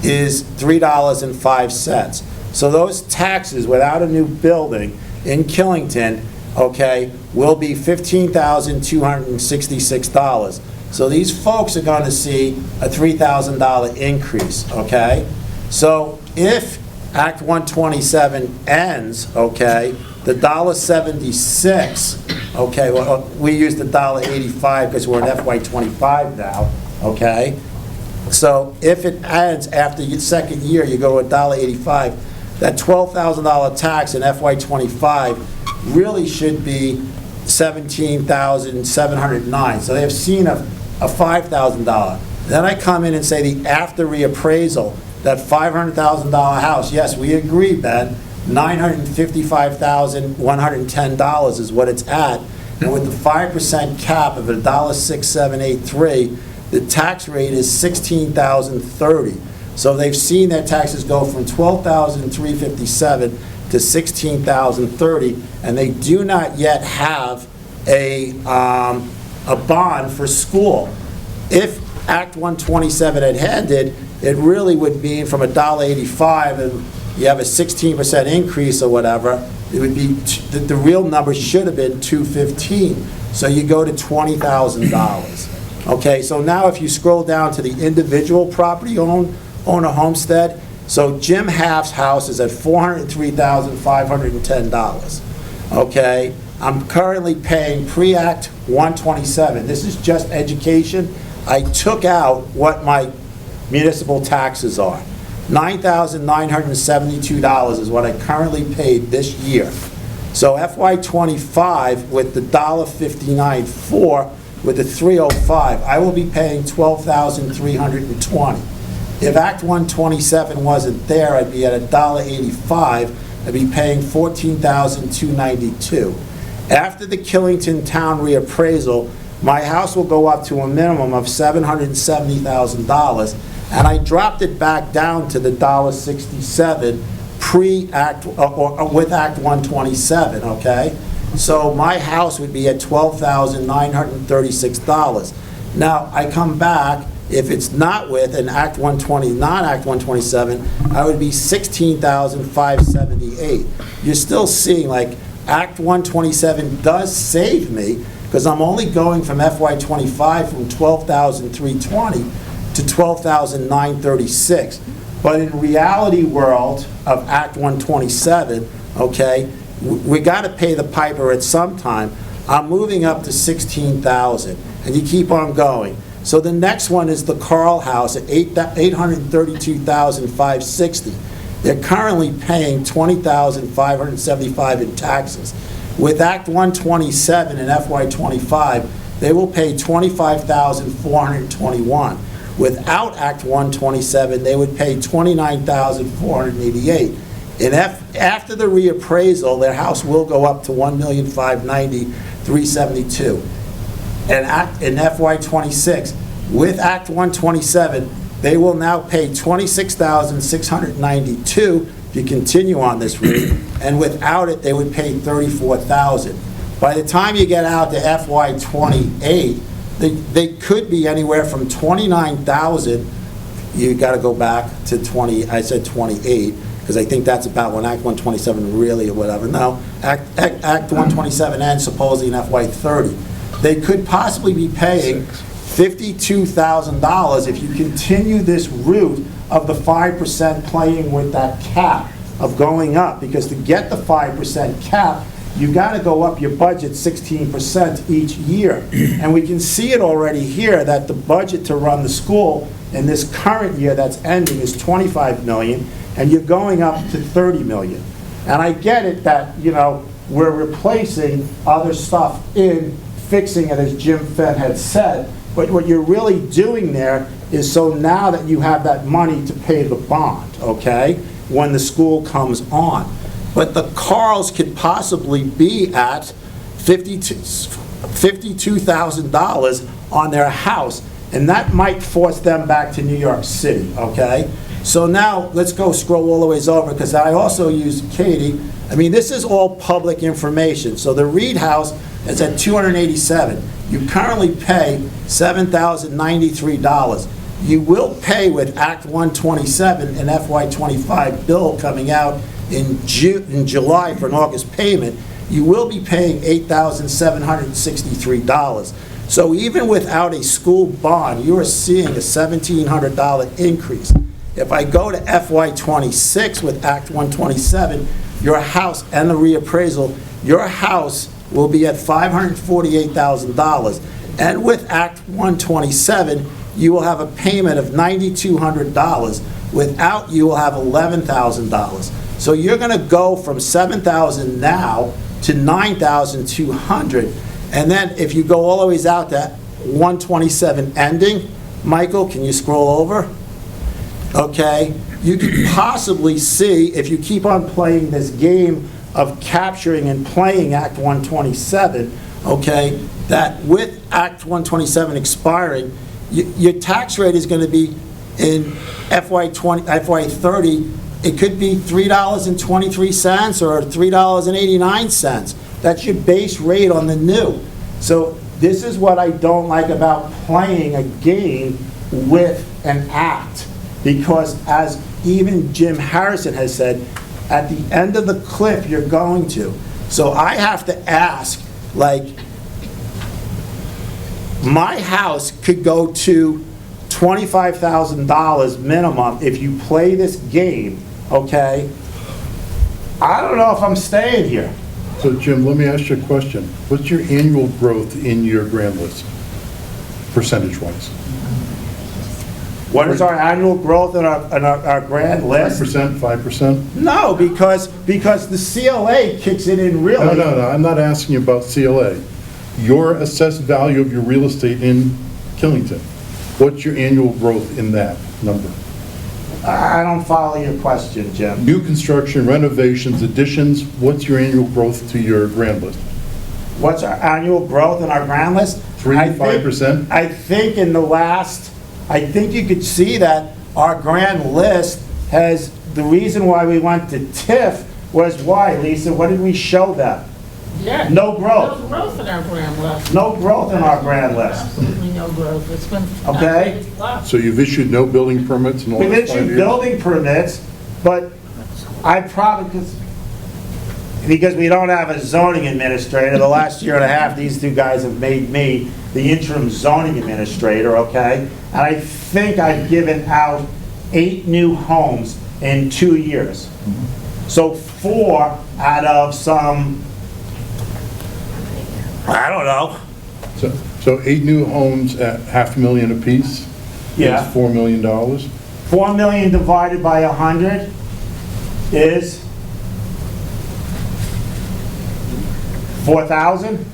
is $3.05. So those taxes without a new building in Killington, okay, will be $15,266. So these folks are going to see a $3,000 increase, okay? So if Act 127 ends, okay, the $1.76, okay, well, we use the $1.85 because we're in FY '25 now, okay? So if it ends after your second year, you go to $1.85, that $12,000 tax in FY '25 really should be $17,709. So they have seen a $5,000. Then I come in and say the after reappraisal, that $500,000 house, yes, we agree, Ben, $955,110 is what it's at. And with the 5% cap of $1.6783, the tax rate is $16,030. So they've seen their taxes go from $12,357 to $16,030, and they do not yet have a bond for school. If Act 127 had ended, it really would mean from $1.85, and you have a 16% increase or whatever, it would be, the real number should have been $215. So you go to $20,000. Okay, so now if you scroll down to the individual property owner homestead, so Jim Half's house is at $403,510. Okay, I'm currently paying pre-Act 127. This is just education. I took out what my municipal taxes are. $9,972 is what I currently paid this year. So FY '25 with the $1.59.4 with the 305, I will be paying $12,320. If Act 127 wasn't there, I'd be at $1.85. I'd be paying $14,292. After the Killington Town reappraisal, my house will go up to a minimum of $770,000, and I dropped it back down to the $1.67 pre-Act, or with Act 127, okay? So my house would be at $12,936. Now, I come back, if it's not with an Act 120, non-Act 127, I would be $16,578. You're still seeing, like, Act 127 does save me, because I'm only going from FY '25 from $12,320 to $12,936. But in reality world of Act 127, okay, we got to pay the piper at some time. I'm moving up to $16,000, and you keep on going. So the next one is the Carl House at $832,560. They're currently paying $20,575 in taxes. With Act 127 and FY '25, they will pay $25,421. Without Act 127, they would pay $29,488. And after the reappraisal, their house will go up to $1,590,372. And in FY '26, with Act 127, they will now pay $26,692 if you continue on this route, and without it, they would pay $34,000. By the time you get out to FY '28, they could be anywhere from 29,000, you got to go back to 20, I said 28, because I think that's about when Act 127 really or whatever. No, Act 127 ends supposedly in FY '30. They could possibly be paying $52,000 if you continue this route of the 5% playing with that cap of going up, because to get the 5% cap, you got to go up your budget 16% each year. And we can see it already here that the budget to run the school in this current year that's ending is $25 million, and you're going up to $30 million. And I get it that, you know, we're replacing other stuff in fixing it, as Jim Fenn had said, but what you're really doing there is so now that you have that money to pay the bond, okay, when the school comes on. But the Carls could possibly be at $52,000 on their house, and that might force them back to New York City, okay? So now, let's go scroll all the ways over, because I also use Katie. I mean, this is all public information. So the Reed House is at $287. You currently pay $7,093. You will pay with Act 127 and FY25 bill coming out in July for an August payment. You will be paying $8,763. So even without a school bond, you are seeing a $1,700 increase. If I go to FY26 with Act 127, your house and the reappraisal, your house will be at $548,000. And with Act 127, you will have a payment of $9,200. Without, you will have $11,000. So you're going to go from $7,000 now to $9,200. And then if you go all the ways out to 127 ending, Michael, can you scroll over? Okay, you could possibly see, if you keep on playing this game of capturing and playing Act 127, okay, that with Act 127 expiring, your tax rate is going to be in FY30, it could be $3.23 or $3.89. That's your base rate on the new. So this is what I don't like about playing a game with an act, because as even Jim Harrison has said, at the end of the cliff, you're going to. So I have to ask, like, my house could go to $25,000 minimum if you play this game, okay? I don't know if I'm staying here. So Jim, let me ask you a question. What's your annual growth in your grand list, percentage-wise? What is our annual growth in our grand list? 5%, 5%? No, because the CLA kicks it in really. No, I'm not asking you about CLA. Your assessed value of your real estate in Killington, what's your annual growth in that number? I don't follow your question, Jim. New construction, renovations, additions, what's your annual growth to your grand list? What's our annual growth in our grand list? 3, 5%? I think in the last, I think you could see that our grand list has, the reason why we went to TIF was why, Lisa? What did we show them? Yeah. No growth. No growth in our grand list. No growth in our grand list. Absolutely no growth. It's been. Okay. So you've issued no building permits in the We've last 5 issued years? building permits, but I probably, because we don't have a zoning administrator, the last year and a half, these two guys have made me the interim zoning administrator, okay? And I think I've given out 8 new homes in 2 years. So 4 out of some, I don't know. So 8 new homes at $500,000 apiece? Yeah. Is $4 million? 4 million divided by 100 is 4,000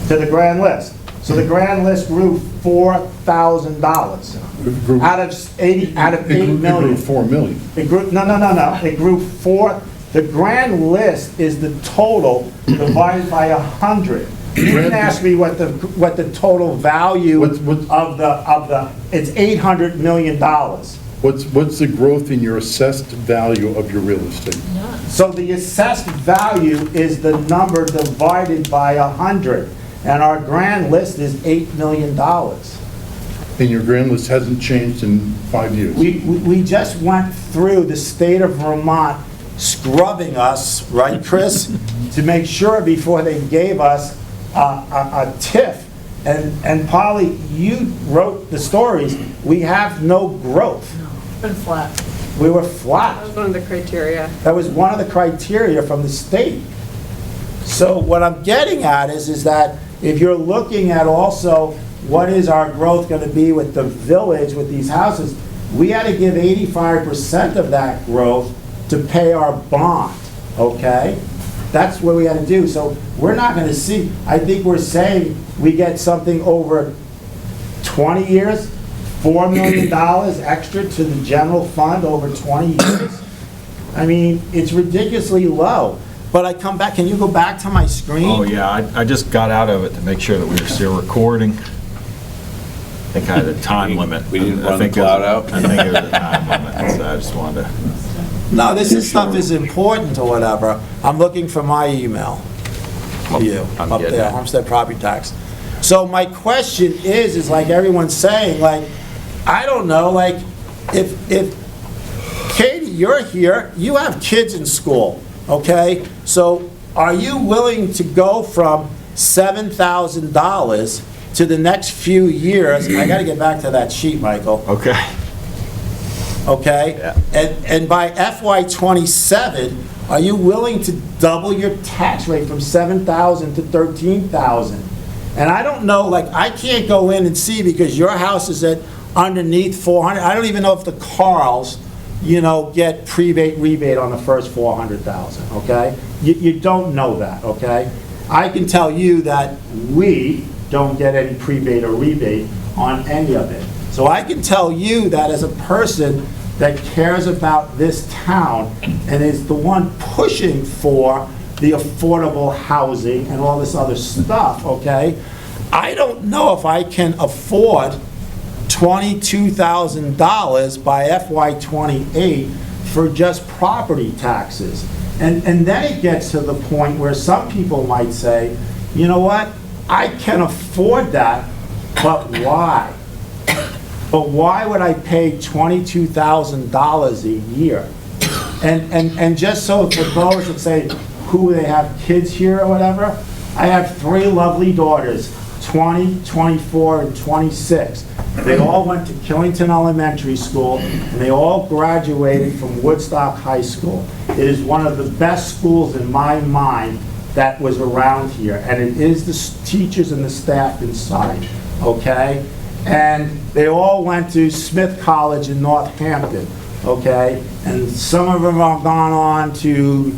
to the grand list. So the grand list grew $4,000 out of 8 million. It grew 4 million. It grew, no. It grew 4. The grand list is the total divided by 100. You didn't ask me what the total value of the, it's $800 million. What's the growth in your assessed value of your real estate? So the assessed value is the number divided by 100. and our grand list is $8 million. And your grand list hasn't changed in 5 years. We just went through the state of Vermont scrubbing us, right, Chris? To make sure before they gave us a TIF. And Polly, you wrote the stories. We have no growth. Been flat. We were flat. That was one of the criteria. That was one of the criteria from the state. So what I'm getting at is that if you're looking at also what is our growth going to be with the village, with these houses, we had to give 85% of that growth to pay our bond, okay? That's what we had to do. So we're not going to see, I think we're saying we get something over 20 years, $4 million extra to the general fund over 20 years. I mean, it's ridiculously low. But I come back, can you go back to my screen? Oh, yeah, I just got out of it to make sure that we were still recording. I think I had a time limit. We didn't run the cloud out? I think it was a time limit, so I just wanted to. No, this stuff is important or whatever. I'm looking for my email for you, I'm up getting there, it. homestead property tax. So my question is like everyone's saying, like, I don't know, like, if Katie, you're here, you have kids in school, okay? So are you willing to go from $7,000 to the next few years? I gotta get back to that sheet, Michael. Okay. Okay? Yeah. And by FY '27, are you willing to double your tax rate from $7,000 to $13,000? And I don't know, like, I can't go in and see because your house is at underneath 400. I don't even know if the Carls, you know, get rebate on the first 400,000, okay? You don't know that, okay? I can tell you that we don't get any prebate or rebate on any of it. So I can tell you that as a person that cares about this town and is the one pushing for the affordable housing and all this other stuff, okay? I don't know if I can afford $22,000 by FY '28 for just property taxes. And then it gets to the point where some people might say, you know what, I can afford that, but why? But why would I pay $22,000 a year? And just so for those that say who they have kids here or whatever, I have 3 lovely daughters, 20, 24, and 26. They all went to Killington Elementary School, and they all graduated from Woodstock High School. It is one of the best schools in my mind that was around here, and it is the teachers and the staff inside, okay? And they all went to Smith College in Northampton, okay? And some of them have gone on to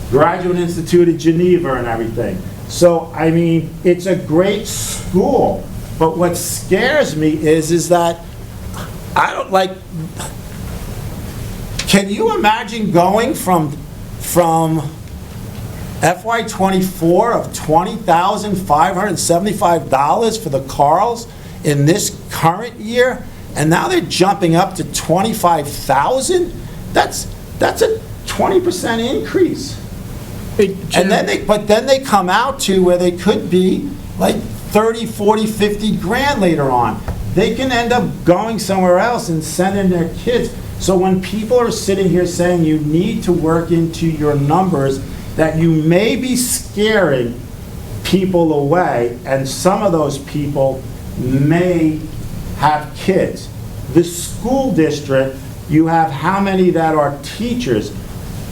Graduate Institute of Geneva and everything. So, I mean, it's a great school, but what scares me is that I don't like, can you imagine going from FY '24 of $20,575 for the Carls in this current year, and now they're jumping up to $25,000? That's a 20% increase. And then they come out to where they could be like 30, 40, 50 grand later on. They can end up going somewhere else and sending their kids. So when people are sitting here saying you need to work into your numbers, that you may be scaring people away, and some of those people may have kids. The school district, you have how many that are teachers?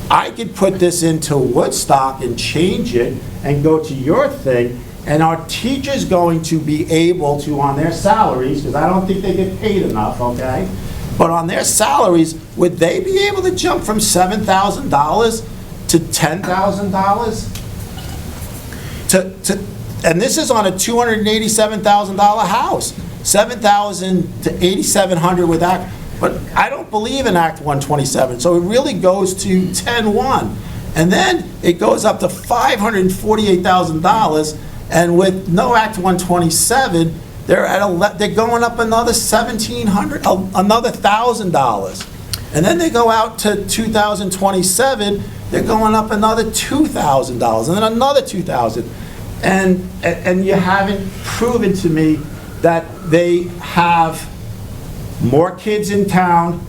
I could put this into Woodstock and change it and go to your thing, and are teachers going to be able to, on their salaries, because I don't think they get paid enough, okay? But on their salaries, would they be able to jump from $7,000 to $10,000? And this is on a $287,000 house, $7,000 to $8,700 with that. But I don't believe in Act 127, so it really goes to 10-1. And then it goes up to $548,000, and with no Act 127, they're going up another $1,700, another $1,000. And then they go out to 2027, they're going up another $2,000, and then another $2,000. And you haven't proven to me that they have more kids in town.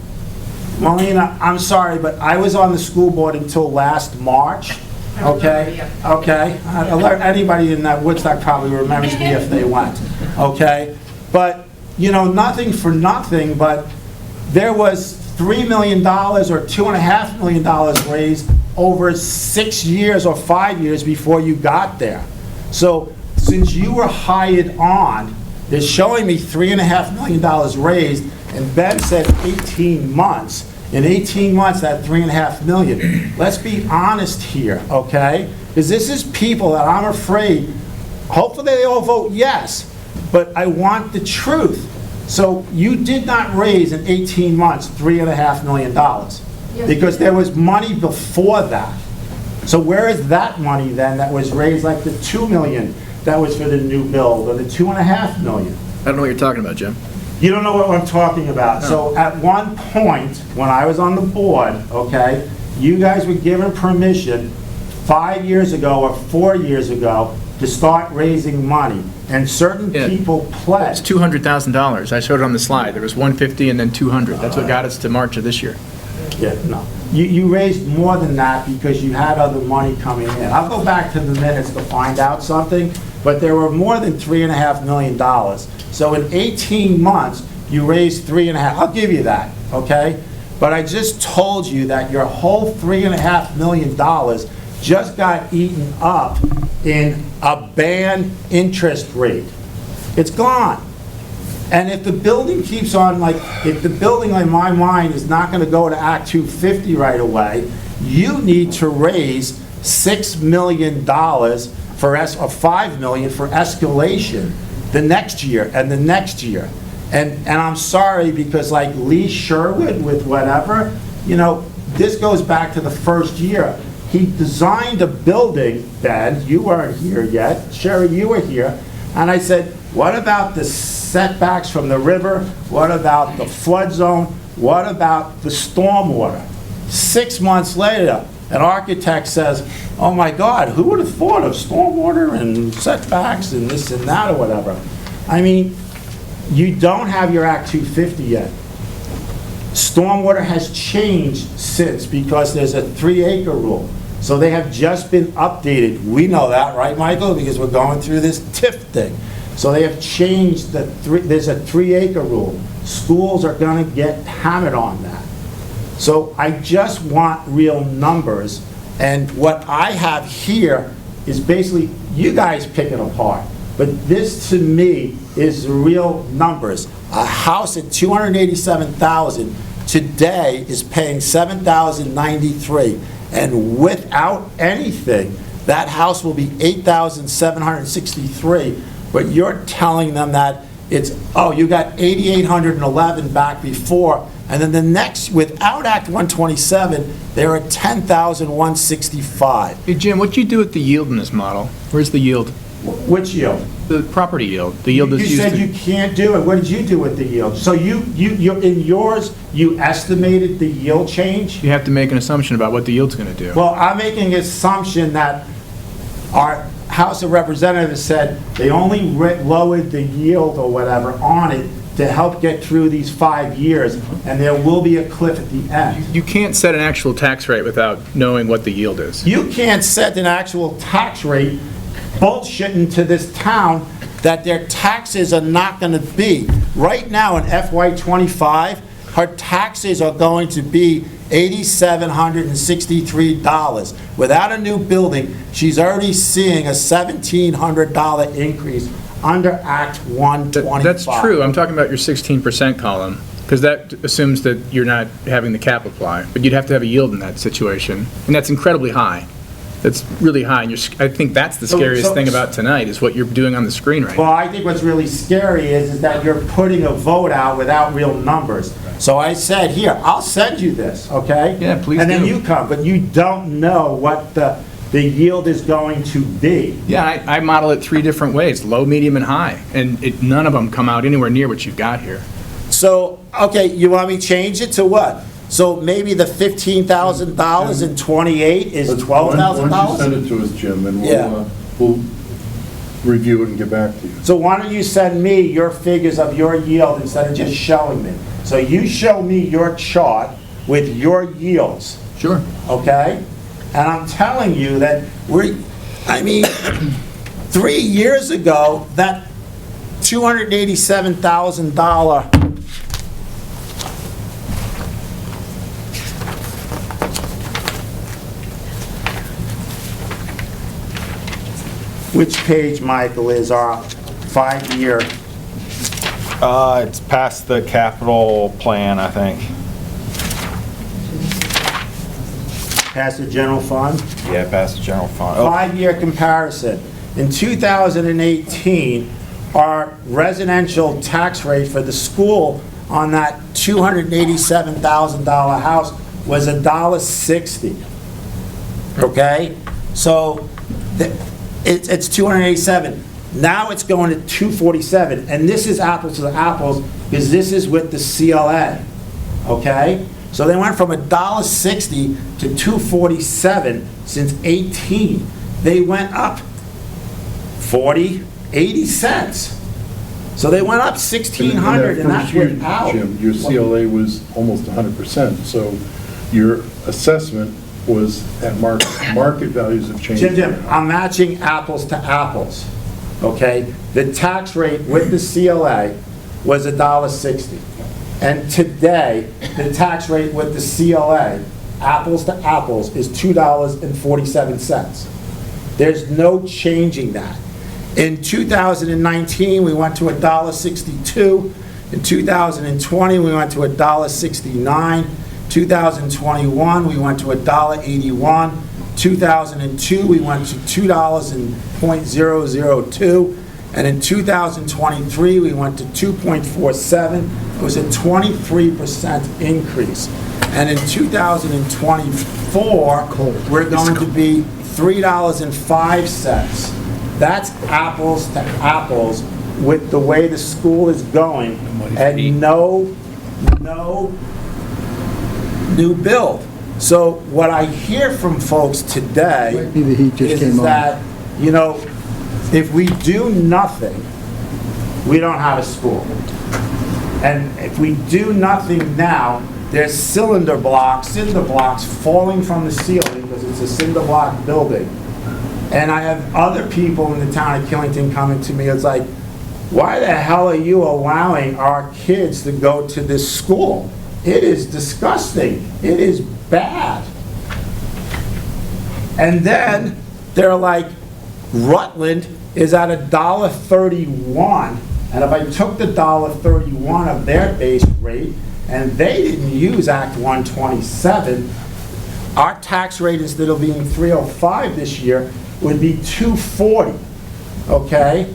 Melina, I'm sorry, but I was on the school board until last March, okay? Okay? Anybody in that Woodstock probably remembers me if they went, okay? But, you know, nothing for nothing, but there was $3 million or $2.5 million raised over 6 years or 5 years before you got there. So since you were hired on, they're showing me $3.5 million raised, and Ben said 18 months. In 18 months, that $3.5 million. Let's be honest here, okay? Because this is people that I'm afraid, hopefully they all vote yes, but I want the truth. So you did not raise in 18 months $3.5 million because there was money before that. So where is that money then that was raised, like the $2 million that was for the new build, or the $2.5 million? I don't know what you're talking about, Jim. You don't know what I'm talking about. No. So at one point, when I was on the board, okay, you guys were given permission 5 years ago or 4 years ago to start raising money, and certain people pledged. It's $200,000. I showed it on the slide. There was 150 and then 200. That's what got us to March of this year. Yeah, no. You raised more than that because you had other money coming in. I'll go back to the minutes to find out something, but there were more than $3.5 million. So in 18 months, you raised $3.5. I'll give you that, okay? But I just told you that your whole $3.5 million just got eaten up in a banned interest rate. It's gone. And if the building keeps on, like, if the building in my mind is not going to go to Act 250 right away, you need to raise $6 million for or $5 million for escalation the next year and the next year. And I'm sorry, because like Lee Sherwood with whatever, you know, this goes back to the first year. He designed a building, Ben, you weren't here yet, Sherry, you were here, and I said, what about the setbacks from the river? What about the flood zone? What about the stormwater? 6 months later, an architect says, oh my God, who would have thought of stormwater and setbacks and this and that or whatever? I mean, you don't have your Act 250 yet. Stormwater has changed since, because there's a 3-acre rule. So they have just been updated. We know that, right, Michael? Because we're going through this TIF thing. So they have changed there's a 3-acre rule. Schools are gonna get hammered on that. So I just want real numbers. And what I have here is basically you guys pick it apart. But this to me is the real numbers. A house at $287,000 today is paying $7,093. And without anything, that house will be $8,763. But you're telling them that it's, oh, you got $8,811 back before, and then the next, without Act 127, they're at $10,165. Hey, Jim, what do you do with the yield in this model? Where's the yield? Which yield? The property yield. The yield that's You used said to- you can't do it. What did you do with the yield? So you in yours, you estimated the yield change? You have to make an assumption about what the yield's going to do. Well, I'm making an assumption that our House of Representatives said they only lowered the yield or whatever on it to help get through these 5 years, and there will be a cliff at the end. You can't set an actual tax rate without knowing what the yield is. You can't set an actual tax rate bullshitting to this town that their taxes are not going to be. Right now in FY25, her taxes are going to be $8,763. Without a new building, she's already seeing a $1,700 increase under Act 125. That's true. I'm talking about your 16% column, because that assumes that you're not having the cap apply. But you'd have to have a yield in that situation, and that's incredibly high. That's really high, and I think that's the scariest thing about tonight, is what you're doing on the screen right now. Well, I think what's really scary is that you're putting a vote out without real numbers. So I said, here, I'll send you this, okay? Yeah, please And then do. you come, but you don't know what the yield is going to be. Yeah, I model it 3 different ways, low, medium, and high, and none of them come out anywhere near what you've got here. So, okay, you want me to change it to what? So maybe the $15,000 in 28 is $12,000? Why don't you send it to us, Jim, and Yeah. we'll review it and get back to you. So why don't you send me your figures of your yield instead of just showing me? So you show me your chart with your yields. Sure. Okay? And I'm telling you that 3 years ago, that $287,000 which page, Michael, is our 5-year? It's past the capital plan, I think. Past the general fund? Yeah, past the general fund. 5-year comparison. In 2018, our residential tax rate for the school on that $287,000 house was $1.60. Okay? So it's 287. Now it's going to 247, and this is apples to apples because this is with the CLA. Okay? So they went from $1.60 to 247 since 18. They went up 80 cents. So they went up 1,600, and that's without. Jim, your CLA was almost 100%, so your assessment was at market. Market values have changed. Jim, I'm matching apples to apples, okay? The tax rate with the CLA was $1.60. And today, the tax rate with the CLA, apples to apples, is $2.47. There's no changing that. In 2019, we went to $1.62. In 2020, we went to $1.69. 2021, we went to $1.81. 2002, we went to $2.002. And in 2023, we went to 2.47. It was a 23% increase. And in 2024, we're going to be $3.05. That's apples to apples with the way the school is going, and no new build. So what I hear from folks today is that, if we do nothing, we don't have a school. And if we do nothing now, there's cinder blocks falling from the ceiling because it's a cinder block building. And I have other people in the town of Killington coming to me, it's like, why the hell are you allowing our kids to go to this school? It is disgusting. It is bad. And then they're like, Rutland is at $1.31, and if I took the $1.31 of their base rate, and they didn't use Act 127, our tax rate, instead of being $3.05 this year, would be $2.40, okay?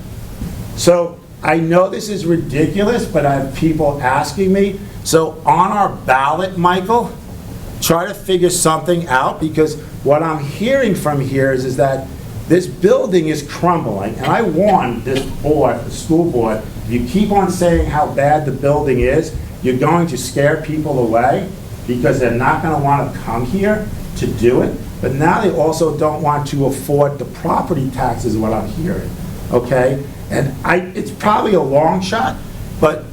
So I know this is ridiculous, but I have people asking me. So on our ballot, Michael, try to figure something out, because what I'm hearing from here is that this building is crumbling, and I warned this board, the school board, if you keep on saying how bad the building is, you're going to scare people away, because they're not going to want to come here to do it. But now they also don't want to afford the property taxes, what I'm hearing, okay? And it's probably a long shot, but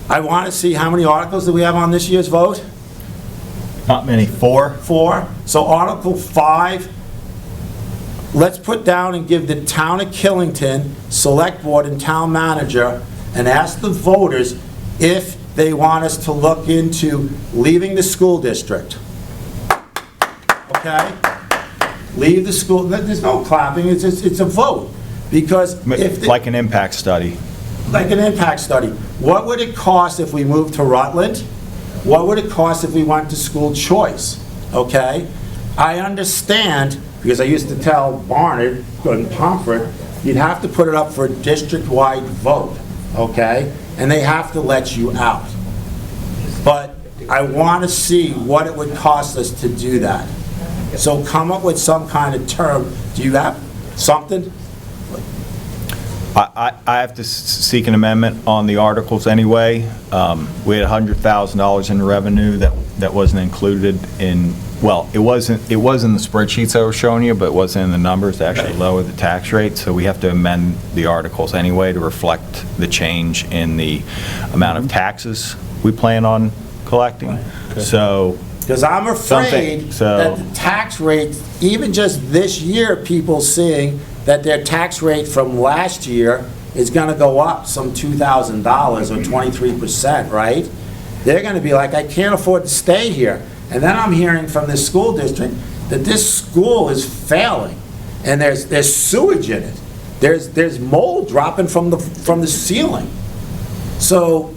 I want to see how many articles do we have on this year's vote? Not many, 4. 4. So Article 5, let's put down and give the town of Killington, select board and town manager, and ask the voters if they want us to look into leaving the school district. Okay? Leave the school, there's no clapping, it's a vote. Because if... Like an impact study. Like an impact study. What would it cost if we moved to Rutland? What would it cost if we went to school choice? Okay? I understand, because I used to tell Barnard and Pomfret, you'd have to put it up for a district-wide vote, okay? And they have to let you out. But I want to see what it would cost us to do that. So come up with some kind of term. Do you have something? I have to seek an amendment on the articles anyway. We had $100,000 in revenue that wasn't included in well, it was in the spreadsheets I was showing you, but it wasn't in the numbers to actually lower the tax rate, so we have to amend the articles anyway to reflect the change in the amount of taxes we plan on collecting. So. Because I'm afraid that the tax rate, even just this year, people seeing that their tax rate from last year is gonna go up some $2,000 or 23%, right? They're gonna be like, I can't afford to stay here. And then I'm hearing from this school district that this school is failing, and there's sewage in it. There's mold dropping from the ceiling. So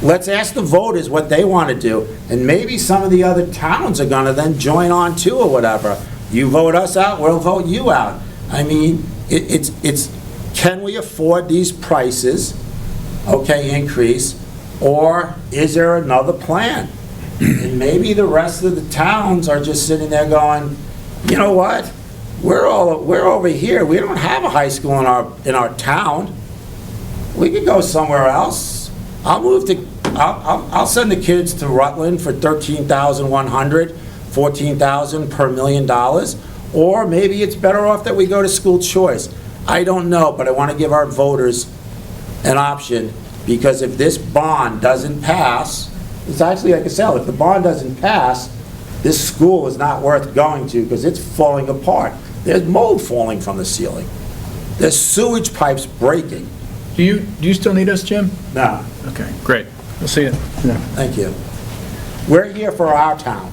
let's ask the voters what they want to do, and maybe some of the other towns are gonna then join on too or whatever. You vote us out, we'll vote you out. I mean, it's can we afford these prices, okay, increase, or is there another plan? And maybe the rest of the towns are just sitting there going, you know what? We're over here. We don't have a high school in our town. We could go somewhere else. I'll send the kids to Rutland for $13,100, $14,000 per $1 million. Or maybe it's better off that we go to school choice. I don't know, but I want to give our voters an option, because if this bond doesn't pass, it's actually like I said, if the bond doesn't pass, this school is not worth going to because it's falling apart. There's mold falling from the ceiling. There's sewage pipes breaking. Do you still need us, Jim? No. Okay, great. We'll see you. Thank you. We're here for our town.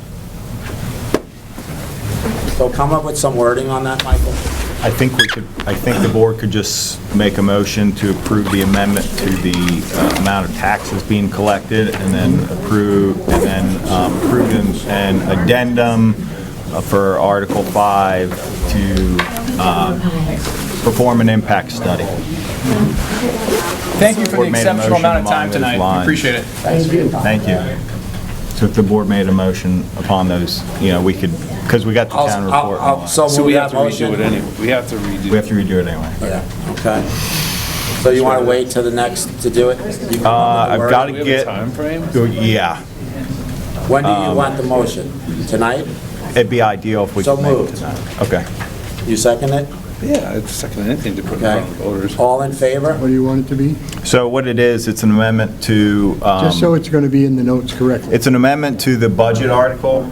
So come up with some wording on that, Michael. I think the board could just make a motion to approve the amendment to the amount of taxes being collected, and then approve an addendum for Article 5 to perform an impact study. Thank you for the exceptional amount of time tonight. We appreciate it. Thank you. Thank you. So if the board made a motion upon those, we could, because we got the town report. So we have to motion. redo it anyway. We have to redo it anyway. Yeah, okay. So you want to wait till the next to do it? I've got to Do we have a get. time frame? Yeah. When do you want the motion? Tonight? It'd be ideal if we So could make it moved. tonight. Okay. You second it? Yeah, I'd second anything to put in front of the voters. All in favor? What do you want it to be? So what it is, it's an amendment to. Just so it's going to be in the notes correctly. It's an amendment to the budget article.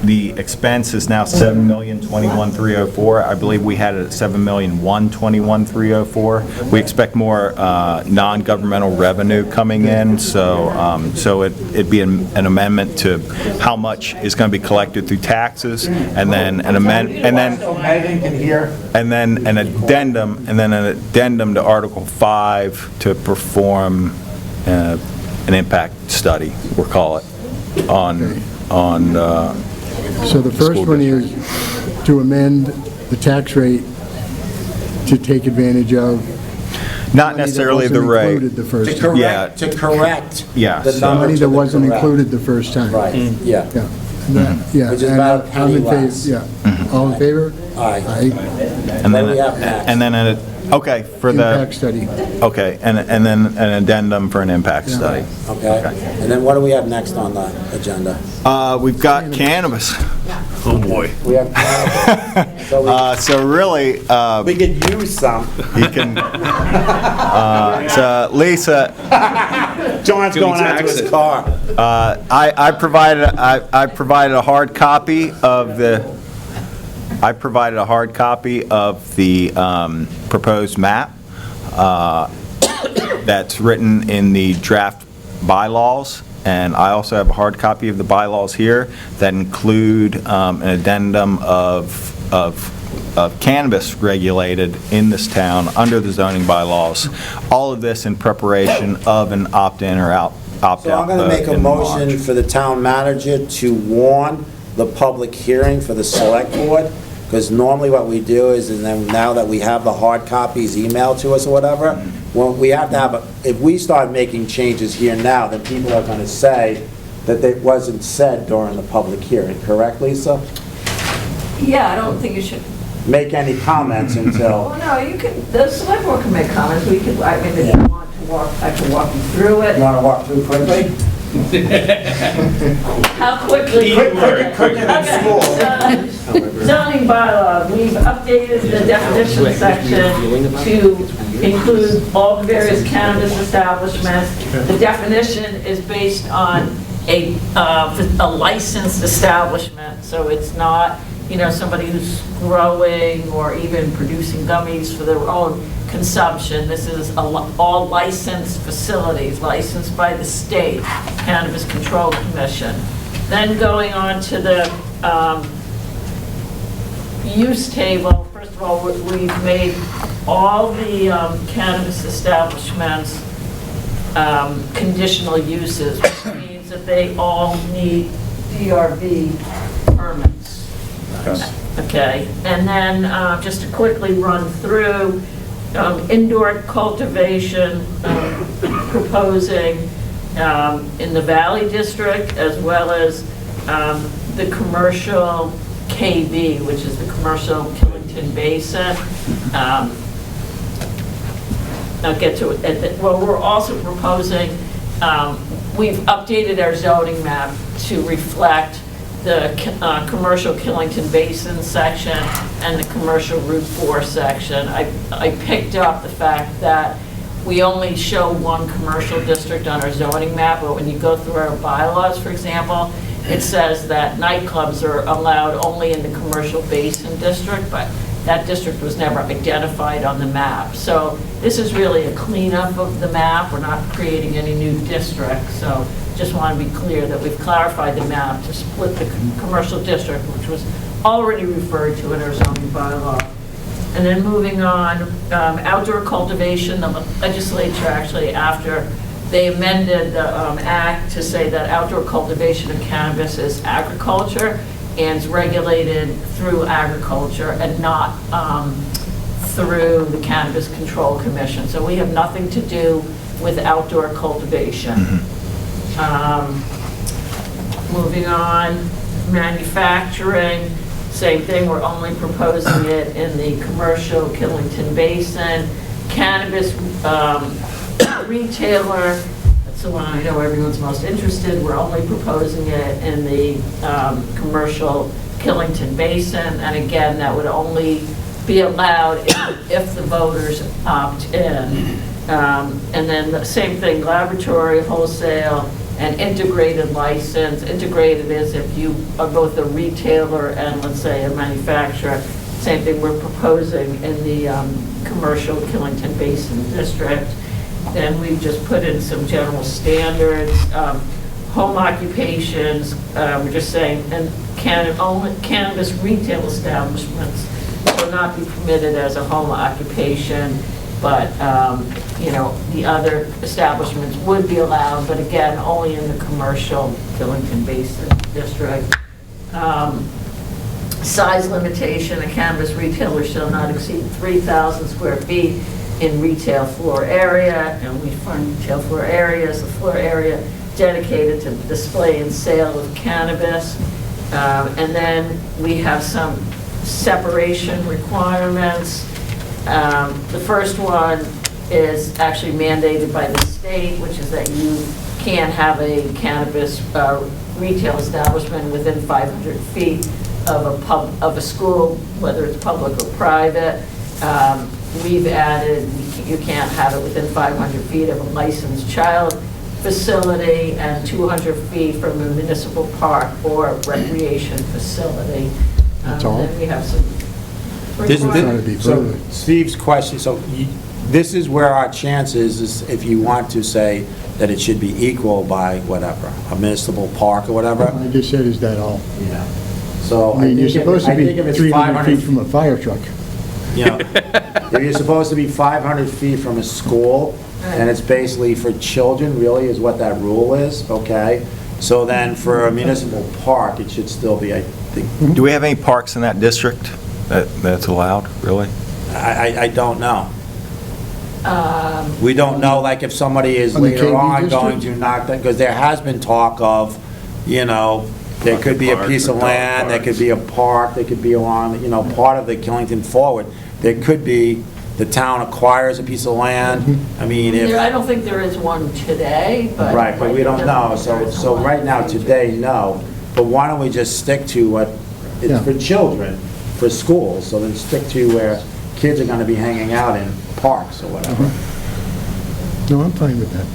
The expense is now $7,021,304. I believe we had it at $7,121,304. We expect more non-governmental revenue coming in, so it'd be an amendment to how much is going to be collected through taxes, and then an amendment, and then an addendum to Article 5 to perform an impact study, we'll call it, on. So the first one is to amend the tax rate to take advantage of. Not necessarily the rate. Included the first To time. correct, to correct. Yeah. The number Money to that the wasn't correct. included the first time. Right, yeah. Yeah. Yeah. Which is and about a I'm penny in favor- less. Yeah. All in favor? Aye. And What then, do we have next? and then, okay, for Impact the, study. okay, and then an addendum for an impact study. Okay, and then what do we have next on the agenda? We've got cannabis. Oh, boy. We have cannabis. So really, We could use some. you can, so Lisa, John's going out to his car. I provided a hard copy of the proposed map that's written in the draft bylaws, and I also have a hard copy of the bylaws here that include an addendum of cannabis regulated in this town under the zoning bylaws. All of this in preparation of an opt-in or opt-out. So I'm going to make a motion for the town manager to warn the public hearing for the select board, because normally what we do is, and then now that we have the hard copies emailed to us or whatever, well, we have to have, if we start making changes here now, then people are going to say that it wasn't said during the public hearing, correct, Lisa? Yeah, I don't think you should. Make any comments until, Well, no, you can, the select board can make comments, we could, I mean, if you want to walk, I can walk you through it. you want to walk through quickly? How quickly? Quicker than school. Zoning bylaw, we've updated the definition section to include all the various cannabis establishments. The definition is based on a licensed establishment, so it's not, somebody who's growing or even producing gummies for their own consumption. This is all licensed facilities, licensed by the state Cannabis Control Commission. Then going on to the use table, first of all, we've made all the cannabis establishments conditional uses, which means that they all need DRB permits. Okay, and then just to quickly run through, indoor cultivation, proposing in the Valley District, as well as the commercial KB, which is the commercial Killington Basin. I'll get to it. Well, we're also proposing, we've updated our zoning map to reflect the commercial Killington Basin section and the commercial Route 4 section. I picked up the fact that we only show one commercial district on our zoning map, but when you go through our bylaws, for example, it says that nightclubs are allowed only in the commercial basin district, but that district was never identified on the map. So this is really a cleanup of the map. We're not creating any new districts. So just want to be clear that we've clarified the map to split the commercial district, which was already referred to in our zoning bylaw. And then moving on, outdoor cultivation, the legislature actually, after they amended the act to say that outdoor cultivation of cannabis is agriculture and is regulated through agriculture and not through the Cannabis Control Commission. So we have nothing to do with outdoor cultivation. Moving on, manufacturing, same thing, we're only proposing it in the commercial Killington Basin. Cannabis retailer, that's the one I know everyone's most interested, we're only proposing it in the commercial Killington Basin, and again, that would only be allowed if the voters opt in. And then the same thing, laboratory, wholesale, and integrated license. Integrated is if you are both a retailer and, let's say, a manufacturer. Same thing we're proposing in the commercial Killington Basin District. Then we've just put in some general standards. Home occupations, we're just saying, and cannabis retail establishments will not be permitted as a home occupation, but the other establishments would be allowed, but again, only in the commercial Killington Basin District. Size limitation, a cannabis retailer shall not exceed 3,000 square feet in retail floor area, and we define retail floor areas, the floor area dedicated to the display and sale of cannabis. And then we have some separation requirements. The first one is actually mandated by the state, which is that you can't have a cannabis retail establishment within 500 feet of a school, whether it's public or private. We've added, you can't have it within 500 feet of a licensed child facility and 200 feet from a municipal park or recreation facility. That's all? Then we have some So Steve's question, this is where our chance is if you want to say that it should be equal by whatever, a municipal park or whatever. I just said, is that all? Yeah. So I mean, you're supposed to be if it's 300 feet from a fire truck. If you're supposed to be 500 feet from a school, and it's basically for children, really, is what that rule is, okay? So then for a municipal park, it should still be, I think. Do we have any parks in that district that's allowed, really? I don't know. We don't know, like, if somebody is On the later KB on district? going to knock that, because there has been talk of, there could be a piece of land, there could be a park, there could be along, part of the Killington Forward. There could be the town acquires a piece of land, I mean, if... I don't think there is one today, but... Right, but we don't know, so right now, today, no. But why don't we just stick to what, Yeah. it's for children, for schools, so then stick to where kids are gonna be hanging out in parks or whatever. No, I'm fine with that.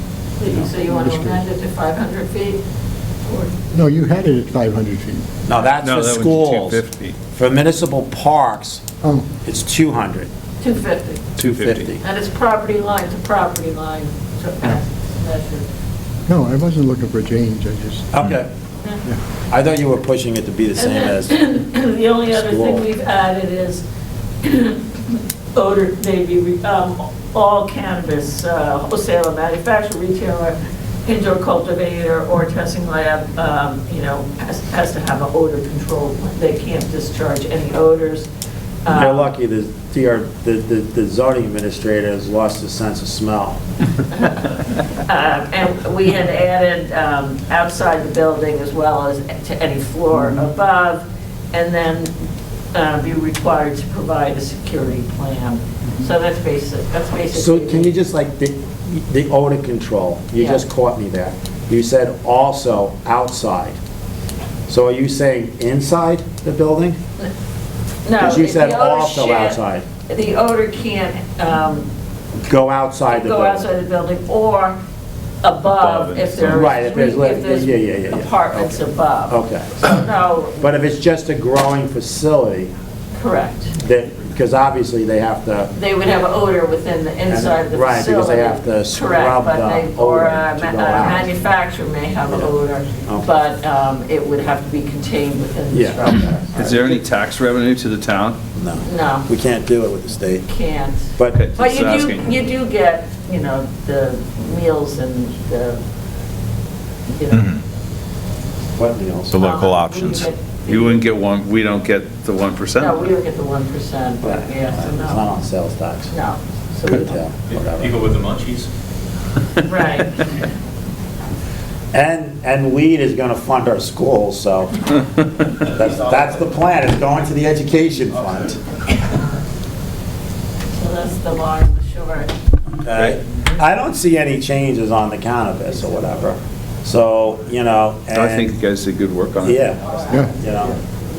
So you want to amend it to 500 feet? Or No, you had it at 500 feet. No, that's No, for that was schools. 250. For municipal parks, Oh, it's 200. 250? 250. And it's property line to property line, so that's measured. no, I wasn't looking for a change, I just, Okay. I thought you were pushing it to be the same as... The only other thing School. we've added is odor, maybe, all cannabis, wholesaler, manufacturer, retailer, indoor cultivator, or testing lab, has to have an odor control. They can't discharge any odors. You're lucky the zoning administrator has lost his sense of smell. And we had added outside the building as well as to any floor above, and then be required to provide a security plan. So that's basically. So can you just like, the odor control, you Yeah. just caught me there. You said also outside. So are you saying inside the building? No, Because you the said odor also shed- outside. The odor can't Go outside the go building. outside the building or above if there's Right, if there's yeah. apartments above. Okay. So no, But if it's just a growing facility, correct. because obviously they have to... They would have odor within the inside of the Right, because facility. they have to scrub Correct, but the they, or odor a to go out. manufacturer may have Yeah. odor, Okay. but it would have to be contained within the Yeah. structure. Is there any tax revenue to the town? No. No, We can't do it with the state. can't. But But Just you asking. do get, the meals and the, what meals? The local we options. get- You wouldn't get one, we don't get the 1%? No, we don't get the 1%, but yeah, so It's not no, on sales tax. no. So we Couldn't don't- tell, whatever. People with the munchies. Right. And weed is gonna fund our schools, so that's the plan, it's going to the education fund. So that's the long and the short. Okay? I don't see any changes on the cannabis or whatever, so, I think you guys did good work on it. Yeah, yeah.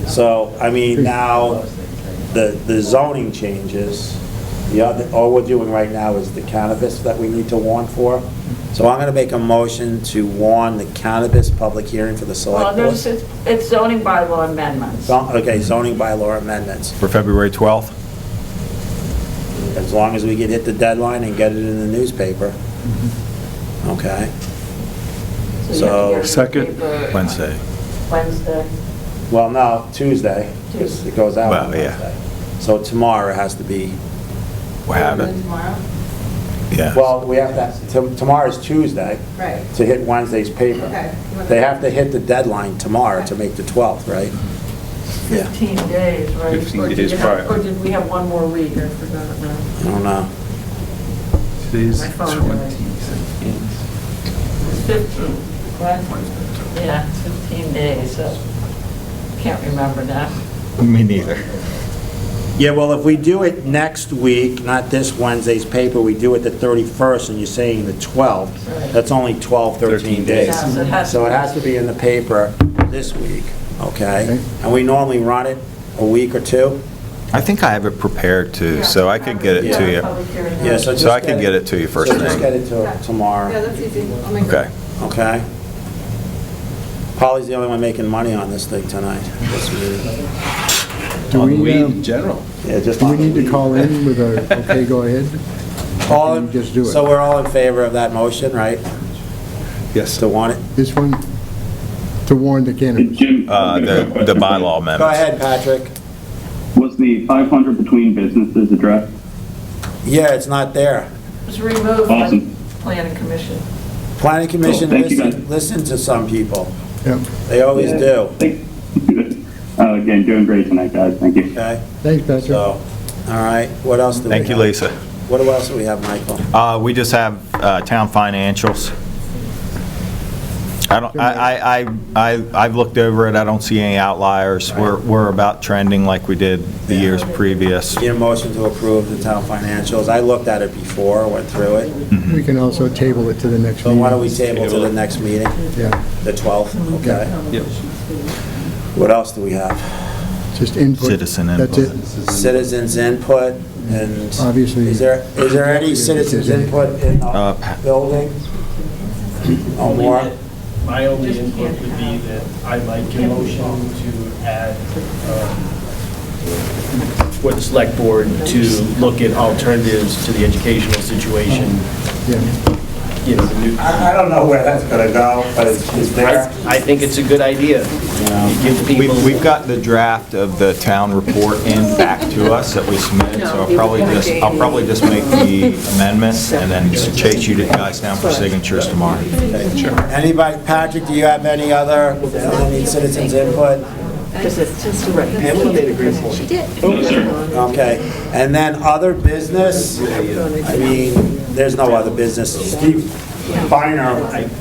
So, I mean, now, the zoning changes, all we're doing right now is the cannabis that we need to warn for. So I'm gonna make a motion to warn the cannabis public hearing for the Well, select board. it's zoning bylaw amendments. Okay, zoning bylaw amendments, For February 12th? as long as we can hit the deadline and get it in the newspaper. Okay, So you have to get it in the Second. paper Wednesday. Wednesday. well, no, Tuesday, 'cause it goes out on Well, yeah. Wednesday. So tomorrow it has to be, We'll have it, Tomorrow? yeah. well, we have tomorrow's Tuesday, Right. to hit Wednesday's paper. Okay. They have to hit the deadline tomorrow to make the 12th, right? Yeah, 15 days, right? 15 Or did days you have- prior. Or did we have one more week? I forgot now. I don't know. Today's My phone 20. died. It's 15, what? Yeah, it's 15 days, so can't remember now. Me neither. Yeah, well, if we do it next week, not this Wednesday's paper, we do it the 31st, and you're saying the 12th, Right. that's only 12, 13 days. Yeah, so it has So to it be- has to be in the paper this week, okay? Okay. And we normally run it a week or two? I think I have it prepared too, so I could get it to you. Public hearing Yeah, notice. so just So I can get it to you first So just get thing. it to tomorrow, Yeah, that's easy. I'll make Okay. okay? Polly's the only one making money on this thing tonight, this meeting. Do On we, weed in general. Yeah, just do we on the need to weed. call in with a, okay, go ahead? All Can in- you just do it? So we're all in favor of that motion, right? Yes. To want it? This one, to warn the cannabis. Jim, The bylaw amendments. Go ahead, Patrick. was the 500 between businesses addressed? Yeah, it's not there. It was removed by the Awesome. planning commission. Planning Commission, Cool, thank you, listen to some people. Yep. They always do, Again, doing great tonight, guys. Thank you. okay? Thanks, Patrick. So, all right, what else do we have? Thank you, Lisa. What else do we have, Michael? We just have town financials. I've looked over it, I don't see any outliers. We're about trending like we did the years previous. Need a motion to approve the town financials. I looked at it before, went through it. We can also table it to the next So meeting. why don't we table to the next meeting? Yeah. The 12th, okay. Yep. What else do we have? Just input. Citizen That's input. it. Citizens input, and Obviously. is there any citizens input in the building? No more? My only input would be that I'd like a motion to add, for the select board to look at alternatives to the educational situation. You know, the new. I don't know where that's gonna go, but it's there. I think it's a good idea. You give people. We've got the draft of the town report in back to us that we submitted, so I'll probably just make the amendment and then chase you guys down for signatures tomorrow. Sure. Anybody, Patrick, do you have any other citizens input? Because it's just a right. Pamela made a great point. She did. Okay, and then other business, I mean, there's no other business. Steve Finer.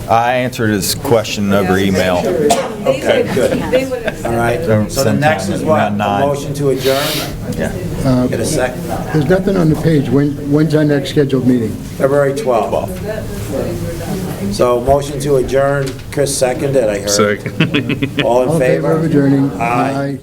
I answered his question over email. Okay, good. All right, so the next is what? Around 9. Motion to adjourn? Yeah. Get a second? There's nothing on the page. When's our next scheduled meeting? February 12th. So motion to adjourn, Chris seconded, I heard. Second. All in favor? All in favor of adjourning? Aye. Aye.